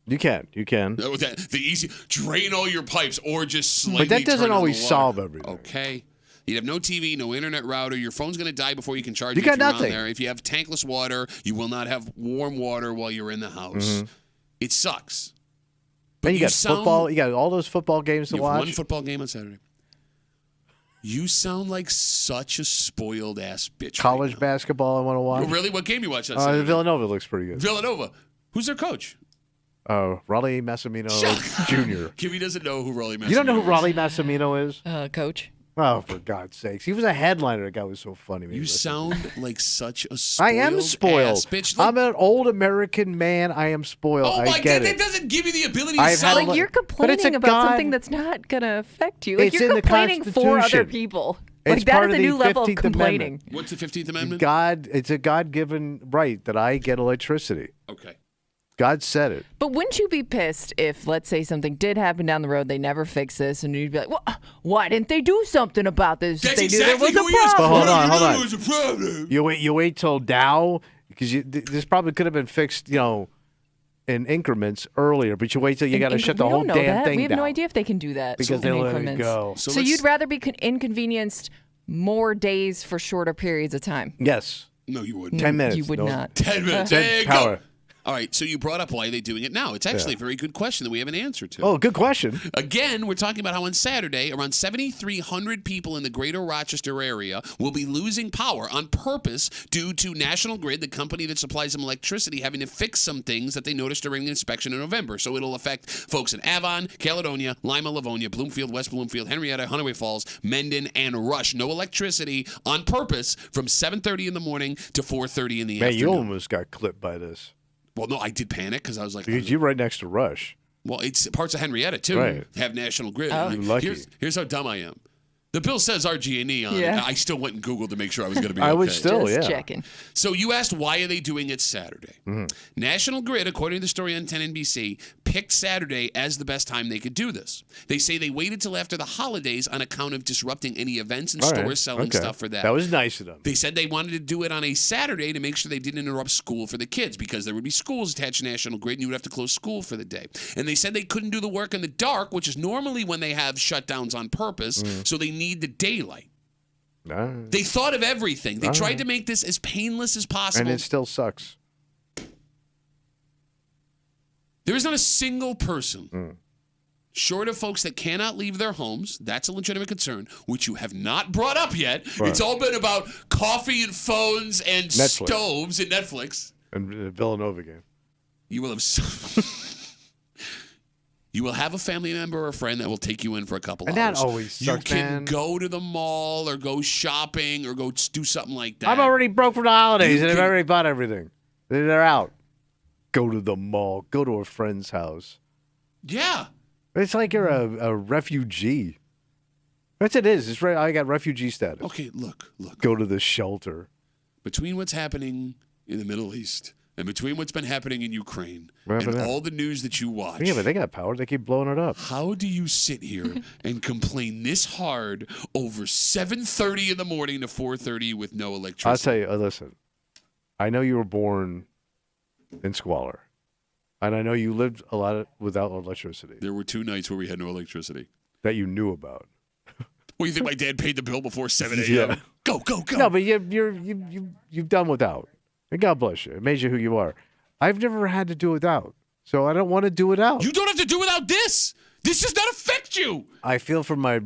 You can. The easy drain all your pipes, or just slightly. But that doesn't turn on always the water. solve everything. Okay. You'd have no TV, no internet router. Your phone's going to die before you can charge it. You got if you're nothing. on there. If you have tankless water, you will not have warm water while you're in the house. Mm-hmm. It sucks. Then you got football. You got all those football games to You have watch. one football game on Saturday. You sound like such a spoiled ass bitch. College right basketball I want to watch. now. Really? What game you watch on Saturday? Villanova looks pretty good. Villanova. Who's their coach? Raleigh Massimino Jr. Kimmy doesn't know who Raleigh Massimino is. You don't know who Raleigh Massimino is? Coach. Oh, for God's sakes. He was a headliner. That guy was so funny. You sound like such a spoiled I am spoiled. ass bitch. Look, I'm an old American man. I am spoiled. oh my I get God, it. that doesn't give you the ability to I've had sound a Like you're but it's complaining a about God- something that's not gonna affect you. Like It's you're in the complaining for other Constitution. people. It's Like that part is of a new the level of 15th complaining. Amendment. What's the 15th Amendment? It's a God-given right that I get electricity. Okay. God said it. But wouldn't you be pissed if, let's say, something did happen down the road, they never fix this, and you'd be like, well, why didn't they do something about this? That's They exactly knew there who was he a is. problem. But hold on, hold on. There was a problem. You wait till Dow because this probably could have been fixed, in increments earlier. But you wait till you got to shut the We whole don't know damn that. thing We have down no idea if they can do that because in they let it increments. go. So let's- you'd rather be inconvenienced more days for shorter periods of time? Yes, No, you wouldn't. 10 minutes. You would No. not. 10 minutes. Dead There you power. go. All right, so you brought up why are they doing it now. It's actually a very good question that we have an answer to. Oh, good question. Again, we're talking about how on Saturday, around 7,300 people in the greater Rochester area will be losing power on purpose due to National Grid, the company that supplies them electricity, having to fix some things that they noticed during the inspection in November. So it'll affect folks in Avon, Caledonia, Lima, Livonia, Bloomfield, West Bloomfield, Henrietta, Honeyway Falls, Mendon, and Rush. No electricity on purpose from 7:30 in the morning to 4:30 in the Man, you afternoon. almost got clipped by this Well, no, I did panic because I was like, because you're right next to Rush. well, it's parts of Henrietta too Right. have National Grid. Oh. Like, You're lucky. Here's how dumb I am. The bill says RG&E on it. Yeah. I still went and Googled to make sure I was going to be I okay. would still, Just yeah. checking. So you asked why are they doing it Saturday? National Grid, according to the story on 10 NBC, picked Saturday as the best time they could do this. They say they waited till after the holidays on account of disrupting any events and All right. stores selling Okay. stuff for that. That was nice of them. They said they wanted to do it on a Saturday to make sure they didn't interrupt school for the kids because there would be schools attached to National Grid and you would have to close school for the day. And they said they couldn't do the work in the dark, which is normally when they have shutdowns on purpose, so they need the daylight. All right. They thought of everything. They All tried right. to make this as painless as possible. And it still sucks. There is not a single person, short of folks that cannot leave their homes, that's a legitimate concern, which you have not brought up yet. Right. It's all been about coffee and phones and Netflix. stoves and Netflix. And the Villanova game. You will have you will have a family member or a friend that will take you in for a couple And hours. that always sucks, You can man. go to the mall or go shopping or go do something like that. I'm already broke from the holidays, You and I've can- already bought everything. They're out. Go to the mall. Go to a friend's house. Yeah. It's like you're a refugee. That's what it is. It's right. I got refugee status. Okay, look. Go to the shelter. Between what's happening in the Middle East and between what's been happening in Ukraine What and happened there? all the news that you watch, Yeah, but they got power. They keep blowing it up. how do you sit here and complain this hard over 7:30 in the morning to 4:30 with no electricity? I'll tell you. Listen, I know you were born in squalor, and I know you lived a lot without electricity There were 2 nights where we had no electricity. that you knew about. Well, you think my dad paid the bill before 7 a.m.? Yeah. Go. No, but you've done without, and God bless you. It made you who you are. I've never had to do without, so I don't want to do without. You don't have to do without this. This does not affect you. I feel for my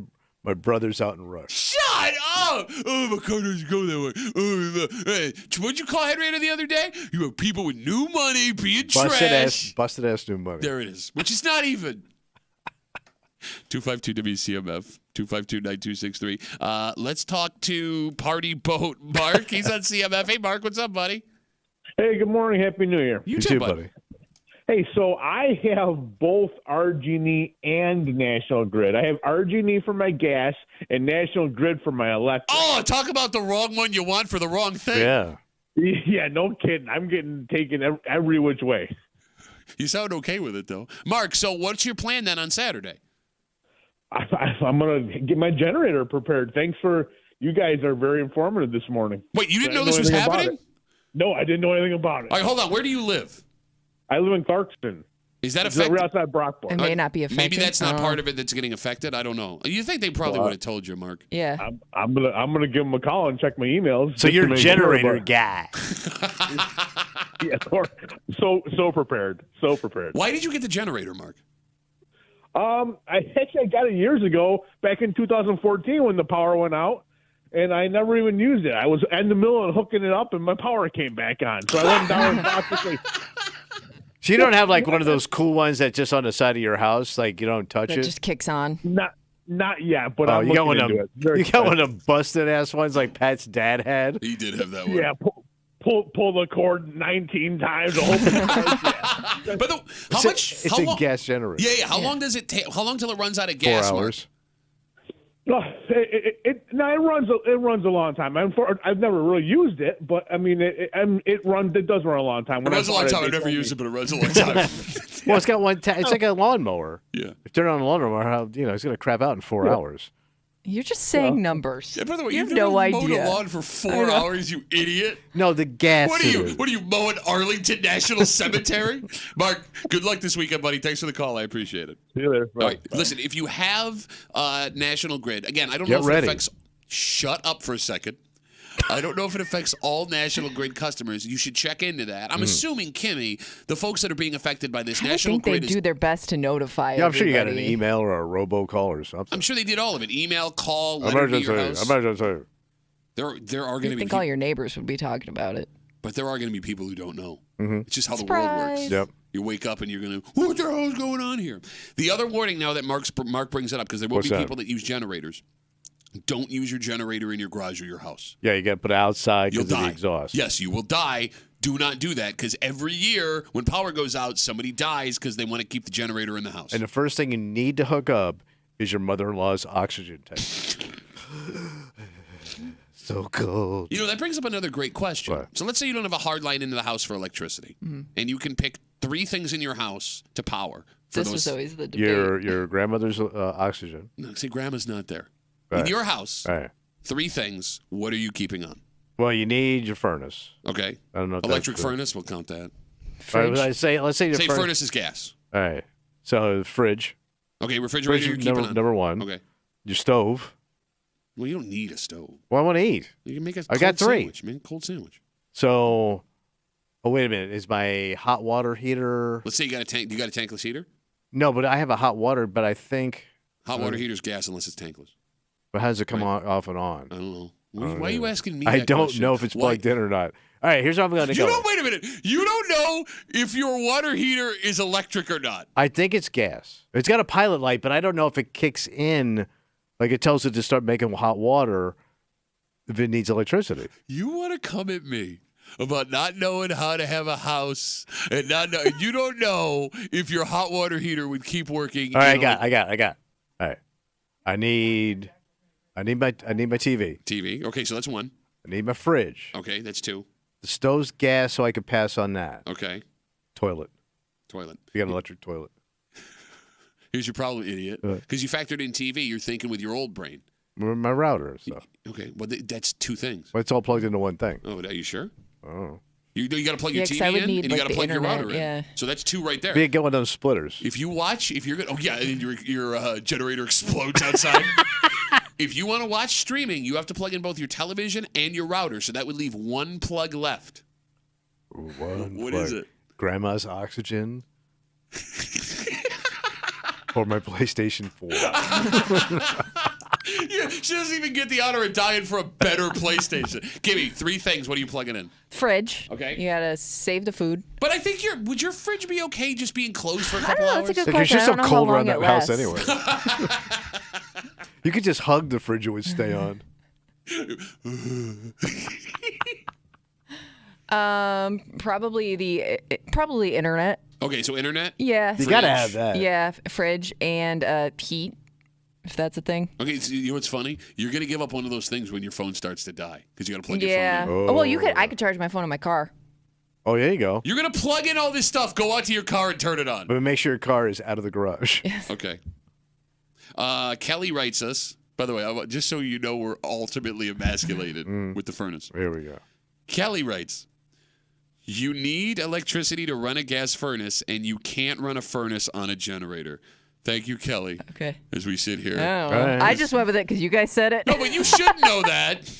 brothers out in Rush. Shut up! Oh, my car doesn't go that way. Oh, hey, what'd you call Henrietta the other day? You have people with new money being trash. Busted ass new money. There it is, which is not even. 252 WCMF, 252-9263. Let's talk to Party Boat Mark. He's on CMF. Hey, Mark, what's up, buddy? Hey, good morning. Happy New Year. You You too, too, buddy. buddy. Hey, so I have both RG&E and National Grid. I have RG&E for my gas and National Grid for my electric. Oh, talk about the wrong one you want for the wrong thing. Yeah. Yeah, no kidding. I'm getting taken every which way. You sound okay with it, though. Mark, so what's your plan then on Saturday? I'm going to get my generator prepared. Thanks for you guys are very informative this morning. Wait, you didn't know this was happening? No, I didn't know anything about it. All right, hold on. Where do you live? I live in Clarkston. Is that It's affected? right outside Brockport. It may not be affected. Maybe that's not part of it that's getting affected. I don't know. You think they probably would have told you, Mark? Yeah. I'm gonna give them a call and check my emails. So just you're to a make generator sure, guy. yeah, so prepared. So prepared. Why did you get the generator, Mark? I got it years ago, back in 2014 when the power went out, and I never even used it. I was in the middle of hooking it up, and my power came back on. So I went down and practically. So you don't have like one of those cool ones that's just on the side of your house, like you don't touch That it? just kicks on. Not yet, but I'm you got looking one into of it. you got one of them busted ass ones like Pat's dad had. He did have that one. Yeah, pull the cord 19 times. But how much? It's how a long, gas generator. Yeah. How long does it take? How long till it runs out of gas? 4 hours. It runs a long time. I've never really used it, but I mean it does run a long time. It runs a long time. I've never used it, but it runs a long time. Well, it's got one. It's like a lawnmower. Yeah. If you turn on a lawnmower, it's going to crap out in 4 hours. You're just saying numbers. Yeah, by the way, you you've have no never mowed idea. a lawn for 4 hours, you idiot. No, the gas. What are you mowing Arlington National Cemetery? Mark, good luck this weekend, buddy. Thanks for the call. I appreciate it. See you later. All right, listen, if you have National Grid, again, I don't Get know if ready. it affects. Shut up for a second. I don't know if it affects all National Grid customers. You should check into that. I'm assuming, Kimmy, the folks that are being affected by this I National think they Grid do their best to notify. Yeah, I'm sure you got an everybody. email or a robocall or something. I'm sure they did all of it. Email, call, letter to your house. Emergency. There are going I to be think all your neighbors would be talking about it. but there are going to be people who don't know. Mhm. It's just how the world works. Yep. You wake up and you're going to, what the hell is going on here? The other warning now that Mark brings it up, because there will What's be that? people that use generators. Don't use your generator in your garage or your house. Yeah, you got to put it outside You'll because of the die. exhaust. Yes, you will die. Do not do that, because every year when power goes out, somebody dies because they want to keep the generator in the house. And the first thing you need to hook up is your mother-in-law's oxygen tank. So cold. You know, that brings up another great question. What? So let's say you don't have a hard line into the house for electricity, and you can pick 3 things in your house to power. For This was those, always the debate. Your grandmother's oxygen. no, say grandma's not there. Right. In your house, All right. 3 things. What are you keeping on? Well, you need your furnace. Okay. I don't know. If Electric that's good. furnace, we'll count that. All right, let's say your Say furnace. furnace is gas. All right. So fridge. Okay, refrigerator you're keeping on. Number one. Okay. Your stove. Well, you don't need a stove. Well, I want to eat. You can make a I cold got 3. sandwich, man. Cold sandwich. So, wait a minute. Is my hot water heater? Let's say you got a tank. You got a tankless heater? No, but I have a hot water. But I think. Hot water heater's gas unless it's tankless. But how does it come on, off and on? I don't know. I don't Why are you know. asking me I that don't question? know if it's Why- plugged in or not. All right, here's how I'm going to You go. don't, wait a minute. You don't know if your water heater is electric or not. I think it's gas. It's got a pilot light, but I don't know if it kicks in, like it tells it to start making hot water if it needs electricity. You want to come at me about not knowing how to have a house and you don't know if your hot water heater would keep working. All right, I got. All right, I need my TV. TV. Okay, so that's 1. I need my fridge. Okay, that's 2. The stove's gas, so I could pass on that. Okay, Toilet. toilet. You got an electric toilet. Here's your problem, idiot. Because you factored in TV, you're thinking with your old brain. My router and stuff. Okay, well, that's 2 things. But it's all plugged into one thing. Oh, are you sure? Oh. You got to plug Yeah, your 'cause TV I would in, need, and you like, got to the plug your internet, router in. yeah. So that's 2 right there. Be get one of those splitters. If you watch, if you're gonna, and your generator explodes outside. If you want to watch streaming, you have to plug in both your television and your router. So that would leave 1 plug left. What is it? Grandma's oxygen. Or my PlayStation 4. Yeah, she doesn't even get the honor of dying for a better PlayStation. Give me 3 things. What are you plugging in? Fridge. Okay. You gotta save the food. But I think would your fridge be okay just being closed for a I couple don't know. hours? It's a good Like, it's question. just I so don't know how cold around long that it house lasts. anyway. You could just hug the fridge, it would stay on. Probably internet. Okay, so internet? Yeah. You got to have that. Yeah, fridge and heat, if that's a thing. Okay, so you know what's funny? You're going to give up one of those things when your phone starts to die because you got to plug your Yeah. phone in. Oh, well, I could charge my phone in my car. Oh, there you go. You're going to plug in all this stuff, go out to your car and turn it on. But make sure your car is out of the garage. Okay. Kelly writes us, by the way, just so you know we're ultimately emasculated with the furnace. Here we go. Kelly writes, you need electricity to run a gas furnace, and you can't run a furnace on a generator. Thank you, Kelly. Okay. As we sit here. Right. I just went with it because you guys said it. No, but you should know that.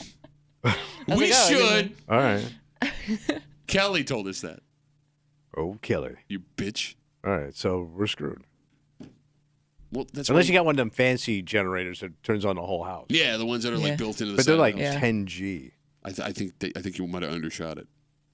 We should. All right. Kelly told us that. Oh, Kelly. You bitch. All right, so we're screwed. Well, that's Unless you got one of them fancy generators that turns on the whole house. Yeah, the ones that are like built into the But they're like side of the house. 10G. I think you might have undershot it.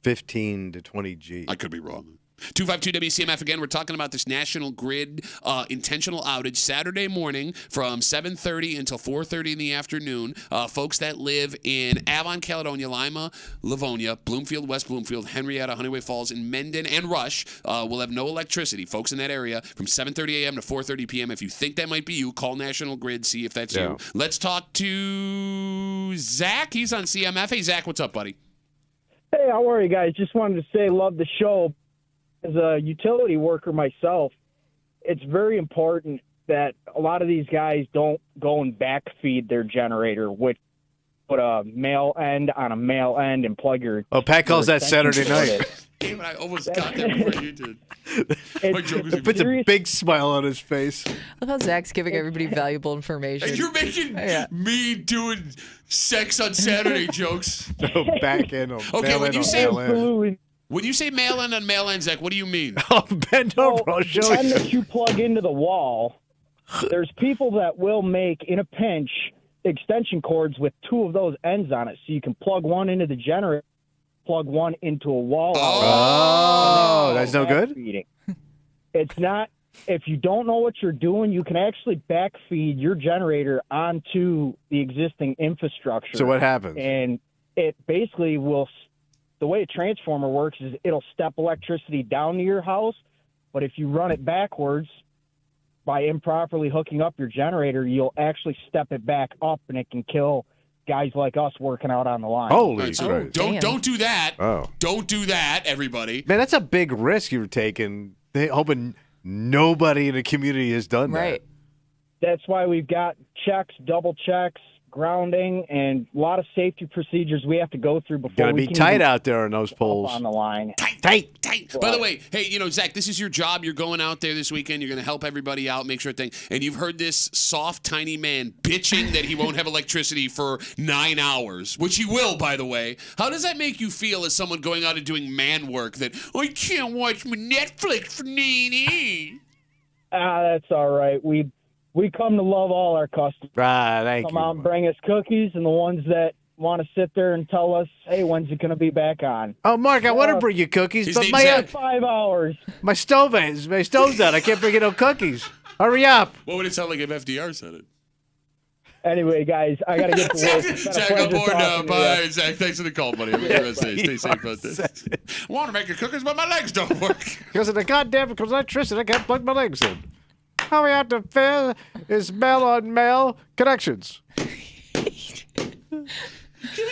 15 to 20G. I could be wrong. 252 WCMF again. We're talking about this National Grid intentional outage Saturday morning from 7:30 until 4:30 in the afternoon. Folks that live in Avon, Caledonia, Lima, Livonia, Bloomfield, West Bloomfield, Henrietta, Honeyway Falls, and Mendon and Rush will have no electricity. Folks in that area from 7:30 a.m. to 4:30 p.m. If you think that might be you, call National Grid, see if that's you. Let's talk to Zach. He's on CMF. Hey, Zach, what's up, buddy? Hey, how are you guys? Just wanted to say love the show. As a utility worker myself, it's very important that a lot of these guys don't go and backfeed their generator, which put a male end on a male end and plug your... Oh, Pat calls that Saturday night. Damn it, I almost got that before you did. It puts a big smile on his face. I love how Zach's giving everybody valuable information. And you're making me doing sex on Saturday jokes. No, back in. Okay, when you say mail in on mail in, Zach, what do you mean? Oh, bend over. I'll show the end you. that you plug into the wall, there's people that will make, in a pinch, extension cords with two of those ends on it, so you can plug one into the generator, plug one into a wall. Oh, that's no good? It's not. If you don't know what you're doing, you can actually backfeed your generator onto the existing infrastructure. So what happens? And it basically will... The way a transformer works is it'll step electricity down to your house, but if you run it backwards by improperly hooking up your generator, you'll actually step it back up, and it can kill guys like us working out on the line. Holy Christ. Christ. Don't do that. Oh. Don't do that, everybody. Man, that's a big risk you're taking. Hoping nobody in the community has done that. Right. That's why we've got checks, double checks, grounding, and a lot of safety procedures we have to go through before Gotta we be can tight even out there on those poles. on the line. Tight. By the way, hey, Zach, this is your job. You're going out there this weekend. You're going to help everybody out, make sure and you've heard this soft, tiny man bitching that he won't have electricity for 9 hours, which he will, by the way. How does that make you feel as someone going out and doing man work that, I can't watch my Netflix for 9 That's all right. We come to love all our customers. Right, thank Come you. out and bring us cookies, and the ones that want to sit there and tell us, hey, when's it going to be back on? Oh, Mark, I want to bring you cookies, but my 5 hours. my stove's out. I can't bring you no cookies. Hurry up. What would it sound like if FDR said it? Anyway, guys, I got to get to work. Zach, I'm bored now. Bye, Zach. Thanks for the call, buddy. Have a good rest of the day. Stay safe out there. I want to make your cookies, but my legs don't work. Because of the goddamn electricity, I can't plug my legs in. How we have to fair is mail-on-mail connections. He's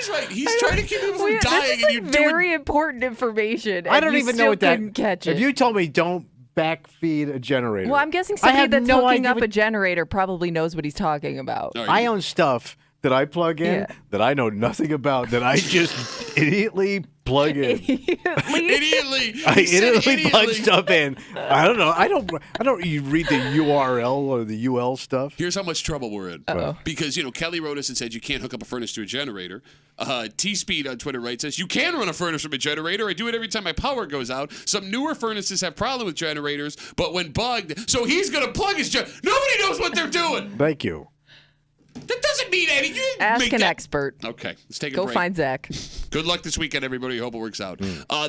right. He's trying to keep people from dying, This and is very important information. I and don't you even still know what that. couldn't catch it. If you told me don't backfeed a generator. Well, I'm guessing I somebody have that's no hooking idea up a generator probably knows what he's talking about. I own stuff that I plug in Yeah. that I know nothing about that I just idiotly plug in. Idiotly. I He said idiotly plug idiotly. stuff in. I don't know. I don't. You read the URL or the UL stuff. Here's how much trouble we're in. Uh-oh. Because, Kelly wrote us and said you can't hook up a furnace to a generator. T-Speed on Twitter writes us, you can run a furnace from a generator. I do it every time my power goes out. Some newer furnaces have problem with generators, but when bugged, so he's going to plug his generator. Nobody knows what they're doing. Thank you. That doesn't mean anything. Ask an expert. Okay, let's take a Go break. find Zach. Good luck this weekend, everybody. Hope it works out.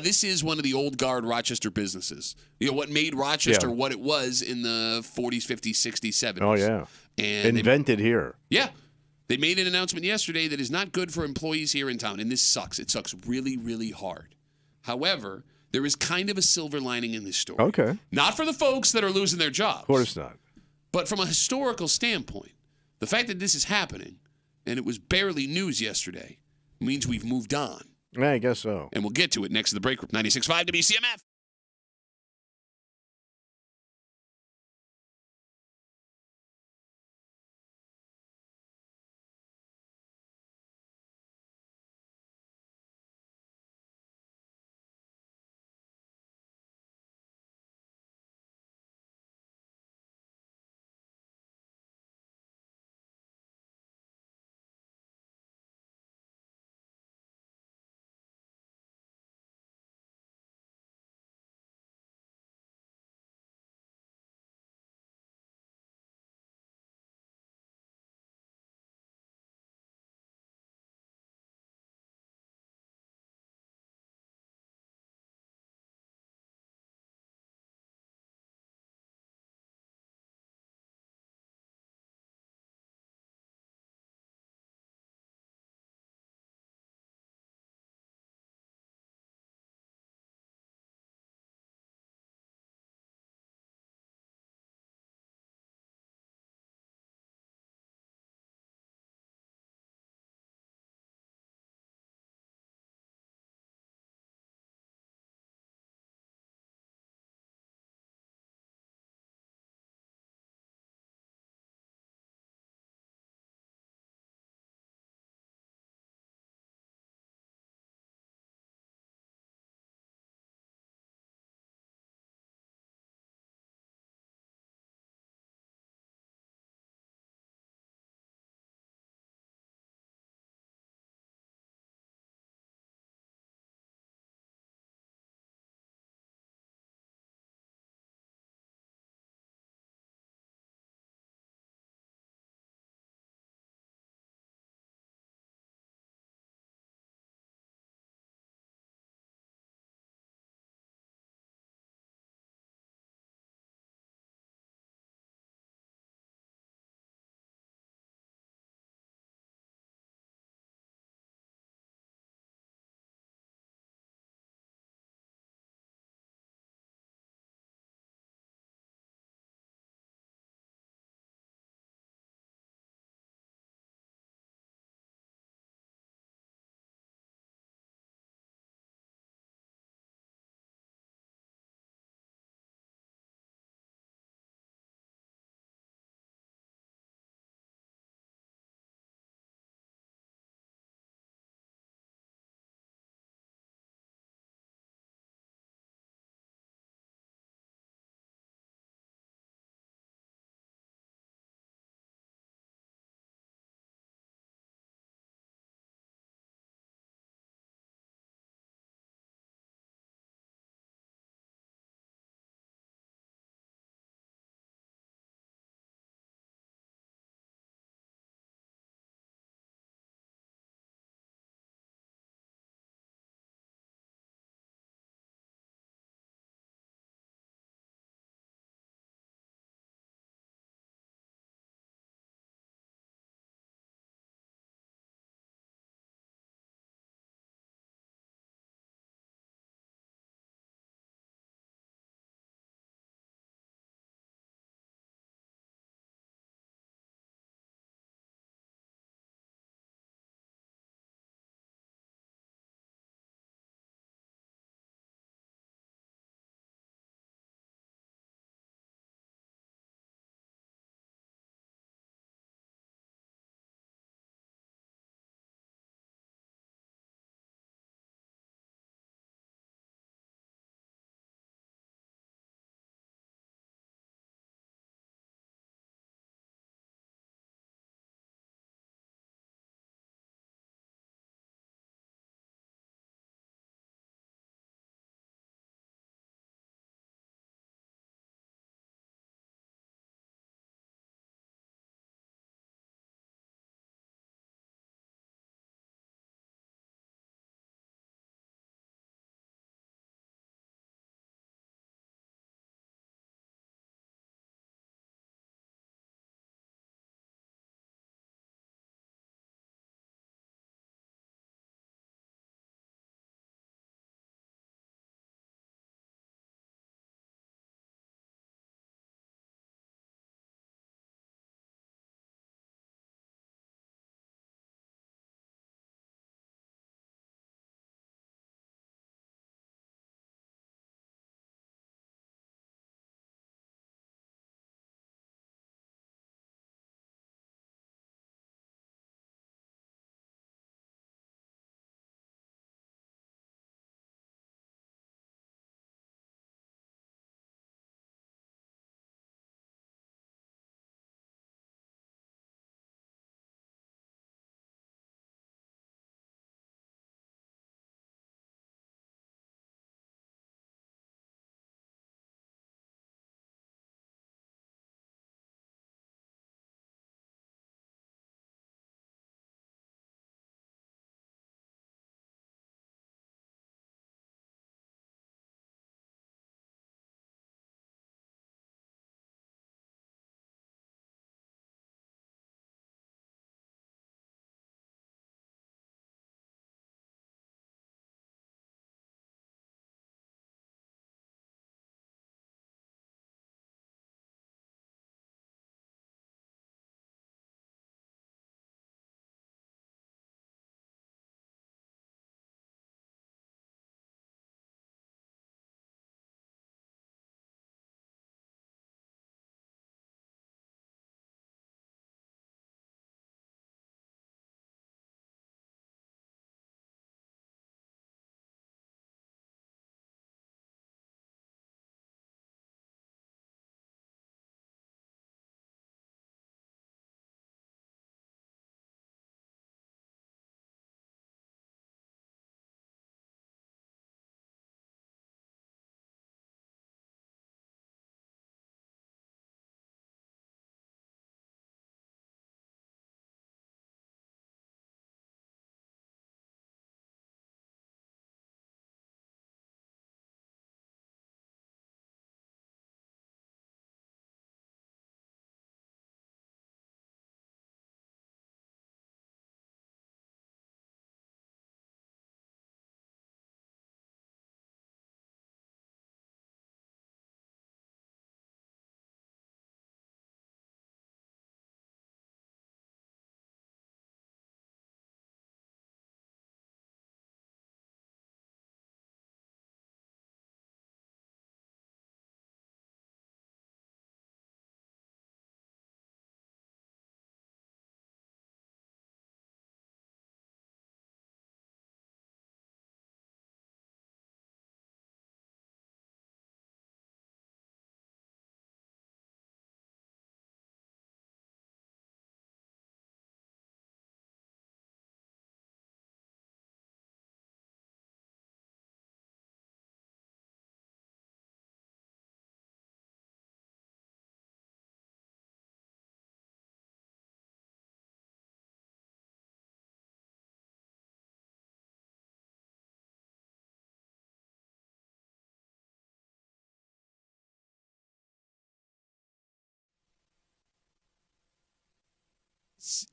This is one of the old guard Rochester businesses. What made Rochester what it was in the 40s, 50s, 60s, 70s. Oh, yeah. And Invented here. Yeah. They made an announcement yesterday that is not good for employees here in town, and this sucks. It sucks really, really hard. However, there is kind of a silver lining in this story. Okay. Not for the folks that are losing their jobs. Of course not. But from a historical standpoint, the fact that this is happening, and it was barely news yesterday, means we've moved on. Yeah, I guess so. And we'll get to it next to the break room. 96.5 WCMF.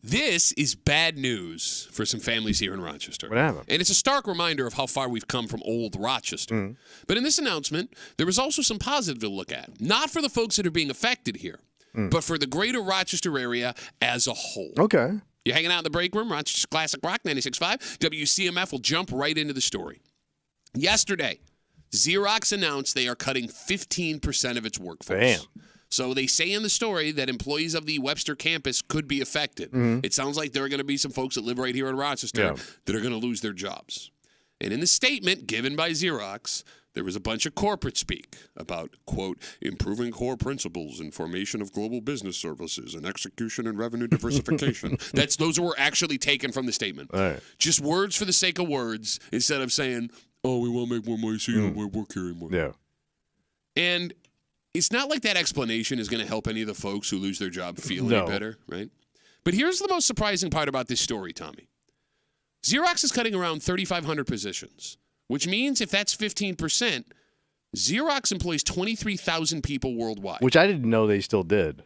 This is bad news for some families here in Rochester. What happened? And it's a stark reminder of how far we've come from old Rochester. But in this announcement, there was also some positive to look at. Not for the folks that are being affected here, but for the greater Rochester area as a whole. Okay. You're hanging out in the break room, Rochester Classic Rock 96.5. WCMF will jump right into the story. Yesterday, Xerox announced they are cutting 15% of its workforce. Damn. So they say in the story that employees of the Webster campus could be affected. It sounds like there are going to be some folks that live right here in Rochester that are going to lose their jobs. And in the statement given by Xerox, there was a bunch of corporate speak about, quote, improving core principles in formation of global business services and execution and revenue diversification. Those were actually taken from the statement. All right. Just words for the sake of words instead of saying, oh, we want to make more money so you don't work here anymore. Yeah. And it's not like that explanation is going to help any of the folks who lose their job feel any better, right? But here's the most surprising part about this story, Tommy. Xerox is cutting around 3,500 positions, which means if that's 15%, Xerox employs 23,000 people worldwide. Which I didn't know they still did.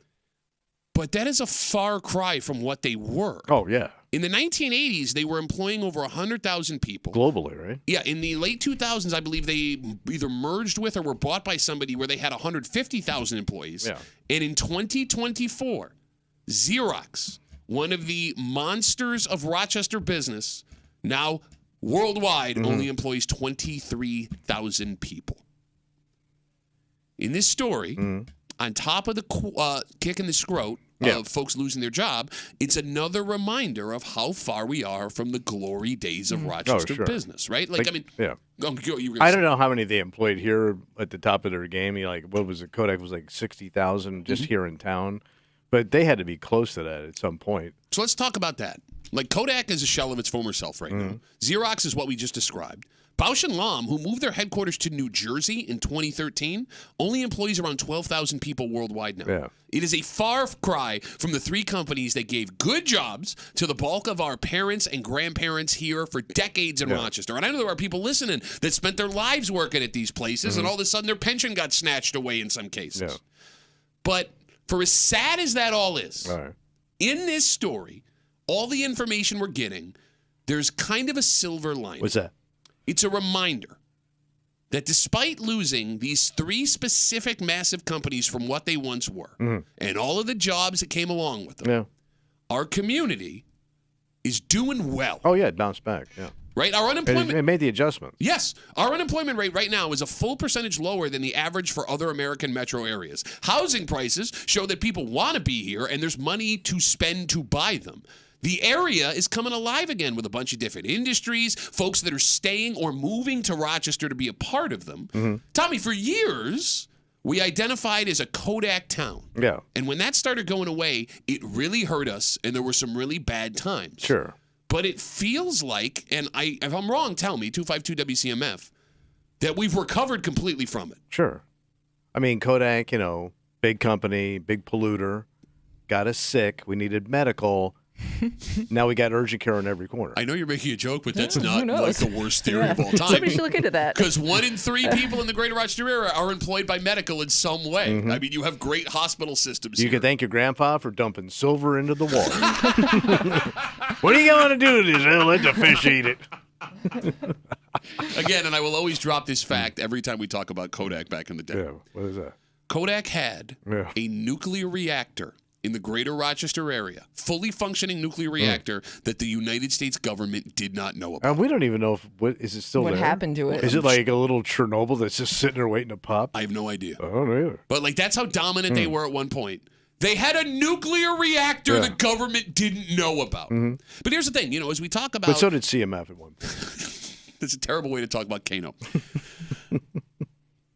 But that is a far cry from what they were. Oh, yeah. In the 1980s, they were employing over 100,000 people. Globally, right? Yeah, in the late 2000s, I believe they either merged with or were bought by somebody where they had 150,000 employees. Yeah. And in 2024, Xerox, one of the monsters of Rochester business, now worldwide only employs 23,000 people. In this story, on top of the kick in the scrot of folks losing their job, it's another reminder of how far we are from the glory days of Rochester business, right? Like, I mean, yeah. I don't know how many they employed here at the top of their game. What was it? Kodak was like 60,000 just here in town. But they had to be close to that at some point. So let's talk about that. Like, Kodak is a shell of its former self right now. Xerox is what we just described. Bausch & Lomb, who moved their headquarters to New Jersey in 2013, only employs around 12,000 people worldwide now. Yeah. It is a far cry from the three companies that gave good jobs to the bulk of our parents and grandparents here for decades in Rochester. And I know there are people listening that spent their lives working at these places, and all of a sudden their pension got snatched away in some cases. Yeah. But for as sad as that all is, in this story, all the information we're getting, there's kind of a silver lining. What's that? It's a reminder that despite losing these three specific massive companies from what they once were and all of the jobs that came along with them, our community is doing well. Oh, yeah, it bounced back, Right? Our unemployment... It made the adjustment. Yes. Our unemployment rate right now is a full percentage lower than the average for other American metro areas. Housing prices show that people want to be here and there's money to spend to buy them. The area is coming alive again with a bunch of different industries, folks that are staying or moving to Rochester to be a part of them. Tommy, for years, we identified as a Kodak town. Yeah. And when that started going away, it really hurt us, and there were some really bad times. Sure. But it feels like, and if I'm wrong, tell me, 252-WCMF, that we've recovered completely from it. Sure. I mean, Kodak, big company, big polluter, got us sick. We needed medical. Now we got urgent care on every corner. I know you're making a joke, but that's not like the worst theory of all time. Somebody should look into that. Because 1 in 3 people in the greater Rochester area are employed by medical in some way. I mean, you have great hospital systems You here. can thank your grandpa for dumping silver into the water. What are you going to do with this? Let the fish eat it. Again, and I will always drop this fact every time we talk about Kodak back in the day. Yeah, what is that? Kodak had a nuclear reactor in the greater Rochester area, fully functioning nuclear reactor that the United States government did not know about. We don't even know is it still What there? happened to it? Is it like a little Chernobyl that's just sitting there waiting to pop? I have no idea. I don't know either. But that's how dominant they were at one point. They had a nuclear reactor the government didn't know about. But here's the thing, as we talk about... But so did CMF at one point. That's a terrible way to talk about Kano.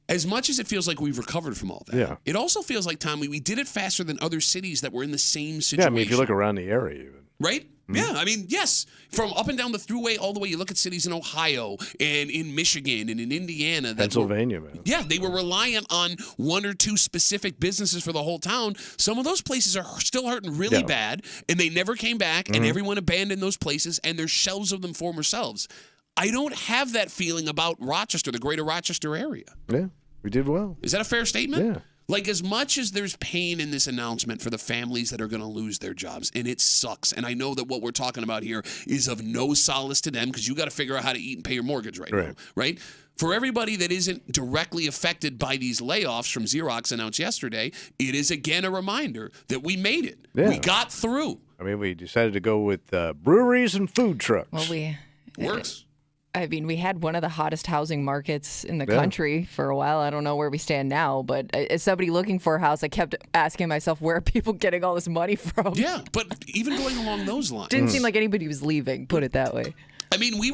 As much as it feels like we've recovered from all that, it also feels like, Tommy, we did it faster than other cities that were in the same situation. Yeah, I mean, if you look around the area even. Right? Yeah, I mean, yes. From up and down the thruway all the way, you look at cities in Ohio and in Michigan and in Indiana. Pennsylvania, man. Yeah, they were reliant on 1 or 2 specific businesses for the whole town. Some of those places are still hurting really bad, and they never came back, and everyone abandoned those places, and they're shells of them former selves. I don't have that feeling about Rochester, the greater Rochester area. Yeah, we did well. Is that a fair statement? Yeah. Like, as much as there's pain in this announcement for the families that are going to lose their jobs, and it sucks, and I know that what we're talking about here is of no solace to them because you got to figure out how to eat and pay your mortgage right now, right? For everybody that isn't directly affected by these layoffs from Xerox announced yesterday, it is again a reminder that we made it. Yeah. We got through. I mean, we decided to go with breweries and food trucks. Well, Works. I mean, we had one of the hottest housing markets in the country for a while. I don't know where we stand now, but as somebody looking for a house, I kept asking myself, where are people getting all this money from? Yeah, but even going along those lines. Didn't seem like anybody was leaving, put it that way. I mean, we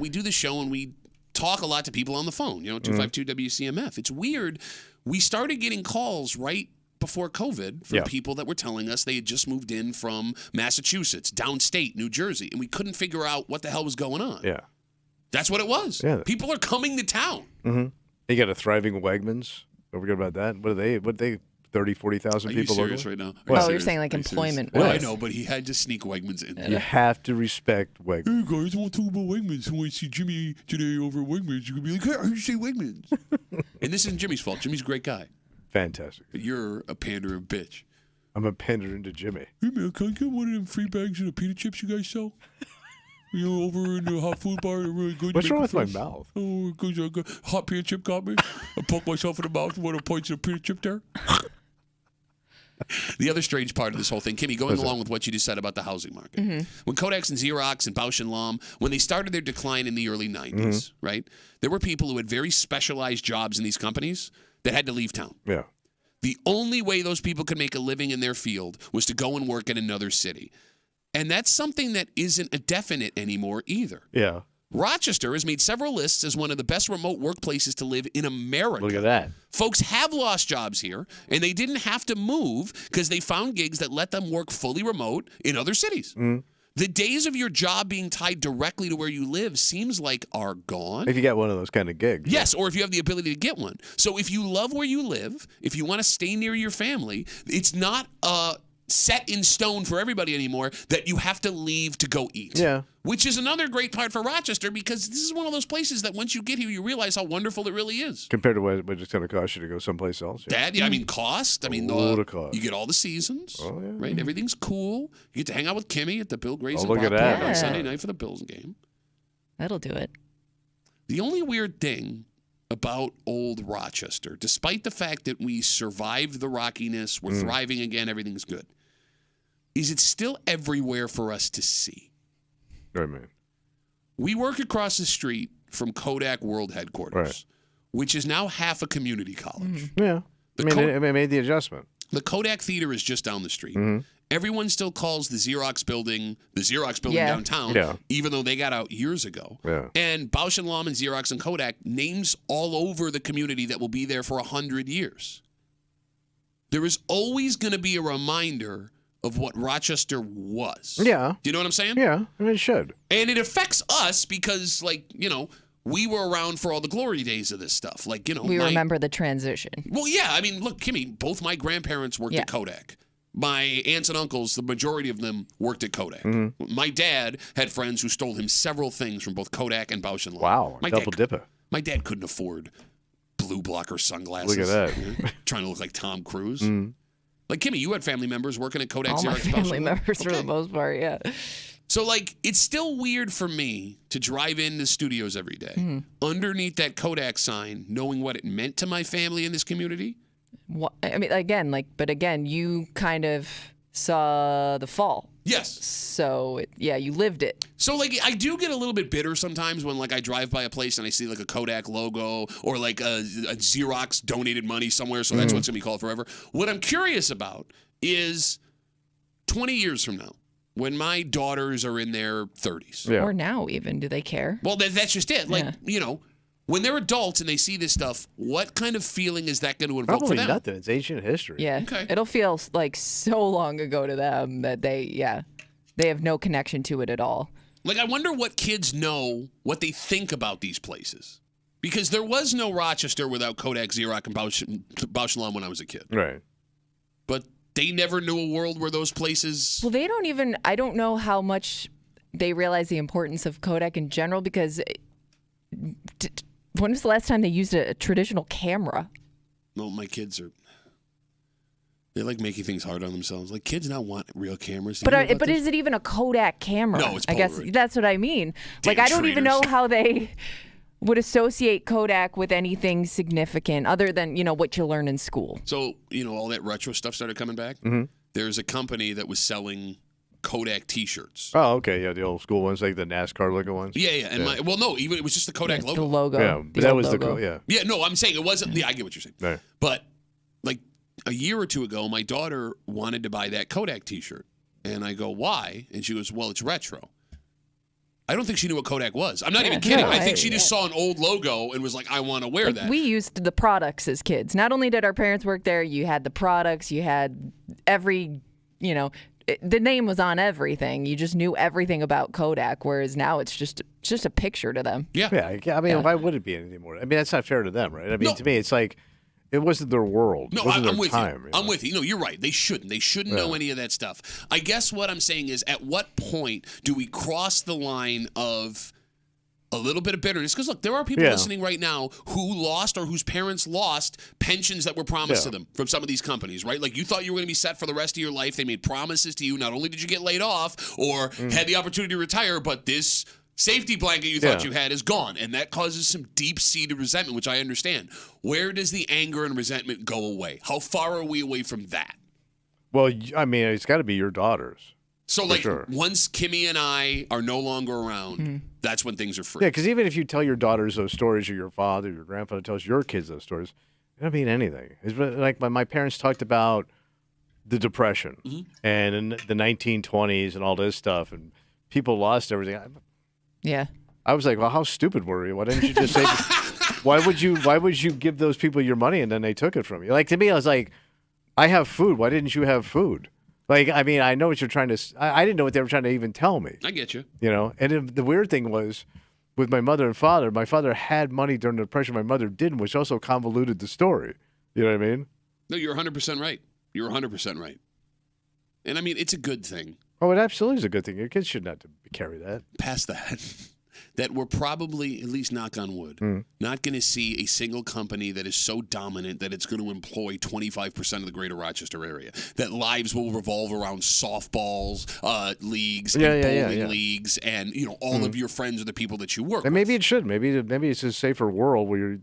do the show and we talk a lot to people on the phone, 252 WCMF. It's weird. We started getting calls right before COVID from people that were telling us they had just moved in from Massachusetts, downstate, New Jersey, and we couldn't figure out what the hell was going on. Yeah. That's what it was. Yeah. People are coming to town. Mm-hmm. You got a thriving Wegmans. Don't forget about that. What are they 30, 40,000 people? Are you serious right now? You're saying like employment. Well, I know, but he had to sneak Wegmans in. You have to respect Wegmans. Hey, guys, I want to talk about Wegmans. When I see Jimmy today over at Wegmans, you can be like, hey, I heard you say Wegmans. And this isn't Jimmy's fault. Jimmy's a great guy. Fantastic. But you're a pandering bitch. I'm a pandering to Jimmy. Hey, man, can I get one of them free bags of the peanut chips you guys sell? Over in the hot food bar, they're really good. What's wrong with my mouth? Oh, because hot peanut chip got me. I poked myself in the mouth with one of the points of peanut chip there. The other strange part of this whole thing, Kimmy, going along with what you just said about the housing market. Mm-hmm. When Kodak's and Xerox and Bausch & Lomb, when they started their decline in the early 90s, right, there were people who had very specialized jobs in these companies that had to leave town. Yeah. The only way those people could make a living in their field was to go and work in another city. And that's something that isn't a definite anymore either. Yeah. Rochester has made several lists as one of the best remote workplaces to live in America. Look at that. Folks have lost jobs here, and they didn't have to move because they found gigs that let them work fully remote in other cities. Mm. The days of your job being tied directly to where you live seems like are gone. If you got one of those kind of gigs. Yes, or if you have the ability to get one. So if you love where you live, if you want to stay near your family, it's not set in stone for everybody anymore that you have to leave to go eat. Yeah. Which is another great part for Rochester because this is one of those places that once you get here, you realize how wonderful it really is. Compared to what it's going to cost you to go someplace else. Yeah. Dad, I mean, cost. I mean, of cost. You get all the seasons, yeah. right? Everything's cool. You get to hang out with Kimmy at the Bill Grayson look at that. on Sunday night for the Bills game. That'll do it. The only weird thing about old Rochester, despite the fact that we survived the rockiness, we're thriving again, everything's good, is it's still everywhere for us to see. Right, man. We work across the street from Kodak World Headquarters, which is now half a community college. Yeah. It made the adjustment. The Kodak Theater is just down the street. Everyone still calls the Xerox building downtown, even though they got out years ago. Yeah. And Bausch & Lomb and Xerox and Kodak, names all over the community that will be there for 100 years. There is always going to be a reminder of what Rochester was. Yeah. Do you know what I'm saying? Yeah, and it should. And it affects us because, we were around for all the glory days of this stuff. We remember the transition. Well, yeah. I mean, look, Kimmy, both my grandparents worked at Kodak. My aunts and uncles, the majority of them worked at Kodak. My dad had friends who stole him several things from both Kodak and Bausch & Lomb. Wow, double dipper. My dad couldn't afford blue blocker sunglasses. Look at that. Trying to look like Tom Cruise. Like, Kimmy, you had family members working at Kodak. All my family members for the most part, yeah. So, it's still weird for me to drive into studios every day, underneath that Kodak sign, knowing what it meant to my family in this community. I mean, again, you kind of saw the fall. Yes. So, you lived it. So, I do get a little bit bitter sometimes when, I drive by a place and I see, a Kodak logo or, a Xerox donated money somewhere, so that's what's going to be called forever. What I'm curious about is 20 years from now, when my daughters are in their 30s. Yeah. Or now even, do they care? Well, that's just it. When they're adults and they see this stuff, what kind of feeling is that going to invoke for them? Probably nothing. It's ancient history. Yeah. Okay. It'll feel so long ago to them that they have no connection to it at all. I wonder what kids know, what they think about these places. Because there was no Rochester without Kodak, Xerox, and Bausch & Lomb when I was a kid. Right. But they never knew a world where those places... Well, I don't know how much they realize the importance of Kodak in general because... when was the last time they used a traditional camera? No, my kids are. They like making things hard on themselves. Like kids now want real cameras. But is it even a Kodak camera? No, it's Polaroid. I guess that's what I mean. Damn Like I don't even traitors. know how they would associate Kodak with anything significant other than what you learn in school. So all that retro stuff started coming back. Mm-hmm. There's a company that was selling Kodak T-shirts. Oh, okay, yeah, the old school ones, like the NASCAR looking ones. Yeah, and even it was just the Kodak logo. The logo. Yeah, but that was logo. Yeah, no, I'm saying it wasn't. Yeah, I get what you're saying. Right. But like a year or two ago, my daughter wanted to buy that Kodak T-shirt, and I go, "Why?" And she goes, "Well, it's retro." I don't think she knew what Kodak was. I'm not even kidding. No, I think she just saw an old logo and was like, "I want to wear that." We used the products as kids. Not only did our parents work there, you had the products, you had every, the name was on everything. You just knew everything about Kodak, whereas now it's just a picture to them. Yeah. Yeah, I mean, why would it be anything more? I mean, that's not fair to them, right? I mean, to me, it's like it wasn't their world. No, it wasn't I'm their with time, you. I'm with you. No, you're right. They shouldn't. They shouldn't know any of that stuff. I guess what I'm saying is, at what point do we cross the line of a little bit of bitterness? Because look, there are people listening right now who lost or whose parents lost pensions that were promised to them from some of these companies, right? Like you thought you were going to be set for the rest of your life. They made promises to you. Not only did you get laid off or had the opportunity to retire, but this safety blanket you thought you had is gone. And that causes some deep-seated resentment, which I understand. Where does the anger and resentment go away? How far are we away from that? Well, I mean, it's got to be your daughters. So, once Kimmy and I are no longer around, that's when things are free. Yeah, because even if you tell your daughters those stories, or your father, your grandfather tells your kids those stories, it doesn't mean anything. It's like my parents talked about the Depression and in the 1920s and all this stuff, and people lost everything. Yeah. I was like, well, how stupid were you? Why didn't you just say? Why would you give those people your money and then they took it from you? Like to me, I was like, I have food. Why didn't you have food? Like, I mean, I know what you're trying to. I didn't know what they were trying to even tell me. I get you. And the weird thing was, with my mother and father, my father had money during the Depression. My mother didn't, which also convoluted the story. You know what I mean? No, you're 100% right. You're 100% right. And I mean, it's a good thing. Oh, it absolutely is a good thing. Your kids shouldn't have to carry that. Past that, that we're probably, at least knock on wood, not going to see a single company that is so dominant that it's going to employ 25% of the greater Rochester area. That lives will revolve around softballs, leagues, and bowling leagues, and all of your friends are the people that you work with. And maybe it should. Maybe it's a safer world where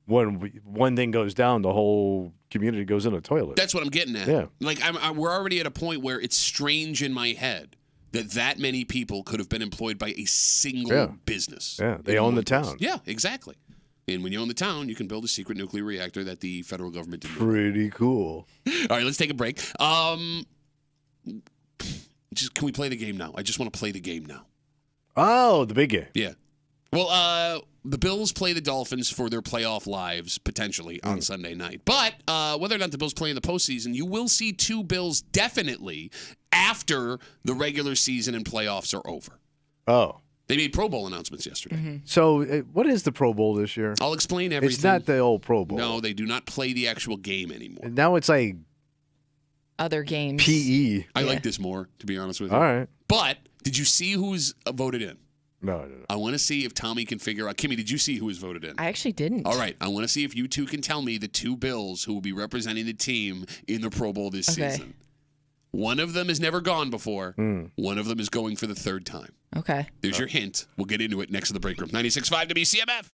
when one thing goes down, the whole community goes in a toilet. That's what I'm getting at. Yeah. Like we're already at a point where it's strange in my head that many people could have been employed by a single business. Yeah, they own the town. Yeah, exactly. And when you own the town, you can build a secret nuclear reactor that the federal government didn't. Pretty cool. All right, let's take a break. Can we play the game now? I just want to play the game now. Oh, the big game. Yeah. Well, the Bills play the Dolphins for their playoff lives, potentially, on Sunday night. But whether or not the Bills play in the postseason, you will see two Bills definitely after the regular season and playoffs are over. Oh. They made Pro Bowl announcements yesterday. So what is the Pro Bowl this year? I'll explain everything. It's not the old Pro Bowl. No, they do not play the actual game anymore. Now it's like other games. PE. I like this more, to be honest with you. All right. But did you see who's voted in? No. I want to see if Tommy can figure out. Kimmy, did you see who was voted in? I actually didn't. All right. I want to see if you two can tell me the two Bills who will be representing the team in the Pro Bowl this season. One of them has never gone before. One of them is going for the third time. Okay. There's your hint. We'll get into it next to the break room. 96.5 WCMF.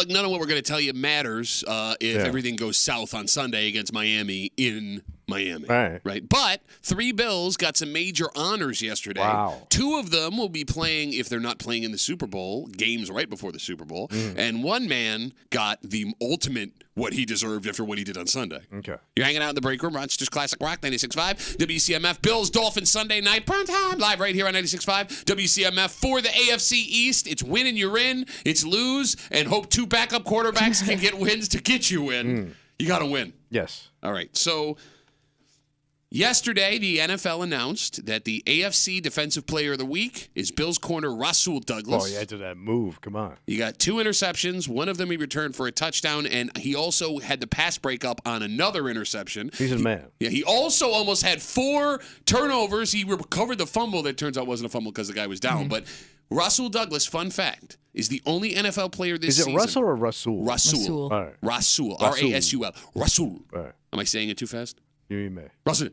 look, none of what we're going to tell you matters if everything goes south on Sunday against Miami in Miami. Right. But 3 Bills got some major honors yesterday. Wow. 2 of them will be playing, if they're not playing in the Super Bowl, games right before the Super Bowl. And one man got the ultimate what he deserved after what he did on Sunday. Okay. You're hanging out in the break room, Rochester's Classic Rock, 96.5. WCMF, Bills, Dolphins, Sunday night, prime time, live right here on 96.5. WCMF for the AFC East. It's win and you're in. It's lose and hope 2 backup quarterbacks can get wins to get you in. You got to win. Yes. All right. So yesterday, the NFL announced that the AFC Defensive Player of the Week is Bills corner Rasul Douglas. Oh, yeah, to that move. Come on. He got 2 interceptions. One of them he returned for a touchdown, and he also had the pass breakup on another interception. He's a man. Yeah, he also almost had 4 turnovers. He recovered the fumble that turns out wasn't a fumble because the guy was down. But Rasul Douglas, fun fact, is the only NFL player this season. Is it Russell or Rasul? Rasul. All right. Rasul. R-A-S-U-L. Rasul. All right. Am I saying it too fast? You may. Rasul.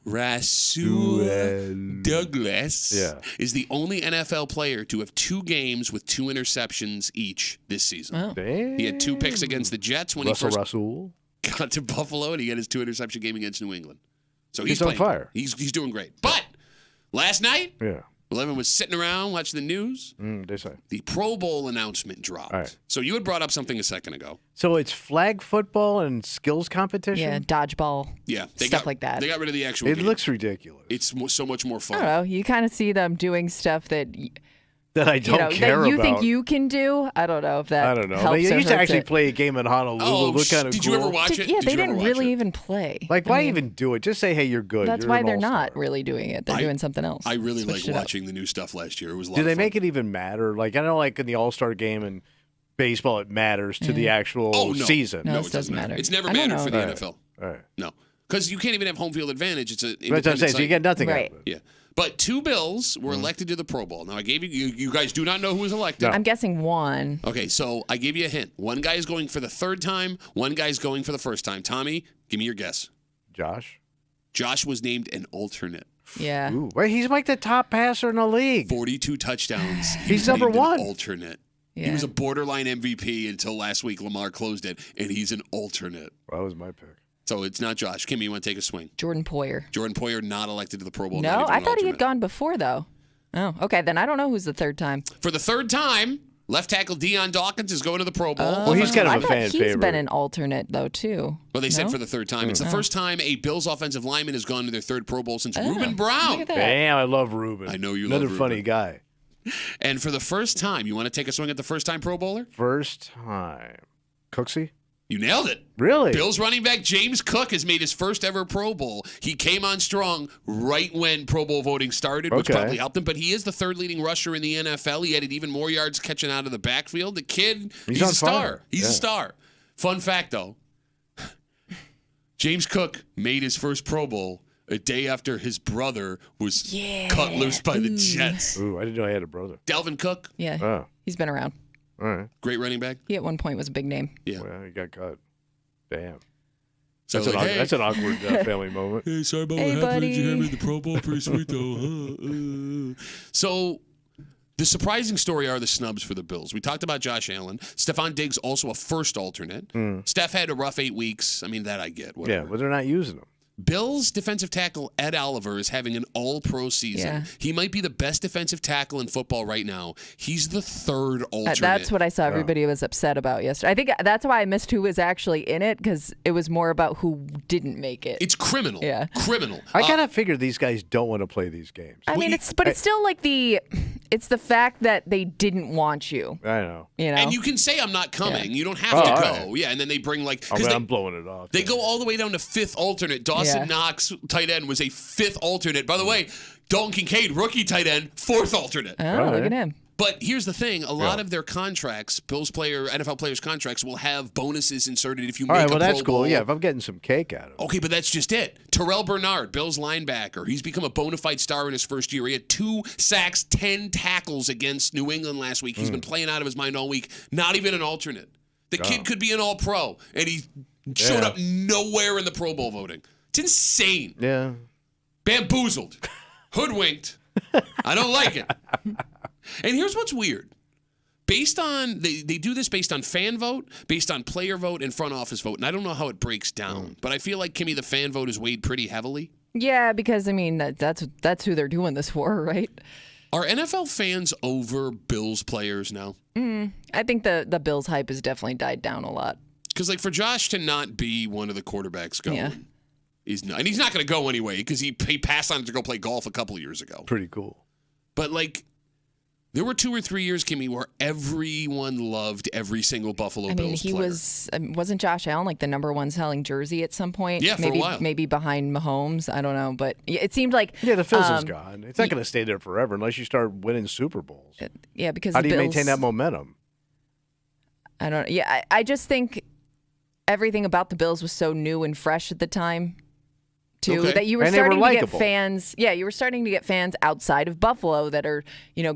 Rasul Douglas is the only NFL player to have 2 games with 2 interceptions each this season. Oh. Damn. He had 2 picks against the Jets when Rasul. he first got to Buffalo, and he had his 2 interception game against New England. So He's on fire. He's doing great. But last night, Yeah. 11 was sitting around watching the news. They say. The Pro Bowl announcement dropped. All right. So you had brought up something a second ago. So it's flag football and skills competition? Yeah, dodgeball. Yeah. Stuff like that. They got rid of the actual It game. looks ridiculous. It's so much more I fun. don't know. You kind of see them doing stuff that I don't care that you about. think you can do. I don't know if that I don't know. helps They or used to hurts actually it. play a game in Honolulu. Oh, Look kind of did cool. you ever watch it? Yeah, Did they you ever didn't watch really it? even play. Like, why even do it? Just say, hey, you're good. That's You're why an they're all-star. not really doing it. They're doing something else. I really Switched like it up. watching the new stuff last year. It was a lot Do of they fun. make it even matter? Like, I know, like in the All-Star game and baseball, it matters to the actual season. No, No, it it doesn't matter. It's never I don't mattered for know. the NFL. All right. No. Because you can't even have home field advantage. It's an That's what I'm independent saying. So you site. get nothing Right. out of it. Yeah. But 2 Bills were elected to the Pro Bowl. Now, I gave you guys do not know who was elected. I'm guessing 1. Okay, so I gave you a hint. One guy is going for the 3rd time. One guy's going for the 1st time. Tommy, give me your guess. Josh? Josh was named an alternate. Yeah. Ooh, wait, he's like the top passer in the league. 42 touchdowns. He He's was number named an 1. alternate. He Yeah. was a borderline MVP until last week. Lamar closed it, and he's an alternate. That was my pick. So it's not Josh. Kimmy, you want to take a swing? Jordan Poyer. Jordan Poyer not elected to the Pro Bowl. No, not even I an thought he had alternate. gone before, though. Oh, okay. Then I don't know who's the 3rd time. For the 3rd time, left tackle Deion Dawkins is going to the Pro Bowl. Well, he's kind of I a thought fan he's favorite. been an alternate, though, too. Well, they said No? for the 3rd time. It's the first time a Bills offensive lineman has gone to their 3rd Pro Bowl since Oh, Reuben Brown. Look at that. Damn, I love Ruben. I know you Another love funny Ruben. guy. And for the first time, you want to take a swing at the first-time Pro Bowler? First time. Cooksey? You nailed it. Really? Bills running back James Cook has made his first ever Pro Bowl. He came on strong right when Pro Bowl voting started, which Okay. probably helped him. But he is the 3rd leading rusher in the NFL. He added even more yards catching out of the backfield. The kid, he's on a star. fire. He's Yeah. a star. Fun fact, though, James Cook made his first Pro Bowl a day after his brother was cut loose by the Jets. Ooh, I didn't know I had a brother. Dalvin Cook, Yeah. Oh, He's been around. all right. great running back. He at one point was a big name. Yeah. Well, he got cut. Damn. So That's, like, hey, that's an awkward family moment. Hey, sorry about Hey, what happened. Did you buddy. have me in the Pro Bowl? Pretty sweet, though. So, the surprising story are the snubs for the Bills. We talked about Josh Allen. Stephon Diggs, also a first alternate. Steph had a rough 8 weeks. I mean, that I get. Whatever. Yeah, but they're not using them. Bills defensive tackle Ed Oliver is having an all-pro season. Yeah. He might be the best defensive tackle in football right now. He's the 3rd alternate. That's what I saw everybody was upset about yesterday. I think that's why I missed who was actually in it, because it was more about who didn't make it. It's criminal. Yeah. Criminal. I kind of figure these guys don't want to play these games. I mean, it's still like it's the fact that they didn't want you. I know. You know, And you can say, I'm not coming. Yeah. You don't have to all go. right. Yeah, and then they bring like... I mean, 'cause I'm blowing it off. They go all the way down to 5th alternate. Dawson Knox, tight end, was a 5th alternate. By the way, Dalton Kincaid, rookie tight end, 4th alternate. oh, look at him. But here's the thing. A lot of their contracts, NFL players' contracts, will have bonuses inserted if you All make right, well, a Pro that's cool. Bowl. Yeah, if I'm getting some cake out of it. Okay, but that's just it. Terrell Bernard, Bills linebacker. He's become a bona fide star in his first year. He had 2 sacks, 10 tackles against New England last week. He's been playing out of his mind all week. Not even an alternate. The kid could be an all-pro, and he showed up nowhere in the Pro Bowl voting. It's insane. Yeah. Bamboozled. Hoodwinked. I don't like it. And here's what's weird. based on they do this based on fan vote, based on player vote, and front office vote. And I don't know how it breaks down, but I feel like, Kimmy, the fan vote is weighed pretty heavily. Yeah, because I mean that's who they're doing this for, right? Are NFL fans over Bills players now? I think the Bills hype has definitely died down a lot. Because like for Josh to not be one of the quarterbacks going, Yeah. and he's not going to go anyway because he passed on to go play golf a couple of years ago. Pretty cool. But like, there were 2 or 3 years, Kimmy, where everyone loved every single Buffalo Bills player. Wasn't Josh Allen like the number 1 selling jersey at some point? Yeah, for maybe, a while. Maybe behind Mahomes. I don't know, but it seemed like the fizzle's gone. It's not going to stay there forever unless you start winning Super Bowls. Yeah, because how do you Bills, maintain that momentum? I don't. Yeah, I just think everything about the Bills was so new and fresh at the time. That you were starting to get fans. Yeah, you were starting to get fans outside of Buffalo that are,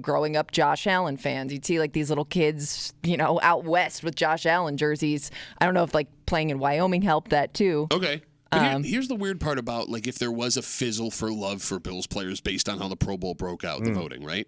growing up Josh Allen fans. You'd see like these little kids, out west with Josh Allen jerseys. I don't know if like playing in Wyoming helped that too. Okay. But here's the weird part about like if there was a fizzle for love for Bills players based on how the Pro Bowl broke out, the voting, right?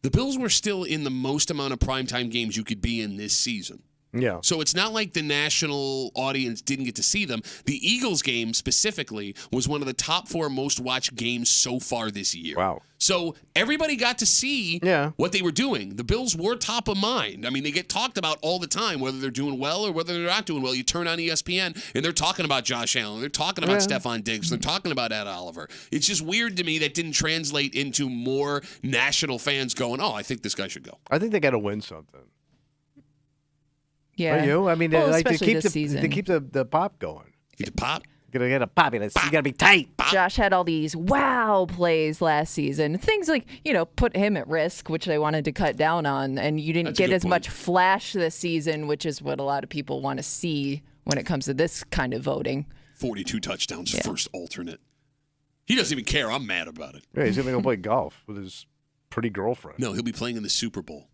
The Bills were still in the most amount of primetime games you could be in this season. Yeah. So it's not like the national audience didn't get to see them. The Eagles game specifically was one of the top 4 most watched games so far this year. Wow. So everybody got to see what they were doing. The Bills were top of mind. I mean, they get talked about all the time, whether they're doing well or whether they're not doing well. You turn on ESPN, and they're talking about Josh Allen. They're talking about Stephon Diggs. They're talking about Ed Oliver. It's just weird to me that didn't translate into more national fans going, I think this guy should go. I think they got to win something. Yeah. Are you? I mean, well, like they especially keep this season. they keep the pop going. Get the pop? You gotta get a pop. You gotta be tight. Josh had all these wow plays last season. Things like, put him at risk, which they wanted to cut down on. And you didn't get as much flash this season, which is what a lot of people want to see when it comes to this kind of voting. 42 touchdowns, first alternate. He doesn't even care. I'm mad about it. Yeah, he's gonna go play golf with his pretty girlfriend. No, he'll be playing in the Super Bowl.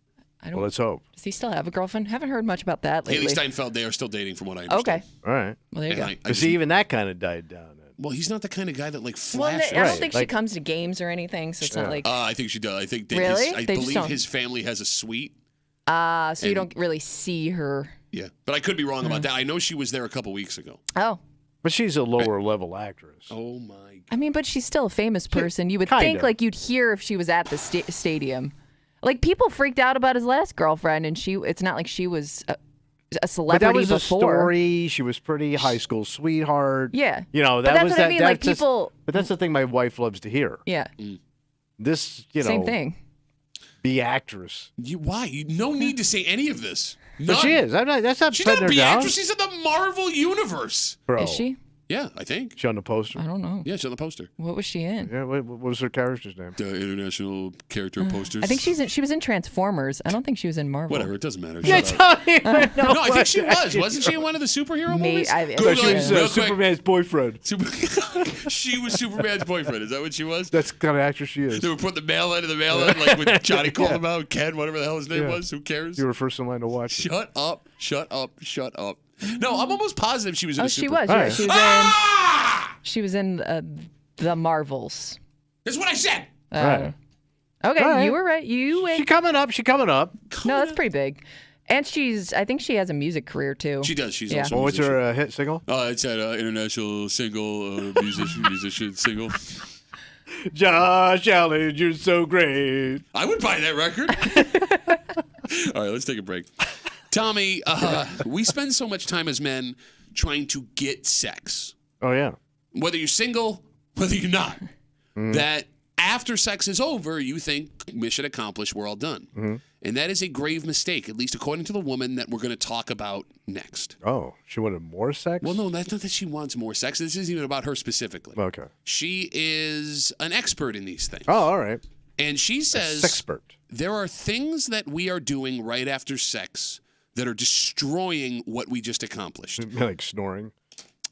Well, let's hope. Does he still have a girlfriend? Haven't heard much about that lately. Haley Steinfeld, they are still dating from what I understand. Okay. All right. Well, there you go. But see, even that kind of died down. Well, he's not the kind of guy that Well, flashes. I don't think she comes to games or anything, so it's not like. I think she does. I think Really? I They just believe don't- his family has a suite. So you don't really see her. Yeah, but I could be wrong about that. I know she was there a couple weeks ago. Oh. But she's a lower level actress. Oh my! I mean, but she's still a famous person. You would Kinda. think like you'd hear if she was at the stadium. Like people freaked out about his last girlfriend, and it's not like she was a But celebrity that was before. a story. She was pretty high school sweetheart. Yeah. That But that's was what I that. mean, like, that's just- people- But that's the thing my wife loves to hear. Yeah. This, Same thing. Be actress. Why? No need to say any of this. But she is. That's not She's putting not her a down. actress. She's in the Marvel universe. Bro. Is she? Yeah, I think. She on the poster? I don't know. Yeah, she's on the poster. What was she in? Yeah, what was her character's name? The international character posters. I think she was in Transformers. I don't think she was in Marvel. Whatever, it doesn't matter. Yeah, Shut up. no, No, I think she was. Wasn't she in one of the superhero movies? No, she was real quick. Superman's boyfriend. She was Superman's boyfriend. Is that what she was? That's the kind of actress she is. They were putting the mail into the mail in, like when Johnny called him out, Ken, whatever the hell his name Yeah. was. Who cares? You were first in line to watch. Shut up! Shut up! Shut up! No, I'm almost positive she was in a She super. was. Right. She was in the Marvels. That's what I said. Right. Okay, All right. you were right. She coming up. No, that's pretty big. And I think she has a music career too. She does. She's Yeah. also. Well, what's her hit single? It's an international single musician single. Josh Allen, you're so great. I would buy that record. All right, let's take a break. Tommy, we spend so much time as men trying to get sex. Oh, yeah. Whether you're single, whether you're not. That after sex is over, you think mission accomplished, we're all done. And that is a grave mistake, at least according to the woman that we're going to talk about next. Oh, she wanted more sex? Well, no, that's not that she wants more sex. This isn't even about her specifically. Okay. She is an expert in these things. Oh, all right. And she says Sexpert. there are things that we are doing right after sex that are destroying what we just accomplished. Like snoring.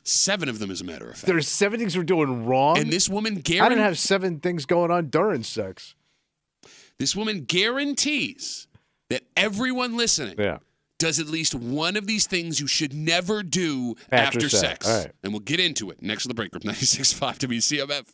7 of them, as a matter of fact. There's 7 things we're doing wrong. And this woman I don't have 7 things going on during sex. This woman guarantees that everyone listening does at least one of these things you should never do after sex. All right. And we'll get into it next to the break room. 96.5 WCMF.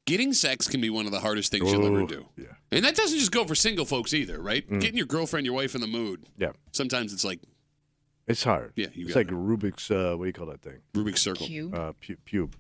Getting sex can be one of the hardest things you'll ever do. Yeah. And that doesn't just go for single folks either, right? Getting your girlfriend, your wife in the mood. Yeah. Sometimes it's like, It's hard. Yeah, it's like Rubik's, what do you call that thing? Rubik's Circle. Cube. Pube.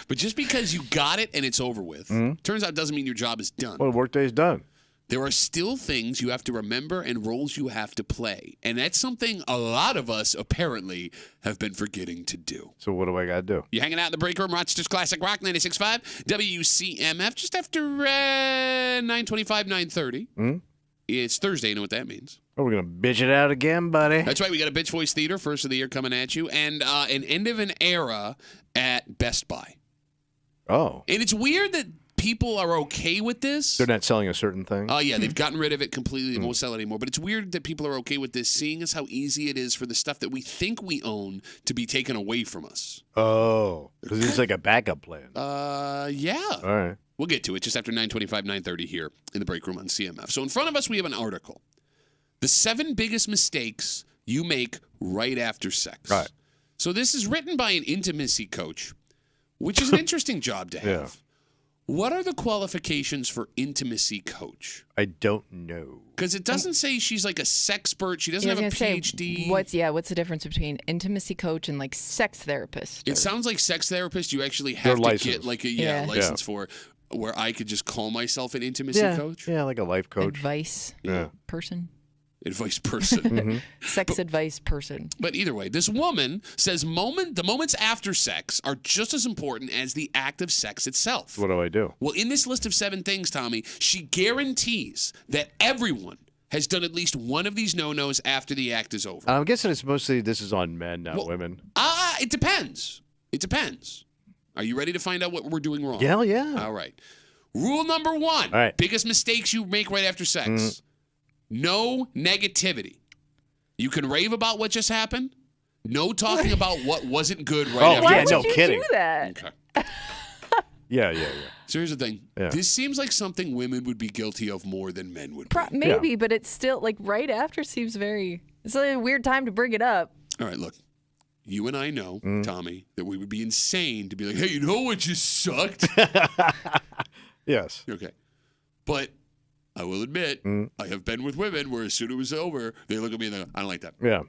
But just because you got it and it's over with, turns out doesn't mean your job is done. Well, the workday's done. There are still things you have to remember and roles you have to play. And that's something a lot of us apparently have been forgetting to do. So what do I got to do? You're hanging out in the break room, Rochester's Classic Rock 96.5, WCMF, just after 9:25, 9:30. It's Thursday, you know what that means. Oh, we're going to bitch it out again, buddy. That's right, we got a Bitch Voice Theater, first of the year coming at you, and an end of an era at Best Buy. Oh. And it's weird that people are okay with this. They're not selling a certain thing? Oh, yeah, they've gotten rid of it completely. They won't sell it anymore. But it's weird that people are okay with this, seeing as how easy it is for the stuff that we think we own to be taken away from us. Oh. Because it's like a backup plan. Yeah. All right. We'll get to it just after 9:25, 9:30 here in the break room on CMF. So in front of us, we have an article. The 7 biggest mistakes you make right after sex. Right. So this is written by an intimacy coach, which is an interesting job to have. Yeah. What are the qualifications for intimacy coach? I don't know. Because it doesn't say she's like a sexpert. She doesn't have a PhD. What's the difference between intimacy coach and like sex therapist? It sounds like sex therapist. You actually have to get like a license for, where I could just call myself an intimacy coach. Yeah, like a life coach. Advice person. Advice person. Sex advice person. But either way, this woman says the moments after sex are just as important as the act of sex itself. What do I do? Well, in this list of 7 things, Tommy, she guarantees that everyone has done at least one of these no-nos after the act is over. I'm guessing it's mostly this is on men, not women. It depends. It depends. Are you ready to find out what we're doing wrong? Hell yeah. All right. Rule number 1. All right. Biggest mistakes you make right after sex. No negativity. You can rave about what just happened. No talking about what wasn't good right after. Why no would you kidding. do that? Okay. Yeah. So here's the thing. Yeah. This seems like something women would be guilty of more than men would be. Maybe, but it's still like right after seems it's a weird time to bring it up. All right, look. You and I know, Tommy, that we would be insane to be like, hey, you know what just sucked? Yes. Okay. But I will admit, I have been with women where as soon as it was over, they look at me and they go, I don't like that. Yeah.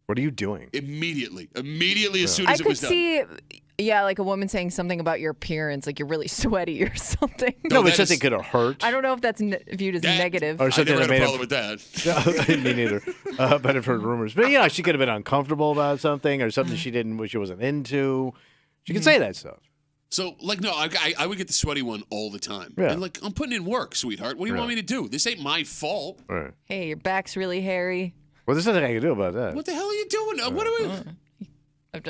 What are you doing? Immediately as soon as it was done. I could see, like a woman saying something about your appearance, like you're really sweaty or something. No, but something could have hurt. I don't know if that's viewed as negative. Or something I never that had a made problem with that. No, me neither. But I've heard rumors. But, she could have been uncomfortable about something or something she wasn't into. She could say that stuff. So, no, I would get the sweaty one all the time. Yeah. And, I'm putting in work, sweetheart. What do you want me to do? This ain't my fault. Right. Hey, your back's really hairy. Well, there's nothing I can do about that. What the hell are you doing? What are we...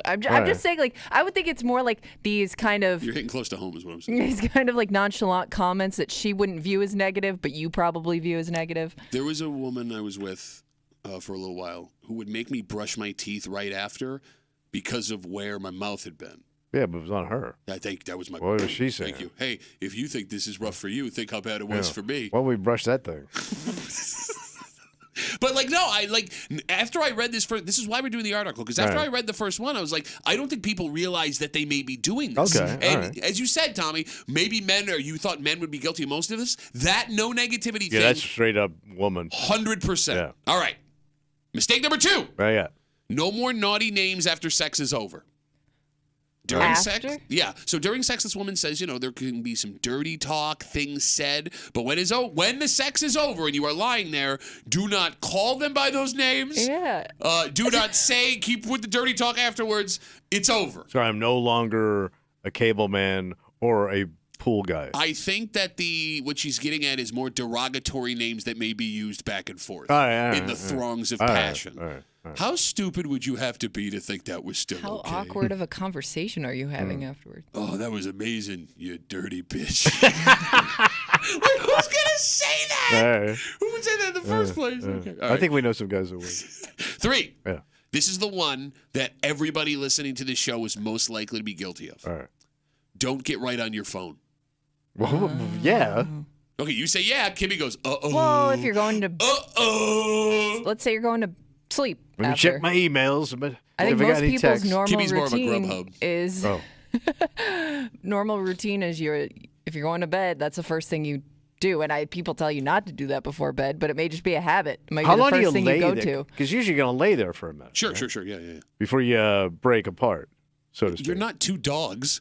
I'm just saying, I would think it's more like these kind of... You're hitting close to home is what I'm saying. These kind of nonchalant comments that she wouldn't view as negative, but you probably view as negative. There was a woman I was with for a little while who would make me brush my teeth right after because of where my mouth had been. Yeah, but it was on her. I think that was my... What was she saying? Thank you. Hey, if you think this is rough for you, think how bad it was for me. Why don't we brush that thing? But after I read this this is why we're doing the article, because after I read the first one, I was like, I don't think people realize that they may be doing this. Okay, and as you said, Tommy, maybe you thought men would be guilty of most of this. That no negativity thing. Yeah, that's straight up woman. 100%. Yeah. All right. Mistake number 2. Right, yeah. No more naughty names after sex is over. During sex? Yeah. So during sex, this woman says, there can be some dirty talk, things said. But when the sex is over and you are lying there, do not call them by those names. Yeah. Do not keep with the dirty talk afterwards. It's over. So I'm no longer a cable man or a pool guy. I think that what she's getting at is more derogatory names that may be used back and forth in the throngs of passion. All right. How stupid would you have to be to think that was still How okay? How awkward of a conversation are you having afterwards? Oh, that was amazing, you dirty bitch. Who's going to say that? Right. Who would say that in the first place? Okay. All right. I think we know some guys that would. 3. Yeah. This is the one that everybody listening to this show is most likely to be guilty of. All right. Don't get right on your phone. Well, yeah. Okay, you say yeah. Kimmy goes, uh-oh. Well, if you're going to... Uh-oh. Let's say you're going to sleep Let me check my emails. But I think most people's normal Kimmy's more of a routine Grubhub. is Normal routine is if you're going to bed, that's the first thing you do. And people tell you not to do that before bed, but it may just be a habit. It might How be the long first do you thing lay you go there? to. Because usually you're going to lay there for a minute. Sure, right? sure. Yeah. Before you break apart, so to speak. You're not two dogs.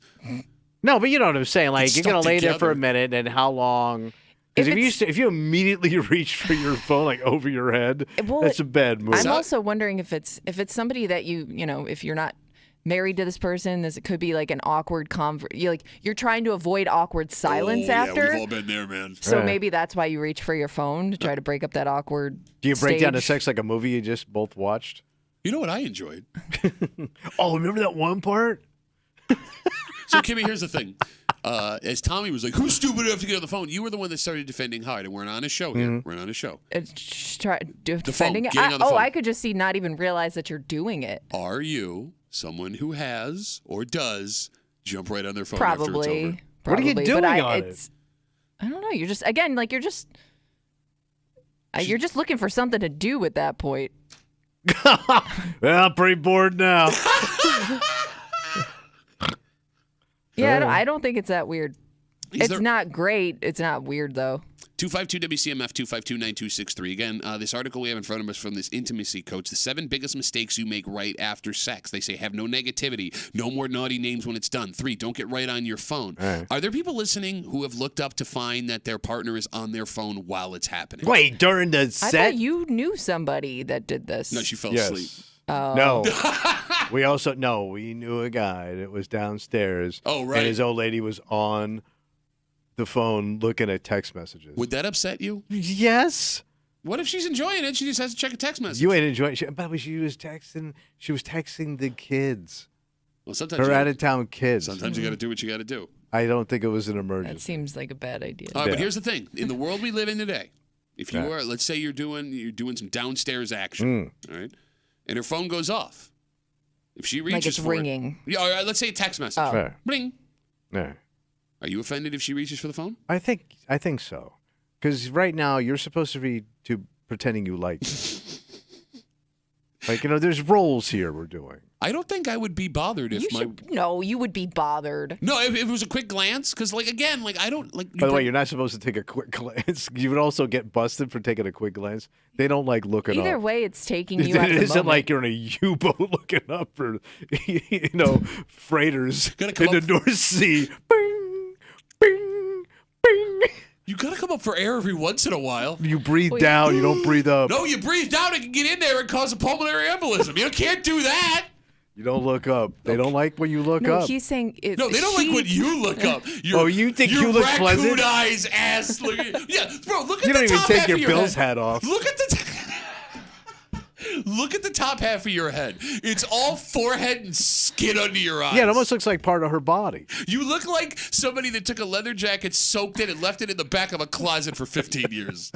No, but you know what I'm saying. Like, It's you're going to stuck lay there for a together. minute, and how long? Because if you immediately reach for your phone, like, over your head, that's a bad move. I'm also wondering if it's somebody that if you're not married to this person, it could be like an awkward you're trying to avoid awkward silence after. Yeah, we've all been there, man. So maybe that's why you reach for your phone to try to break up that awkward. Do you break stage. down to sex like a movie you just both watched? You know what I enjoyed? Oh, remember that one part? So, Kimmy, here's the thing. As Tommy was like, who's stupid enough to get on the phone? You were the one that started defending Hyde, and we're on a show here. Mm-hmm. We're on a show. Defending it. getting on the phone. I could just not even realize that you're doing it. Are you someone who has or does jump right on their phone Probably. after it's over? What are you doing but on it? I don't know. You're just you're just looking for something to do at that point. Well, I'm pretty bored now. Yeah, I don't think it's that weird. It's not great. It's not weird, though. 252-WCMF, 252-9263. Again, this article we have in front of us from this intimacy coach, the 7 biggest mistakes you make right after sex. They say have no negativity, no more naughty names when it's done. 3, don't get right on your phone. Right. Are there people listening who have looked up to find that their partner is on their phone while it's happening? Wait, during the I set? thought you knew somebody that did this. No, she fell Yes. asleep. No. We knew a guy that was downstairs. Oh, right. And his old lady was on the phone looking at text messages. Would that upset you? Yes. What if she's enjoying it? She just has to check a text message. You ain't enjoying it. But she was texting the kids. Well, sometimes Her out-of-town kids. Sometimes you got to do what you got to do. I don't think it was an That emergency. seems like a bad idea. All right, but here's the thing: in the world we live in today, if you are, let's say you're doing some downstairs action, all right, and her phone goes off, if she reaches Like it's for ringing. it, all right, let's say a text message, Oh. Right. bling. Yeah. Are you offended if she reaches for the phone? I think so. Because right now you're supposed to be pretending you like me. Like, there's roles here we're doing. I don't think I would be bothered if you would be bothered. No, if it was a quick glance, because I don't like. By the way, you're not supposed to take a quick glance. You would also get busted for taking a quick glance. They don't like looking up. Either way, it's taking you out of the It isn't moment. like you're in a U-boat looking up for, freighters in the North Sea. Bing, bing, bing. You gotta come up for air every once in a while. You breathe down. You don't breathe up. No, you breathe down. It can get in there and cause a pulmonary embolism. You can't do that. You don't look up. They don't like when you look No, up. he's saying No, they don't like when you look up. You think you look raccoon pleasant? eyes, ass. Yeah, bro, look at You the don't even top take half your of your Bill's head. hat off. Look at the look at the top half of your head. It's all forehead and skin under your eyes. Yeah, it almost looks like part of her body. You look like somebody that took a leather jacket, soaked it, and left it in the back of a closet for 15 years.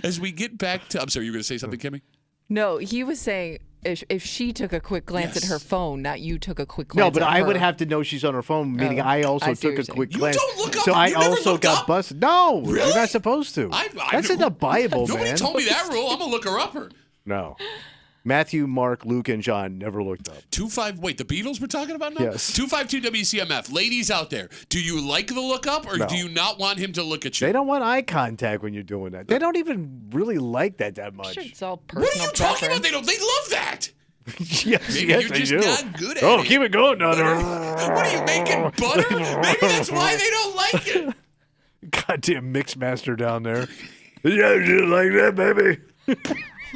As we get back to, I'm sorry, you were going to say something, Kimmy? No, he was saying if she took a quick glance at her phone, not you took a quick glance No, but at I her. would have to know she's on her phone, meaning I also I see took what a you're quick saying. glance. You don't look up. So I You never also look got up? busted. No, Really? you're not supposed to. That's in the Bible, Nobody man. told me that rule. I'm going to look her up. No. Matthew, Mark, Luke, and John never looked up. Wait, the Beatles we're talking about now? Yes. 252 WCMF. Ladies out there, do you like the look up or No. do you not want him to look at you? They don't want eye contact when you're doing that. They don't even really like that much. Sure, it's all What personal are you talking about? preference. They love that. yes, Maybe yes, you're they just do. not good at it. Keep it going down there. What are you making butter? Maybe that's why they don't like it. Goddamn mix master down there. Yeah, you like that, baby.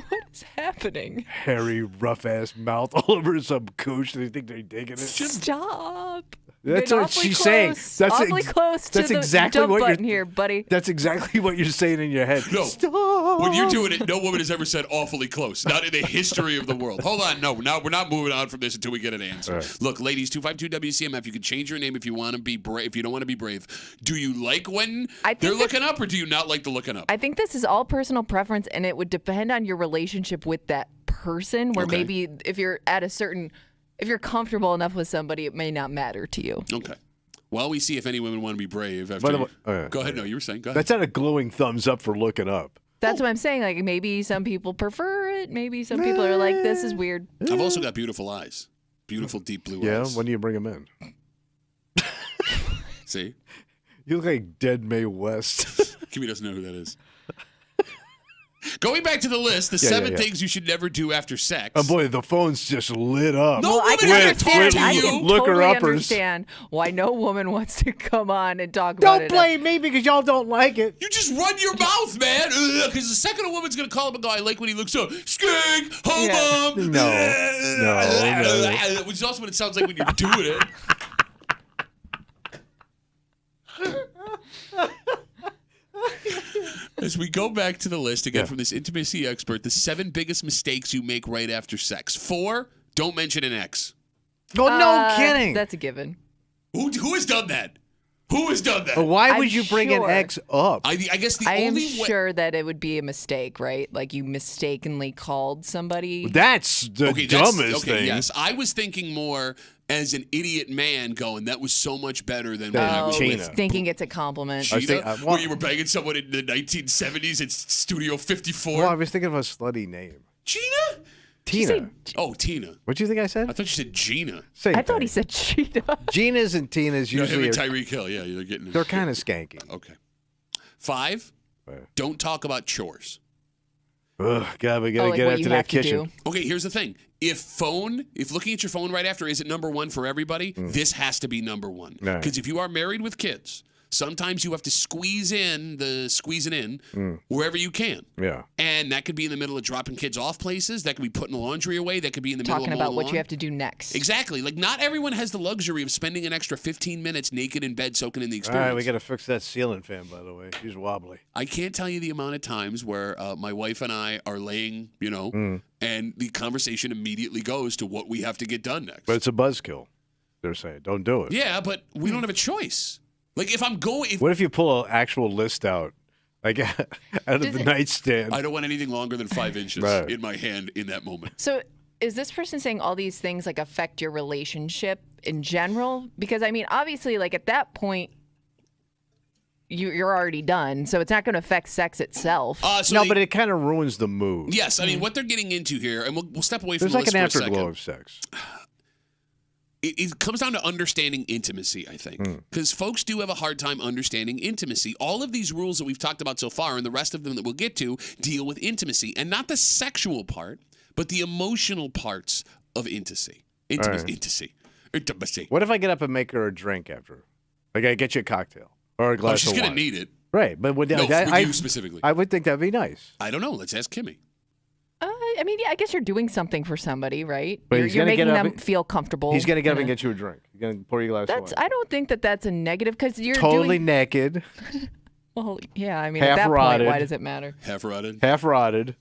What is happening? Hairy, rough-ass mouth all over some couch. They think they're digging it. Stop. That's Getting what awfully she's close. saying. That's awfully close to that's the exactly dump what you're- button here, buddy. That's exactly what you're saying in your head. No. Stop. When you're doing it, no woman has ever said awfully close. Not in the history of the world. Hold on. No, we're not moving on from this until we get an answer. Right. Look, ladies, 252 WCMF, you can change your name if you want to be brave. If you don't want to be brave. Do you like when they're looking up or do you not like the looking up? I think this is all personal preference, and it would depend on your relationship with that person, where Okay. maybe if you're comfortable enough with somebody, it may not matter to you. Okay. While we see if any women want to be brave. After By the way, go ahead. No, you were saying. Go ahead. That's not a glowing thumbs up for looking up. That's what I'm saying. Like, maybe some people prefer it. Maybe some people are like, this is weird. I've also got beautiful eyes. Beautiful deep blue Yeah, eyes. when do you bring him in? See? You look like dead Mae West. Kimmy doesn't know who that is. Going back to the list, the 7 things you should never do after sex. Oh, boy, the phone's just lit up. No I woman can ever understand. told I you. can Look her totally uppers. understand why no woman wants to come on and talk about it. Don't blame me because y'all don't like it. You just run your mouth, man. Because the second a woman's going to call him and go, I like when he looks so skank, home No. Which is also what it sounds like when you're doing it. As we go back to the list again from this intimacy expert, the 7 biggest mistakes you make right after sex. 4, don't mention an ex. Oh, no kidding. That's a given. Who has done that? Who has done that? But why would I'm you bring an sure. ex up? I guess the I am only way. sure that it would be a mistake, right? Like you mistakenly called somebody. That's the dumbest thing. Yes, I was thinking more as an idiot man going, that was so much better than when Than I was Gina. with Thinking it's a compliment. Gina, thinking- where you were banging someone in the 1970s in Studio 54. Well, I was thinking of a slutty name. Gina? Tina. Oh, Tina. What do you think I I said? thought you said Gina. Same I thought he thing. said cheetah. Gina's and Tina's No, him usually and Tyreek Hill. Yeah, you're getting. they're kind of skanky. Okay. 5, don't talk about chores. Ugh, God, we gotta like get what after you that have to kitchen. do. Okay, here's the thing. If looking at your phone right after isn't number 1 for everybody, this has to be number 1. Right. Because if you are married with kids, sometimes you have to squeeze it in wherever you can. Yeah. And that could be in the middle of dropping kids off places. That could be putting the laundry away. That could be in the Talking middle of about mowing what lawn. you have to do next. Exactly. Like, not everyone has the luxury of spending an extra 15 minutes naked in bed soaking in the All experience. right, we gotta fix that ceiling fan, by the way. She's wobbly. I can't tell you the amount of times where my wife and I are laying, and the conversation immediately goes to what we have to get done next. But it's a buzzkill. They're saying, don't do it. Yeah, but we don't have a choice. Like, if I'm going... What if you pull an actual list out, like out of the nightstand? I don't want anything longer than 5 inches Right. in my hand in that moment. So is this person saying all these things like affect your relationship in general? Because I mean, obviously, like at that point, you're already done, so it's not going to affect sex itself. But it kind of ruins the mood. Yes, I mean, what they're getting into here, and we'll step away from There's the like list an for a second. afterglow of sex. It comes down to understanding intimacy, I think. Because folks do have a hard time understanding intimacy. All of these rules that we've talked about so far, and the rest of them that we'll get to, deal with intimacy. And not the sexual part, but the emotional parts of intimacy. Intimacy. What if I get up and make her a drink after? Like I get you a cocktail or a glass she's of wine. going to need it. Right, but would No, that, for you specifically. I would think that'd be nice. I don't know. Let's ask Kimmy. I mean, yeah, I guess you're doing something for somebody, right? But You're, he's you're gonna making get up them and- feel comfortable. He's gonna get up in and a- get you a drink. He's gonna pour you a glass of That's. wine. I don't think that that's a negative because you're Totally doing. naked, Well, yeah. I mean, Half at that rotted. point, why does it matter? Half rotted. half rotted.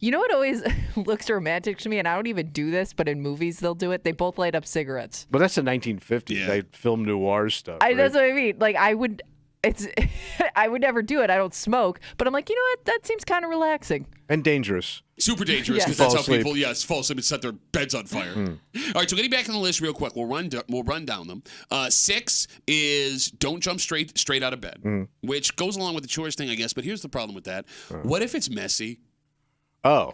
You know what always looks romantic to me, and I don't even do this, but in movies they'll do it. They both light up cigarettes. But that's the 1950s. Yeah. They film noir stuff. That's right? what I mean. Like I would. It's. I would never do it. I don't smoke, but I'm like, you know what? That seems kind of relaxing. And dangerous. Super dangerous Yes. because that's Fall how asleep. people, fall asleep and set their beds on fire. All right, so getting back on the list real quick, we'll run down them. 6 is don't jump straight out of bed, which goes along with the chores thing, I guess. But here's the problem with that: what if it's messy? Oh,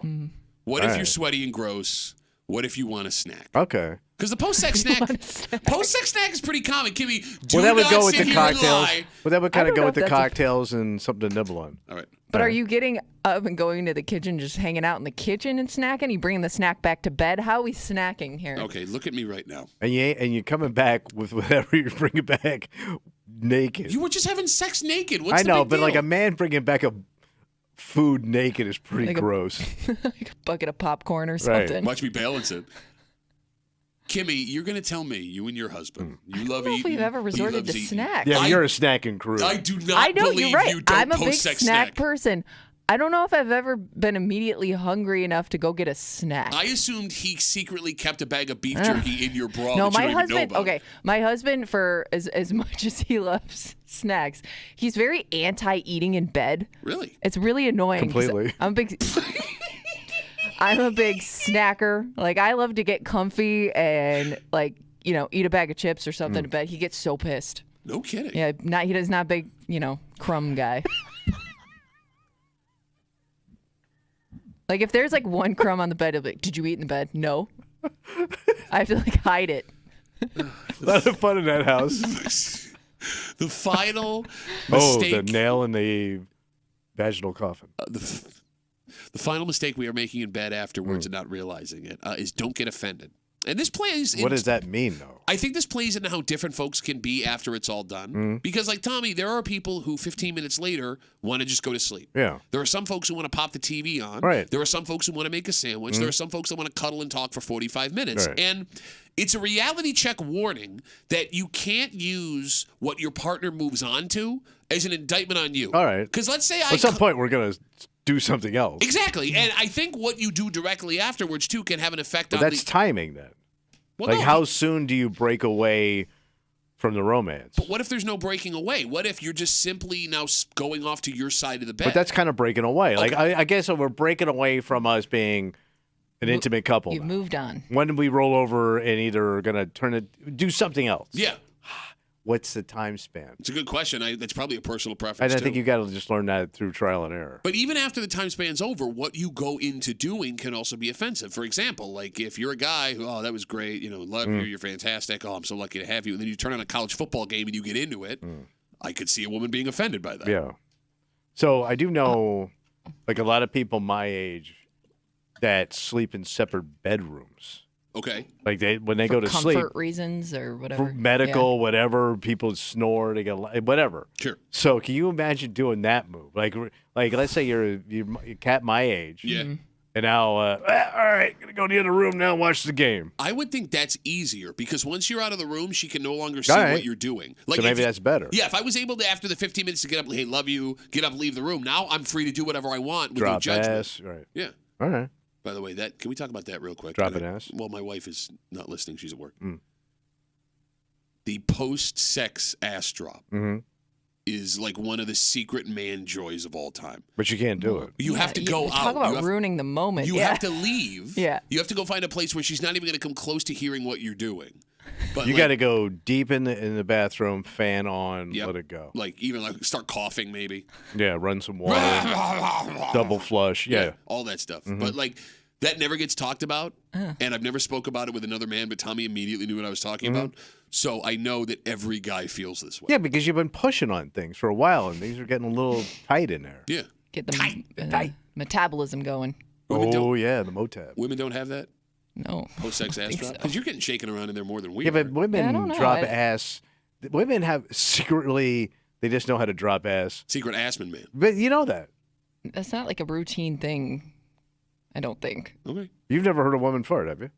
What if All you're right. sweaty and gross? What if you want a snack? okay. Because the post-sex snack is pretty common. Kimmy, do Well, that would not go with sit the here and cocktails. lie. Well, that would kind I of don't go know with if the that's a- cocktails and something to nibble on. All right. But are you getting up and going to the kitchen, just hanging out in the kitchen and snacking? You bringing the snack back to bed? How are we snacking here? Okay, look at me right now. And you're coming back with whatever you're bringing back naked. You were just having sex naked. What's I the know, big but like deal? a man bringing back a food naked is pretty Like a- gross. Like a bucket of popcorn or Right. something. Watch me balance it. Kimmy, you're going to tell me, you and your husband, you love I don't know if eating. we've ever he resorted loves to eating. snacks. Yeah, I- you're a snacking crew. I do not I know believe you're right. you don't I'm a big post-sex snack person. I don't know if I've ever been immediately hungry enough to go get a snack. I assumed he secretly kept a bag of beef jerky in your bra. No, that you my don't even know husband. about. Okay, my husband, for as much as he loves snacks, he's very anti-eating in bed. Really? It's really annoying. 'cause Completely. I'm a big. I'm a big snacker. Like I love to get comfy and eat a bag of chips or something to bed. He gets so pissed. No kidding. Yeah, he's not a big crumb guy. Like if there's like one crumb on the bed, he'll be like, "Did you eat in the bed?" No. I have to hide it. A lot of fun in that house. The final mistake. The nail in the vaginal coffin. The final mistake we are making in bed afterwards and not realizing it is don't get offended. And this plays. What does that mean, though? I think this plays into how different folks can be after it's all done. Because, like Tommy, there are people who 15 minutes later want to just go to sleep. Yeah. There are some folks who want to pop the TV on. Right. There are some folks who want to make a sandwich. There are some folks that want to cuddle and talk for 45 minutes. Right. And it's a reality check warning that you can't use what your partner moves on to as an indictment on you. All right. Because let's say At some point, we're going to do something else. Exactly. And I think what you do directly afterwards, too, can have an effect on that's timing, then. Well, like, no, how soon do you break away from the romance? But what if there's no breaking away? What if you're just simply now going off to your side of the bed? But that's kind of breaking away. Okay. Like, I guess if we're breaking away from us being an intimate couple. You've moved on. When do we roll over and either going to do something else? Yeah. What's the time span? It's a good question. That's probably a personal preference, And I too. think you got to just learn that through trial and error. But even after the time span's over, what you go into doing can also be offensive. For example, like if you're a guy who, that was great, love you, you're fantastic, I'm so lucky to have you, and then you turn on a college football game and you get into it, I could see a woman being offended by that. Yeah. So I do know, like, a lot of people my age that sleep in separate bedrooms. Okay. Like when they go to sleep. Comfort reasons or whatever. For medical, whatever, people snore, they get whatever. Sure. So can you imagine doing that move? Like let's say you're a cat my age. Yeah. And now, all right, gonna go to the other room now and watch the game. I would think that's easier because once you're out of the room, she can no longer see what you're doing. So maybe that's better. Yeah, if I was able to, after the 15 minutes to get up, hey, love you, get up, leave the room, now I'm free to do whatever I want with no judgment. Ass, right. Yeah. All right. By the way, can we talk about that real quick? Dropping ass? Well, my wife is not listening. She's at work. The post-sex ass drop is like one of the secret man joys of all time. But you can't do it. You have to go out. Talk about ruining the moment. You have to leave. Yeah. You have to go find a place where she's not even going to come close to hearing what you're doing. But you got to go deep in the bathroom, fan on, let it go. Like even start coughing maybe. Yeah, run some water, double flush. Yeah, all that stuff. But that never gets talked about, and I've never spoke about it with another man. But Tommy immediately knew what I was talking about, so I know that every guy feels this way. Yeah, because you've been pushing on things for a while, and things are getting a little tight in there. Yeah, get the metabolism going. The Motab. Women don't have that. No. Post-sex ass drop? Because you're getting shaken around in there more than we are. Yeah, but women drop ass. Women have secretly, they just know how to drop ass. Secret assman man. But you know that. That's not like a routine thing, I don't think. Okay. You've never heard a woman fart, have you?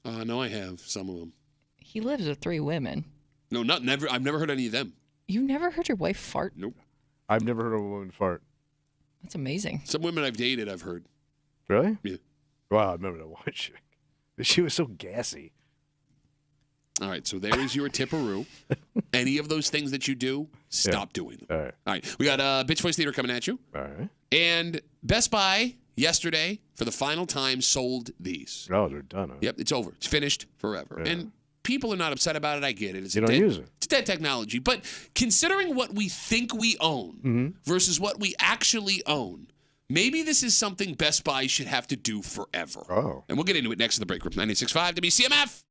No, I have. Some of them. He lives with 3 women. No, never. I've never heard any of them. You never heard your wife fart? Nope. I've never heard a woman fart. That's amazing. Some women I've dated, I've heard. Really? Yeah. Wow, I remember that one chick. She was so gassy. All right, so there is your tipperoo. Any of those things that you do, stop doing them. All right. All right, we got Bitch Voice Theater coming at you. All right. And Best Buy yesterday, for the final time, sold these. Oh, they're done. Huh? Yep, it's over. It's finished forever. Yeah. And people are not upset about it. I get it. It's you don't use it. It's dead technology. But considering what we think we own versus what we actually own, maybe this is something Best Buy should have to do forever. Oh. And we'll get into it next in the break room. 96.5 WCMF.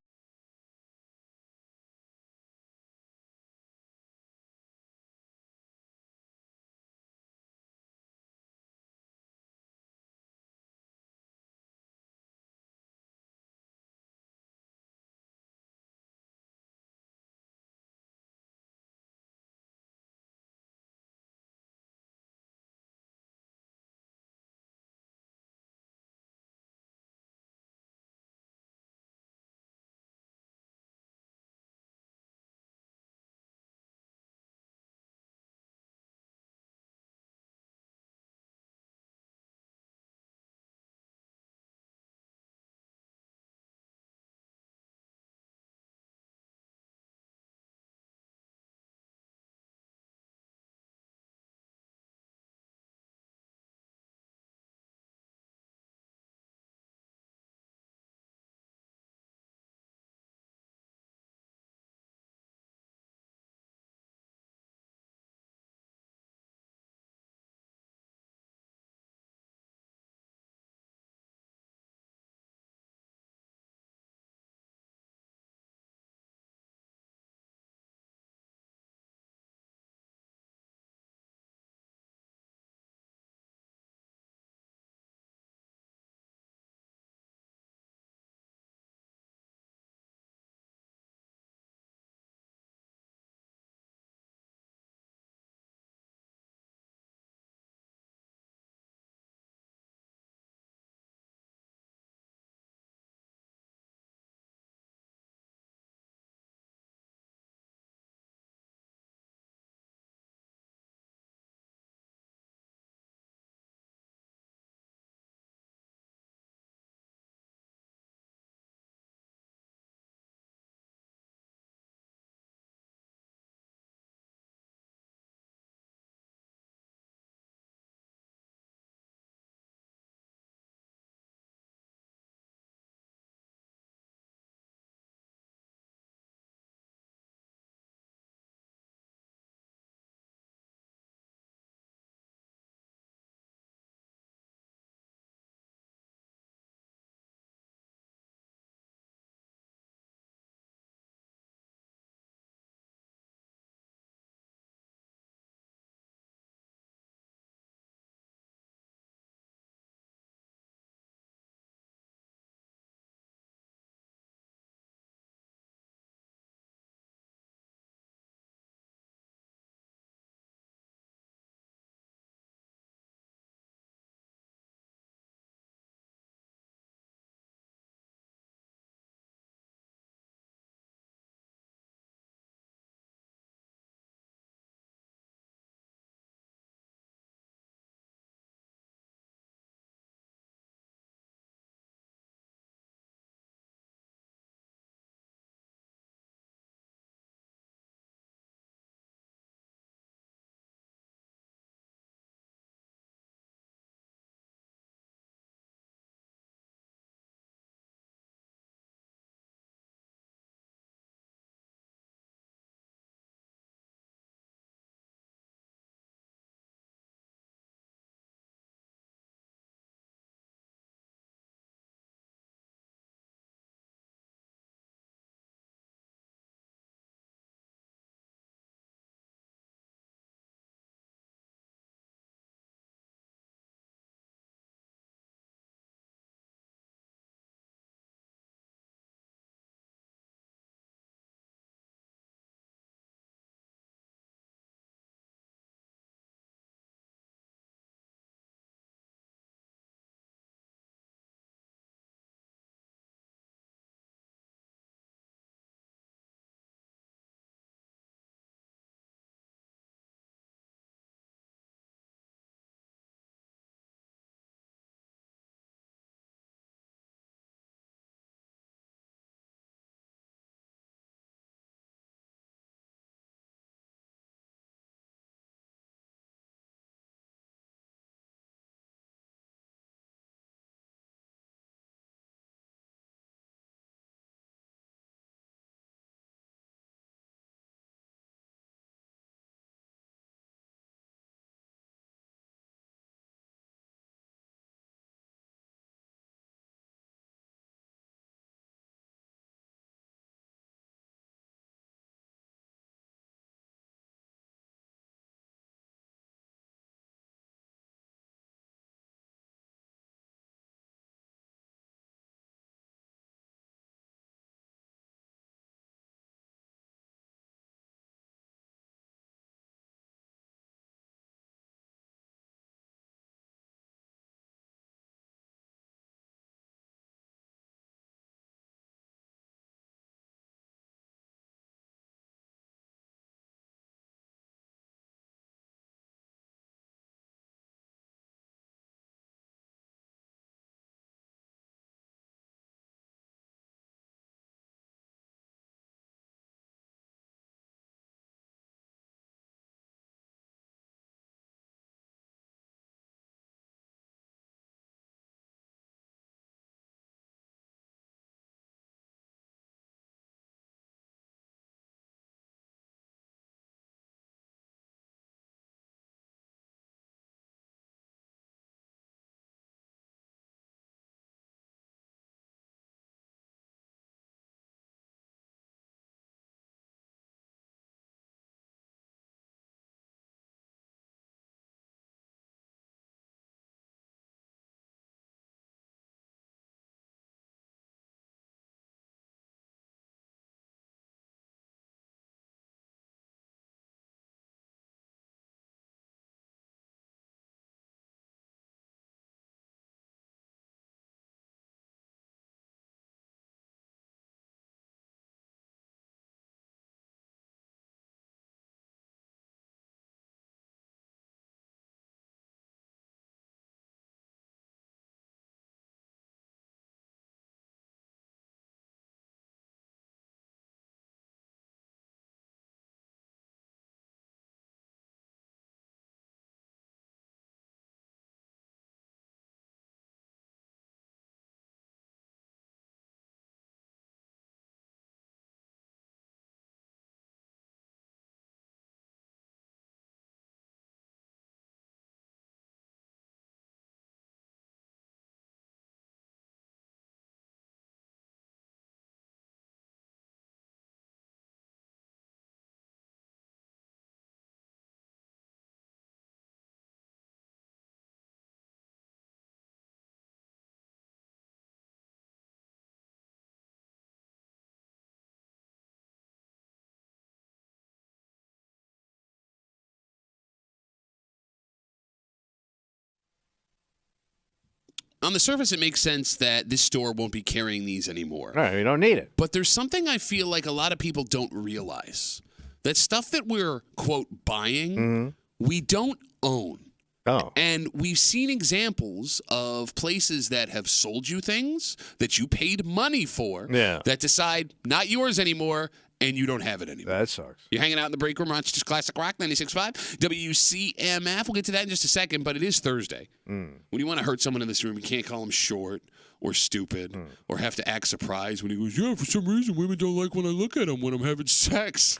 On the surface, it makes sense that this store won't be carrying these anymore. All right, we don't need it. But there's something I feel like a lot of people don't realize. That stuff that we're, quote, buying, we don't own. Oh. And we've seen examples of places that have sold you things that you paid money for that decide not yours anymore, and you don't have it anymore. That sucks. You're hanging out in the break room, Rochester's Classic Rock, 96.5, WCMF. We'll get to that in just a second, but it is Thursday. When you want to hurt someone in this room, you can't call them short or stupid or have to act surprised when he goes, yeah, for some reason, women don't like when I look at them when I'm having sex.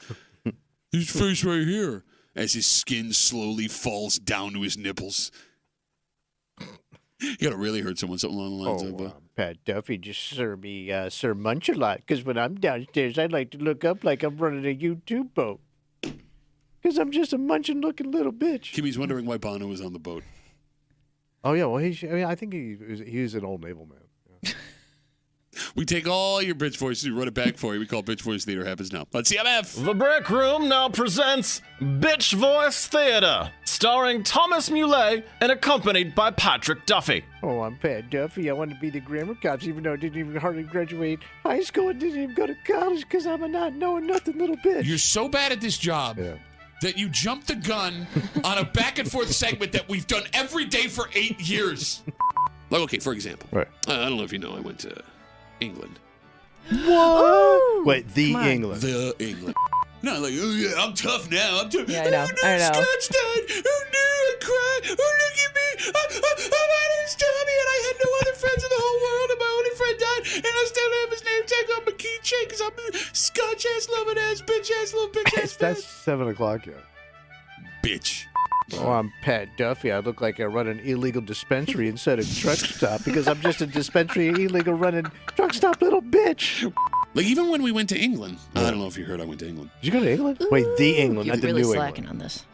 His face right here. As his skin slowly falls down to his nipples. You got to really hurt someone, something along the lines of... Pat Duffy just serve me Sir Munch a lot, because when I'm downstairs, I like to look up like I'm running a YouTube boat. Because I'm just a munching-looking little bitch. Kimmy's wondering why Bono was on the boat. Oh, yeah, well, I think he was an old naval man. Yeah. We take all your bitch voices, we run it back for you. We call Bitch Voice Theater happens now. Let's CMF. The Break Room now presents Bitch Voice Theater, starring Thomas Muley and accompanied by Patrick Duffy. Oh, I'm Pat Duffy. I want to be the grammar cops, even though I didn't even hardly graduate high school and didn't even go to college because I'm a not knowing nothing little bitch. You're so bad at this job that you jumped the gun on a back and forth segment that we've done every day for 8 years. Like, okay, for example, I don't know if you know, I went to England. What? Wait, the England. The England. No, like, oh yeah, I'm tough now. I'm tough. Yeah, I know. I know. Scotch died. Oh no, I cried. Oh, look at me. I'm out of this Tommy, and I had no other friends in the whole world, and my only friend died, and I still have his name tag on my keychain because I'm a Scotch-ass, loving-ass, bitch-ass, little bitch-ass. That's 7 o'clock yet. Bitch. Oh, I'm Pat Duffy. I look like I run an illegal dispensary instead of truck stop because I'm just a dispensary illegal running truck stop little bitch. Like, even when we went to England, I don't know if you heard I went to England. Did you go to England? Wait, the England, not the really New slacking England. on this.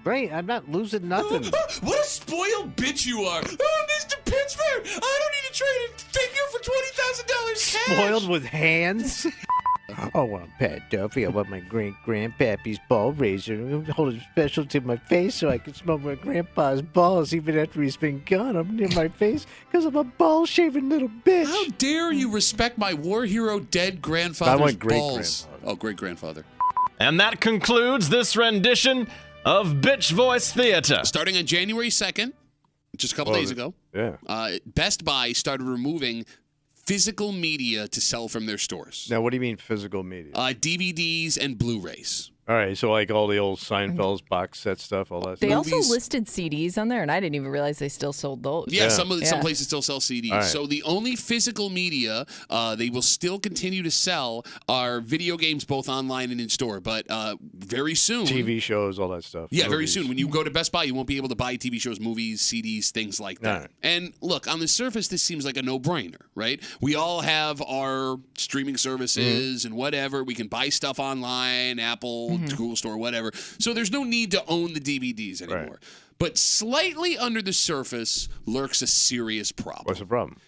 Right, I'm not losing nothing. What a spoiled bitch you are. Oh, Mr. Pittsburgh, I don't need to trade a figure for $20,000 cash. Spoiled with hands? Oh, I'm Pat Duffy. I want my great-grandpappy's ball razor. I'm holding special to my face so I can smell my grandpa's balls even after he's been gone. I'm near my face because I'm a ball-shaving little bitch. How dare you respect my war hero dead grandfather's I want balls? great-grandfather. Oh, great-grandfather. And that concludes this rendition of Bitch Voice Theater. Starting on January 2nd, just a couple days ago, Best Buy started removing physical media to sell from their stores. Now, what do you mean physical media? DVDs and Blu-rays. All right, so like all the old Seinfeld's box set stuff, all that stuff. They also listed CDs on there, and I didn't even realize they still sold those. Yeah, some places still sell CDs. Right. So the only physical media they will still continue to sell are video games, both online and in store. But very soon, TV shows, all that stuff. Yeah, movies. very soon. When you go to Best Buy, you won't be able to buy TV shows, movies, CDs, things like that. Right. And look, on the surface, this seems like a no-brainer, right? We all have our streaming services and whatever. We can buy stuff online, Apple, Google Store, whatever. So there's no need to own the DVDs anymore. Right. But slightly under the surface lurks a serious problem. What's the problem?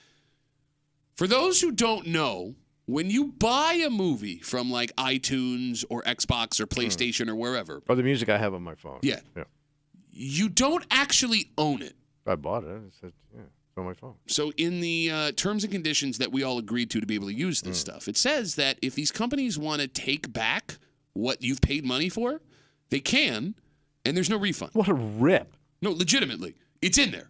For those who don't know, when you buy a movie from like iTunes or Xbox or PlayStation or wherever. Or the music I have on my phone. Yeah. You don't actually own it. I bought it. It's on my phone. So in the terms and conditions that we all agreed to be able to use this stuff, it says that if these companies want to take back what you've paid money for, they can, and there's no refund. What a rip. No, legitimately. It's in there.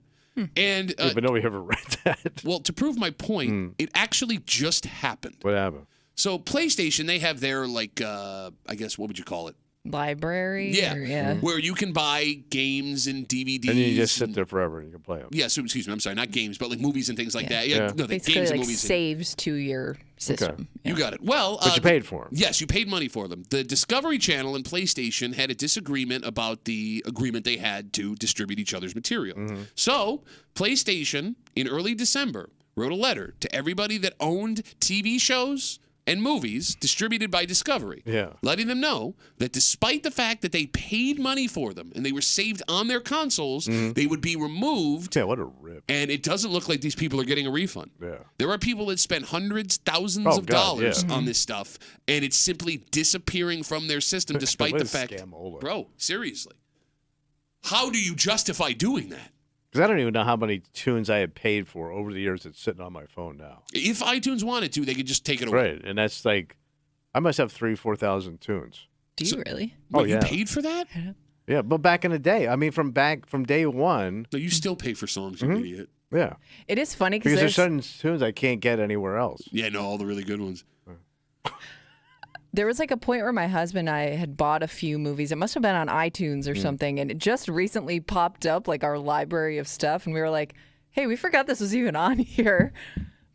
And but nobody ever read that. Well, to prove my point, it actually just happened. What happened? So PlayStation, they have their, like, I guess, what would you call it? Library? Yeah. Where you can buy games and DVDs. And you just sit there forever and you can play them. Yeah, so excuse me, I'm sorry, not games, but like movies and things like that. Yeah. No, the Basically, games like and movies. saves to your system. Okay. Yeah. You got it. Well, but you paid for them. Yes, you paid money for them. The Discovery Channel and PlayStation had a disagreement about the agreement they had to distribute each other's material. So PlayStation, in early December, wrote a letter to everybody that owned TV shows and movies distributed by Discovery, letting them know that despite the fact that they paid money for them and they were saved on their consoles, they would be removed. Yeah, what a rip. And it doesn't look like these people are getting a refund. Yeah. There are people that spend hundreds, thousands of dollars on this stuff, and it's simply disappearing from their system despite What the a fact. scamola. Bro, seriously. How do you justify doing that? Because I don't even know how many tunes I have paid for over the years that's sitting on my phone now. If iTunes wanted to, they could just take it away. Right, and that's like, I must have 4,000 tunes. Do you really? What, you paid for that? Yeah, but back in the day, I mean, from day one. No, you still pay for songs, you idiot. Yeah. It is funny because there's certain tunes I can't get anywhere else. Yeah, no, all the really good ones. There was like a point where my husband and I had bought a few movies. It must have been on iTunes or something. And it just recently popped up, like our library of stuff. And we were like, hey, we forgot this was even on here.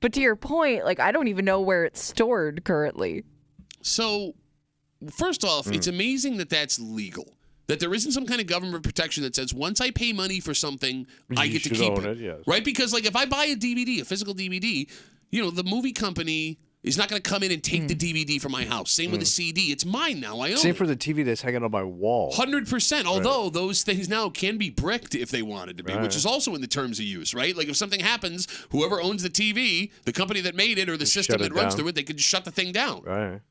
But to your point, like, I don't even know where it's stored currently. So, first off, it's amazing that that's legal. That there isn't some kind of government protection that says once I pay money for something, I get to keep it. Yes. Right? Because, like, if I buy a DVD, a physical DVD, the movie company is not going to come in and take the DVD from my house. Same with the CD. It's mine now. I own it. Same for the TV that's hanging on my wall. 100%. Although those things now can be bricked if they wanted to be, which is also in the terms of use, right? Like if something happens, whoever owns the TV, the company that made it or the system that runs through it, they could just shut the thing down. Right.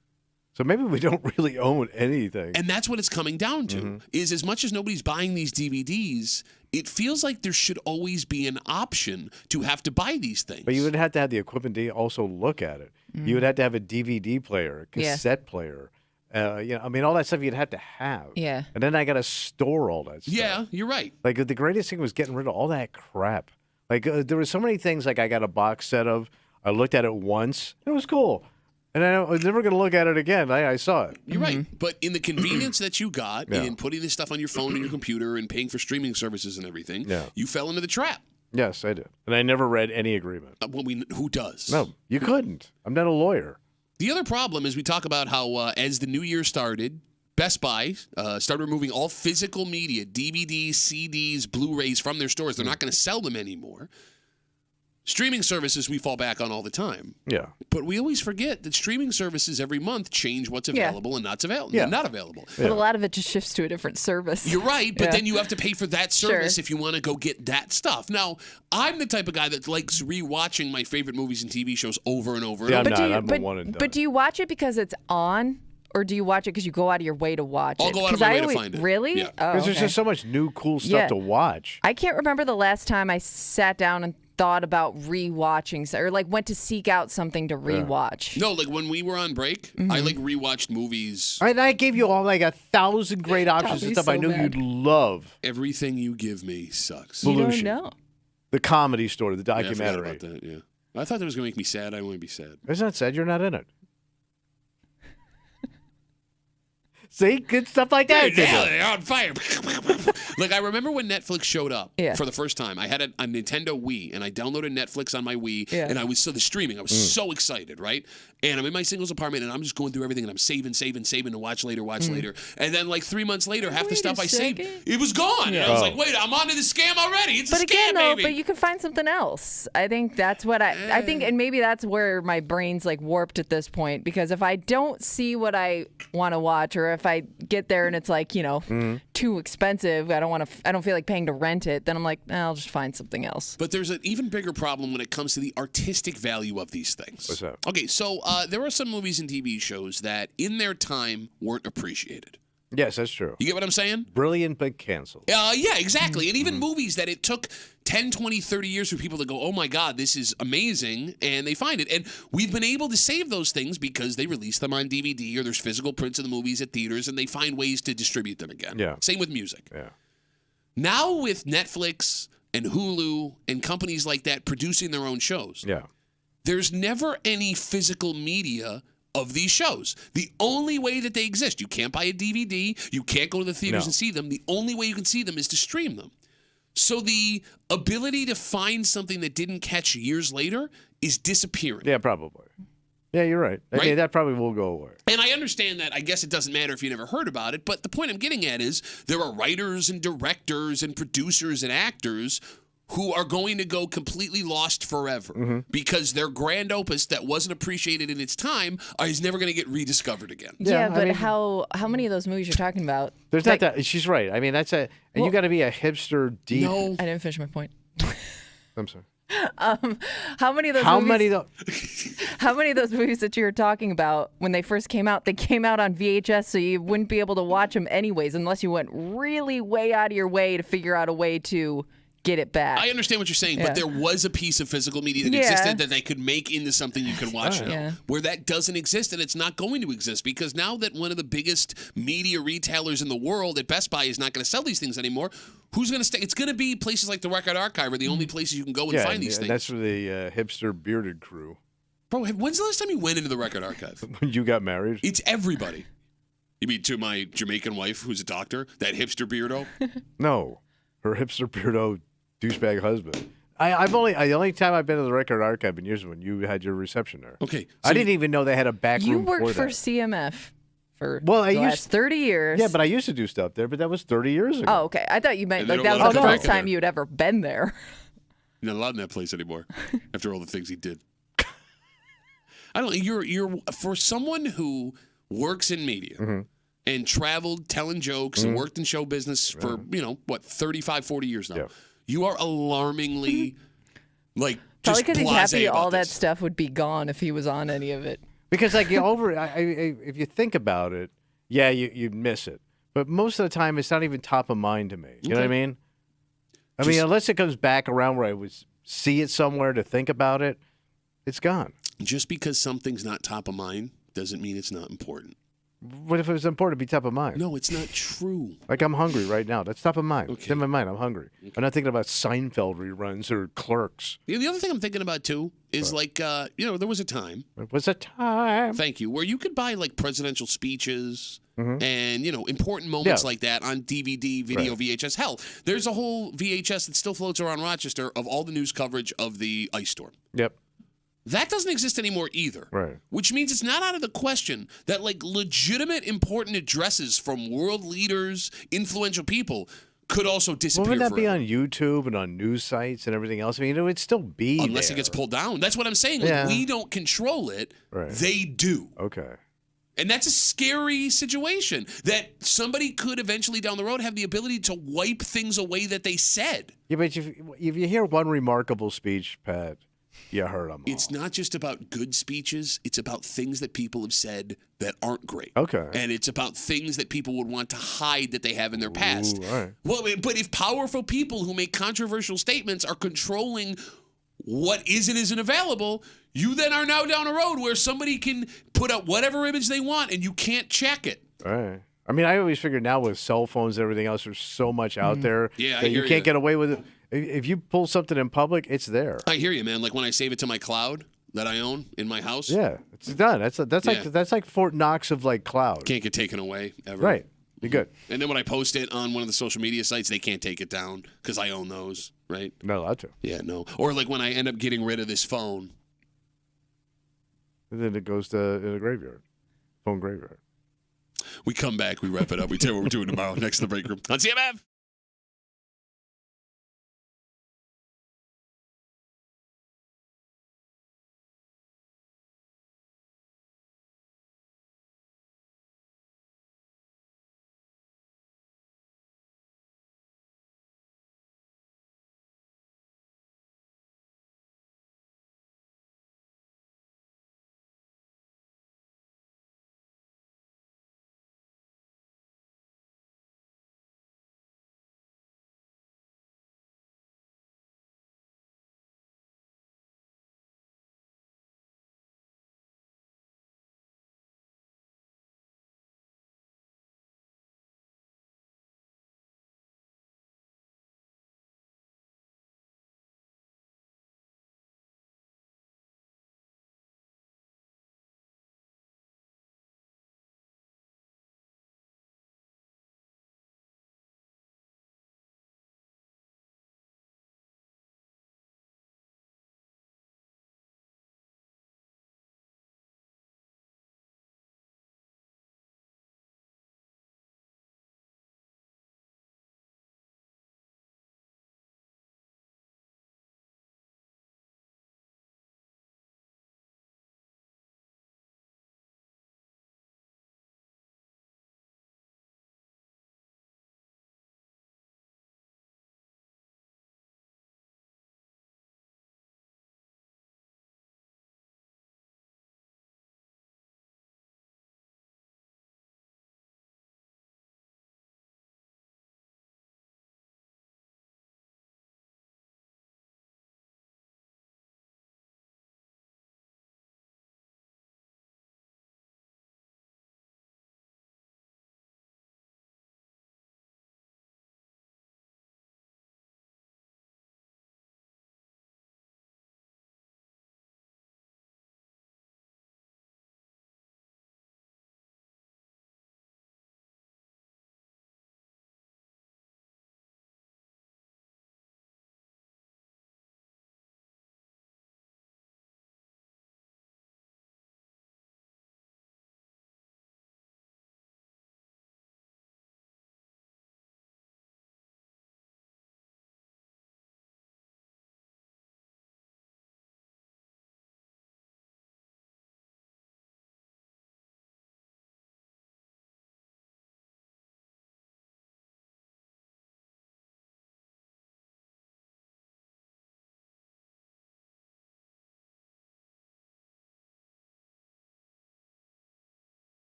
So maybe we don't really own anything. And that's what it's coming down to, is as much as nobody's buying these DVDs, it feels like there should always be an option to have to buy these things. But you would have to have the equipment to also look at it. You would have to have a DVD player, a cassette player. I mean, all that stuff you'd have to have. Yeah. And then I got to store all that stuff. Yeah, you're right. Like the greatest thing was getting rid of all that crap. Like there were so many things like I got a box set of. I looked at it once. It was cool. And I was never going to look at it again. I saw it. You're right. But in the convenience that you got in putting this stuff on your phone and your computer and paying for streaming services and everything, you fell into the trap. Yes, I did. And I never read any agreement. Who does? No, you couldn't. I'm not a lawyer. The other problem is we talk about how as the new year started, Best Buy started removing all physical media, DVDs, CDs, Blu-rays from their stores. They're not going to sell them anymore. Streaming services we fall back on all the time. Yeah. But we always forget that streaming services every month change what's available and not available. But a lot of it just shifts to a different service. You're right, but then you have to pay for that service if you want to go get that stuff. Now, I'm the type of guy that likes rewatching my favorite movies and TV shows over and over and over. I'm a one and done. But do you watch it because it's on? Or do you watch it because you go out of your way to watch it? I'll go out of my way to find it. Really? Yeah. Oh, because there's just so much new, cool stuff to watch. I can't remember the last time I sat down and thought about rewatching or like went to seek out something to rewatch. No, like when we were on break, I like rewatched movies. And I gave you all like 1,000 great options and stuff I knew you'd love. Everything you give me sucks. You don't know. The Comedy Store, the Yeah, I documentary. forgot about that, yeah. I thought that was going to make me sad. I want to be sad. It's not sad. You're not in it. See? Good stuff like that. Now they're on fire. Like, I remember when Netflix showed up for the first time. I had a Nintendo Wii, and I downloaded Netflix on my Wii, and I was the streaming. I was so excited, right? And I'm in my singles apartment, and I'm just going through everything, and I'm saving to watch later. And then, like, 3 months later, half the stuff I saved, it was gone. And I was like, wait, I'm onto the scam already. It's a scam, baby. But you can find something else. I think that's what I think, and maybe that's where my brain's, like, warped at this point, because if I don't see what I want to watch, or if I get there and it's like, too expensive, I don't feel like paying to rent it, then I'm like, I'll just find something else. But there's an even bigger problem when it comes to the artistic value of these things. What's that? Okay, so there are some movies and TV shows that in their time weren't appreciated. Yes, that's true. You get what I'm saying? Brilliant, but canceled. Yeah, exactly. And even movies that it took 10, 20, 30 years for people to go, oh my God, this is amazing, and they find it. And we've been able to save those things because they release them on DVD or there's physical prints of the movies at theaters and they find ways to distribute them again. Yeah. Same with music. Yeah. Now with Netflix and Hulu and companies like that producing their own shows, there's never any physical media of these shows. The only way that they exist, you can't buy a DVD, you can't go to the theaters and see them. The only way you can see them is to stream them. So the ability to find something that didn't catch years later is disappearing. Yeah, probably. Yeah, you're right. I mean, that probably will go away. And I understand that. I guess it doesn't matter if you never heard about it, but the point I'm getting at is there are writers and directors and producers and actors who are going to go completely lost forever because their grand opus that wasn't appreciated in its time is never going to get rediscovered again. Yeah, but how many of those movies you're talking about? There's not that. She's right. I mean, and you got to be a hipster deep. No, I didn't finish my point. I'm sorry. How many of those movies that you were talking about when they first came out, they came out on VHS, so you wouldn't be able to watch them anyways unless you went really way out of your way to figure out a way to get it back. I understand what you're saying, Yeah. but there was a piece of physical media that Yeah. existed that they could make into something you could watch now. Yeah. Where that doesn't exist, and it's not going to exist, because now that one of the biggest media retailers in the world at Best Buy is not going to sell these things anymore, who's going to stay? It's going to be places like the Record Archive are the only places you can go and find these things. That's for the hipster bearded crew. Bro, when's the last time you went into the Record Archive? When you got married? It's everybody. You mean to my Jamaican wife who's a doctor? That hipster beardo? No. Her hipster beardo douchebag husband. The only time I've been to the Record Archive in years when you had your reception there. Okay. I didn't even know they had a back You room worked for that. CMF for I the last 30 years. Yeah, but I used to do stuff there, but that was 30 years ago. Oh, okay. I thought you meant And they like don't that let was the them first back in time there. you had ever been there. You're not allowed in that place anymore after all the things he did. I don't. You're for someone who works in media and traveled telling jokes and worked in show business for 35, 40 years now. Yeah. You are alarmingly Probably just because he's blasé happy about all that this. stuff would be gone if he was on any of it. Because if you think about it, yeah, you miss it. But most of the time, it's not even top of mind to me. You know what I mean? I mean, unless it comes back around where I would see it somewhere to think about it, it's gone. Just because something's not top of mind doesn't mean it's not important. What if it was important to be top of mind? No, it's not true. Like I'm hungry right now. That's top of mind. Okay. It's in my mind. I'm hungry. I'm not thinking about Seinfeld reruns or Clerks. The other thing I'm thinking about too is there was a time. It was a time. Thank you. Where you could buy like presidential speeches and important moments Yeah. like that on DVD, video, VHS. Hell, there's a whole VHS that still floats around Rochester of all the news coverage of the ice storm. Yep. That doesn't exist anymore either. Right. Which means it's not out of the question that like legitimate important addresses from world leaders, influential people could also disappear. Wouldn't that be forever. on YouTube and on news sites and everything else? I mean, it would still be Unless there. it gets pulled down. That's what I'm saying. Like, Yeah. we don't control it. Right. They do. Okay. And that's a scary situation that somebody could eventually down the road have the ability to wipe things away that they said. Yeah, but if you hear one remarkable speech, Pat, you heard them all. It's not just about good speeches. It's about things that people have said that aren't great. Okay. And it's about things that people would want to hide that they have in their past. all right. Well, but if powerful people who make controversial statements are controlling what is and isn't available, you then are now down a road where somebody can put up whatever image they want and you can't check it. All right. I mean, I always figure now with cell phones and everything else, there's so much out there Yeah, I that you hear can't you. get away with it. If you pull something in public, it's there. I hear you, man. Like when I save it to my cloud that I own in my house. Yeah, it's done. That's like Fort Knox of like cloud. Can't get taken away ever. Right. You're good. And then when I post it on one of the social media sites, they can't take it down because I own those, right? Not allowed to. Yeah, no. Or like when I end up getting rid of this phone. And then it goes to the graveyard, phone graveyard. We come back, we wrap it up. We tell you what we're doing tomorrow next to the break room on CMF.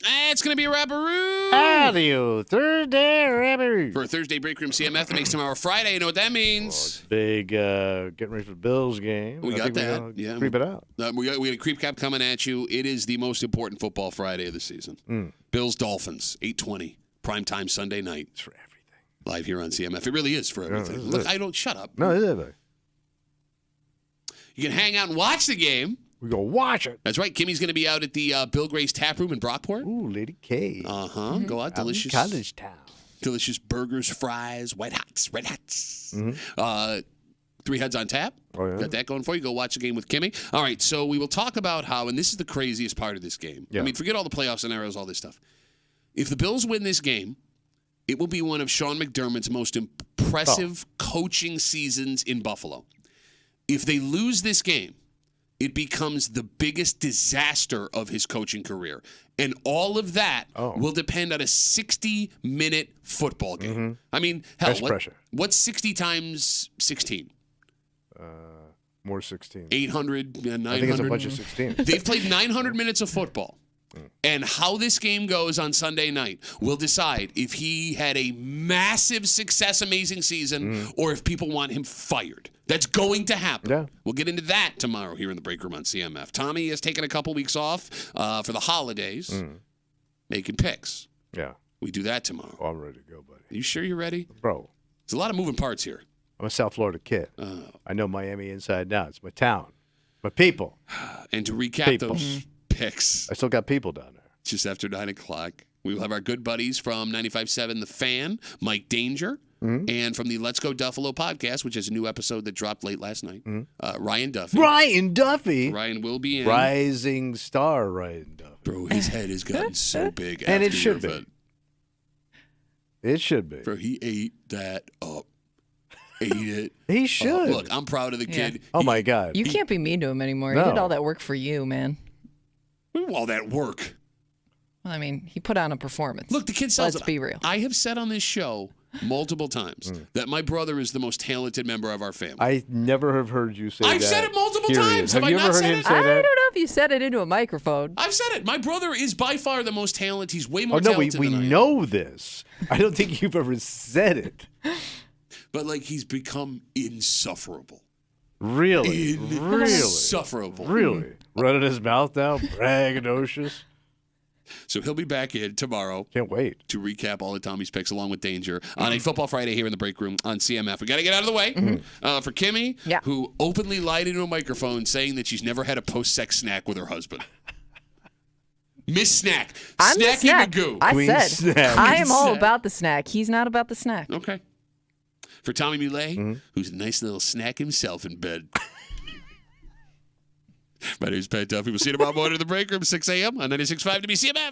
It's going to be a wrapperoo. Adios, Thursday wrapperoo. For a Thursday break room CMF that makes tomorrow Friday. You know what that means? Big getting ready for the Bills game. We got that. Yeah. Creep it out. We got a creep cap coming at you. It is the most important football Friday of the season. Bills Dolphins, 8:20, primetime Sunday night. It's for everything. Live here on CMF. It really is for everything. Look, I don't shut up. No, it is. You can hang out and watch the game. We go watch it. That's right. Kimmy's going to be out at the Bill Gray's Tap Room in Brockport. Ooh, Lady K. Go out. Delicious. College town. Delicious burgers, fries, white hots, red hots. 3 heads on tap. Oh, yeah. Got that going for you. Go watch the game with Kimmy. All right, so we will talk about how, and this is the craziest part of this game. Yeah. I mean, forget all the playoff scenarios, all this stuff. If the Bills win this game, it will be one of Sean McDermott's most impressive coaching seasons in Buffalo. If they lose this game, it becomes the biggest disaster of his coaching career. And all of that will depend on a 60-minute football game. I mean, hell, what's 60 times 16? More 16. 800, 900. I think it's a bunch of 16. They've played 900 minutes of football. And how this game goes on Sunday night will decide if he had a massive success, amazing season, or if people want him fired. That's going to happen. Yeah. We'll get into that tomorrow here in the break room on CMF. Tommy has taken a couple weeks off for the holidays, making picks. Yeah. We do that tomorrow. Oh, I'm ready to go, buddy. You sure you're ready? Bro. There's a lot of moving parts here. I'm a South Florida kid. I know Miami inside now. It's my town. My people. And to recap those picks. I still got people down there. Just after 9 o'clock. We will have our good buddies from 95.7 The Fan, Mike Danger, and from the Let's Go Duffalo podcast, which is a new episode that dropped late last night, Ryan Duffy. Ryan Duffy? Ryan will be in. Rising star Ryan Duffy. Bro, his head has gotten so big. And after it should your be. event. It should be. Bro, he ate that up. Ate it. He should. Look, I'm proud of the kid. Oh, my God. You can't be mean to him anymore. No. He did all that work for you, man. All that work. I mean, he put on a performance. Look, the kid sells Let's be real. I have said on this show multiple times that my brother is the most talented member of our family. I never have heard you say that. I've said it multiple period. times. Have Have you I ever not heard said him it? say I that? don't know if you said it into a microphone. I've said it. My brother is by far the most talented. He's way more Oh, no, talented we than I am. know this. I don't think you've ever said it. But, like, he's become insufferable. Really? Insufferable. Really? Running his mouth now? Braggadocious? So he'll be back in tomorrow. Can't wait. To recap all of Tommy's picks along with Danger on a Football Friday here in the break room on CMF. We got to get out of the way for Kimmy, who openly lied into a microphone saying that she's never had a post-sex snack with her husband. Miss Snack. I'm the Snacky snack. Magoo. I Queen said snack. I am all Snack. about the snack. He's not about the snack. Okay. For Tommy Muley, who's a nice little snack himself in bed. My name's Pat Duffy. We'll see you tomorrow morning in the break room, 6 a.m. on 96.5 WCMF.